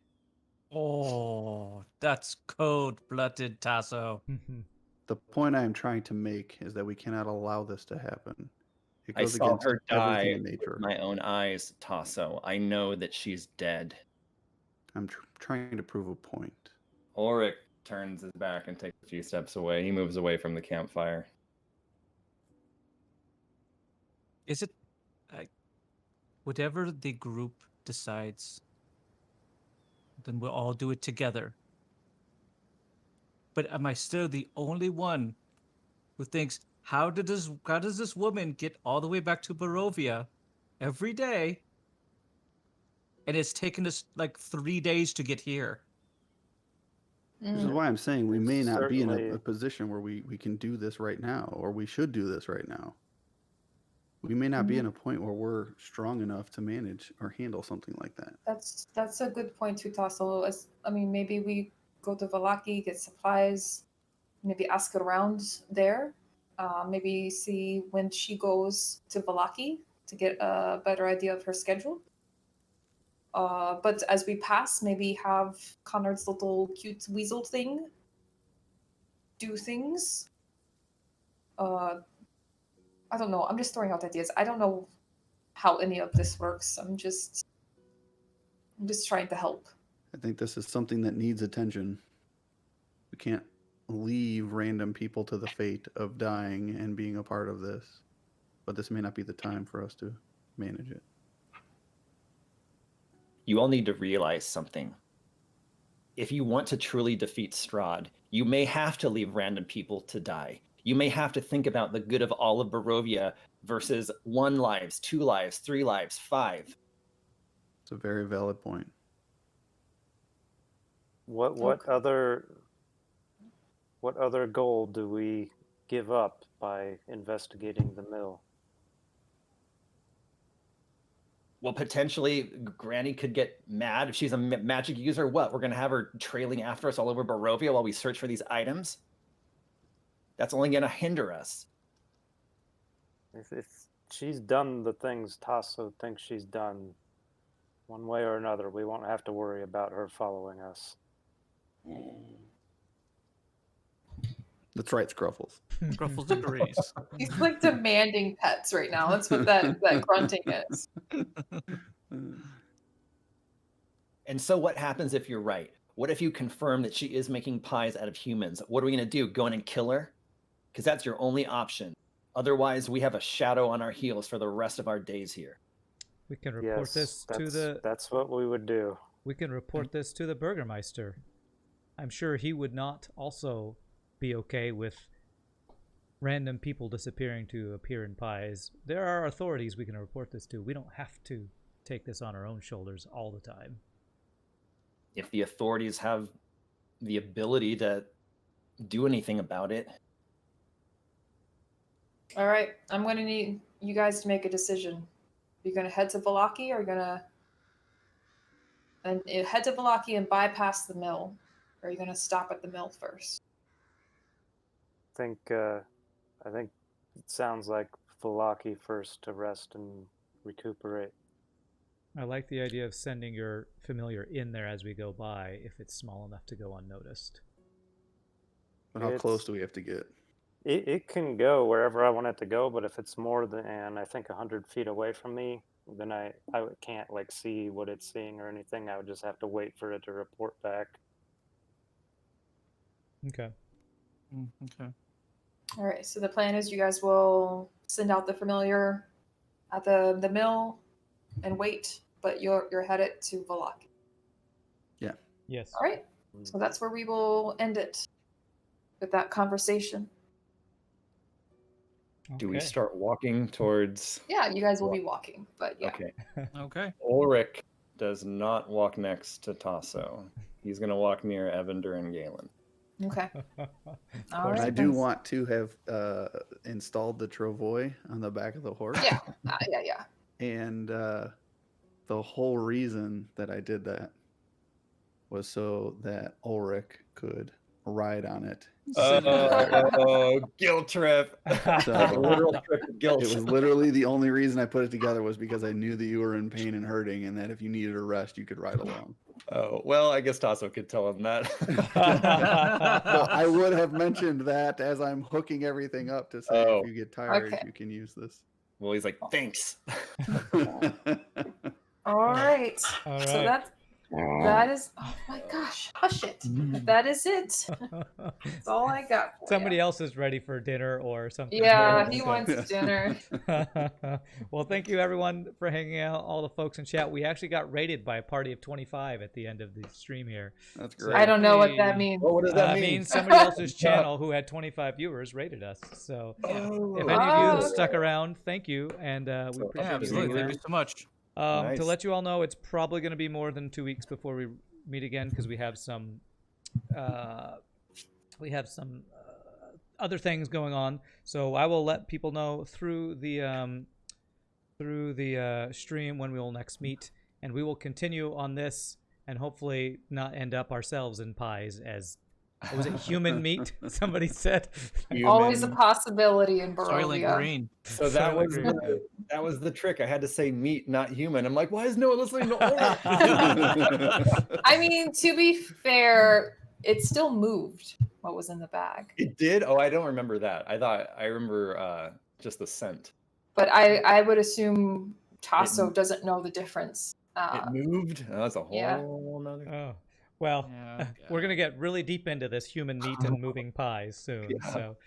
Oh, that's cold-blooded, Tasso. The point I am trying to make is that we cannot allow this to happen. It I goes saw against her die everything in with nature. my own eyes, Tasso. I know that she's dead. I'm trying to prove a point. Ulrich turns his back and takes a few steps away. He moves away from the campfire. Is it whatever the group decides, then we'll all do it together. But am I still the only one who thinks, how does this woman get all the way back to Barovia every day? And it's taken us like 3 days to get here. This is why I'm saying we may not be in Certainly. a position where we can do this right now, or we should do this right now. We may not be in a point where we're strong enough to manage or handle something like that. That's a good point too, Tasso. I mean, maybe we go to Valaki, get supplies, maybe ask around there. Maybe see when she goes to Valaki to get a better idea of her schedule. But as we pass, maybe have Conrad's little cute weasel thing do things. I don't know. I'm just throwing out ideas. I don't know how any of this works. I'm just trying to help. I think this is something that needs attention. We can't leave random people to the fate of dying and being a part of this. But this may not be the time for us to manage it. You all need to realize something. If you want to truly defeat Strahd, you may have to leave random people to die. You may have to think about the good of all of Barovia versus 1 lives, 2 lives, 3 lives, 5. It's a very valid point. What other goal do we give up by investigating the mill? Well, potentially Granny could get mad if she's a magic user. What? We're going to have her trailing after us all over Barovia while we search for these items? That's only going to hinder us. If she's done the things Tasso thinks she's done, one way or another, we won't have to worry about her following us. That's right, Scruffles. Scruffles agrees. He's like demanding pets right now. That's what that grunting is. And so what happens if you're right? What if you confirm that she is making pies out of humans? What are we going to do? Go in and kill her? Because that's your only option. Otherwise, we have a shadow on our heels for the rest of our days here. We can report this to the. That's what we would do. We can report this to the Burgermeister. I'm sure he would not also be okay with random people disappearing to appear in pies. There are authorities we can report this to. We don't have to take this on our own shoulders all the time. If the authorities have the ability to do anything about it. All right, I'm going to need you guys to make a decision. You're going to head to Valaki, or you're going to head to Valaki and bypass the mill, or are you going to stop at the mill first? I think it sounds like Falaki first to rest and recuperate. I like the idea of sending your familiar in there as we go by if it's small enough to go unnoticed. But how close do we have to get? It can go wherever I want it to go, but if it's more than, I think, 100 feet away from me, then I can't like see what it's seeing or anything. I would just have to wait for it to report back. Okay. Okay. All right. So the plan is you guys will send out the familiar at the mill and wait, but you're headed to Valak. Yes. All right. So that's where we will end it with that conversation. Do we Okay. start walking towards? Yeah, you guys will be walking, but yeah. Okay. Okay. Ulrich does not walk next to Tasso. He's gonna walk near Evander and Galen. Okay. Of All course. I right. do then. want to have installed the travois on the back of the horse. Yeah. Yeah. And the whole reason that I did that was so that Ulrich could ride on it. Oh, guilt trip. So Literal trip of guilt. it was literally the only reason I put it together was because I knew that you were in pain and hurting, and that if you needed a rest, you could ride along. Oh, well, I guess Tasso could tell him that. So I would have mentioned that as I'm hooking everything up to say Oh. if you get tired, Okay. you can use this. Well, he's like, thanks. All right. All So right. that is. Oh my gosh! Hush it. That is it. That's all I got. For Somebody ya. else is ready for dinner or something. Yeah, he So- wants dinner. Well, thank you everyone for hanging out, all the folks in chat. We actually got rated by a party of 25 at the end of the stream here. That's So- great. I don't know what that means. Well, what does that I mean? mean, somebody else's channel who had 25 viewers rated us. So Oh. if any of you Oh, stuck around, thank you, and we So- appreciate Yeah, you absolutely. hanging Thank out. you so much. Nice. To let you all know, it's probably going to be more than 2 weeks before we meet again because we have some other things going on. So I will let people know through the stream when we will next meet, and we will continue on this and hopefully not end up ourselves in pies as what was it, human meat? Somebody said. Always a possibility in Soylent Barovia. Green. So that was Soylent that was the trick. I had to say meat, not human. I'm like, why is no one listening to Ulrich? I mean, to be fair, it still moved. What was in the bag? It did? Oh, I don't remember that. I remember just the scent. But I would assume Tasso It- doesn't know the difference. It moved. Oh, that's a whole yeah. nother. Oh, well, Yeah, we're going to get really deep into this human meat and moving pies soon. Yeah. So,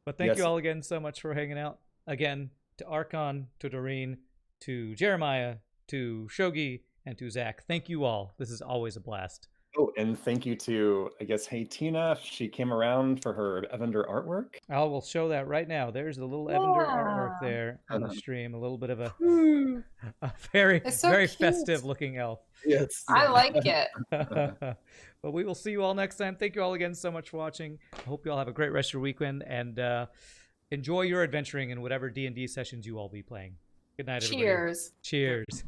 but thank Yes. you all again so much for hanging out. Again, to Archon, to Doreen, to Jeremiah, to Shogi, and to Zach. Thank you all. This is always a blast. Oh, and thank you to, I guess, hey Tina. She came around for her Evander artwork. I will show that right now. There's the little Evander artwork Yeah. there on the Uh-huh. stream. A little bit of a very, It's so very cute. festive looking elf. Yes. I like it. But we will see you all next time. Thank you all again so much for watching. I hope you all have a great rest of your weekend and enjoy your adventuring in whatever D&D sessions you all be playing. Good night, everybody. Cheers. Cheers.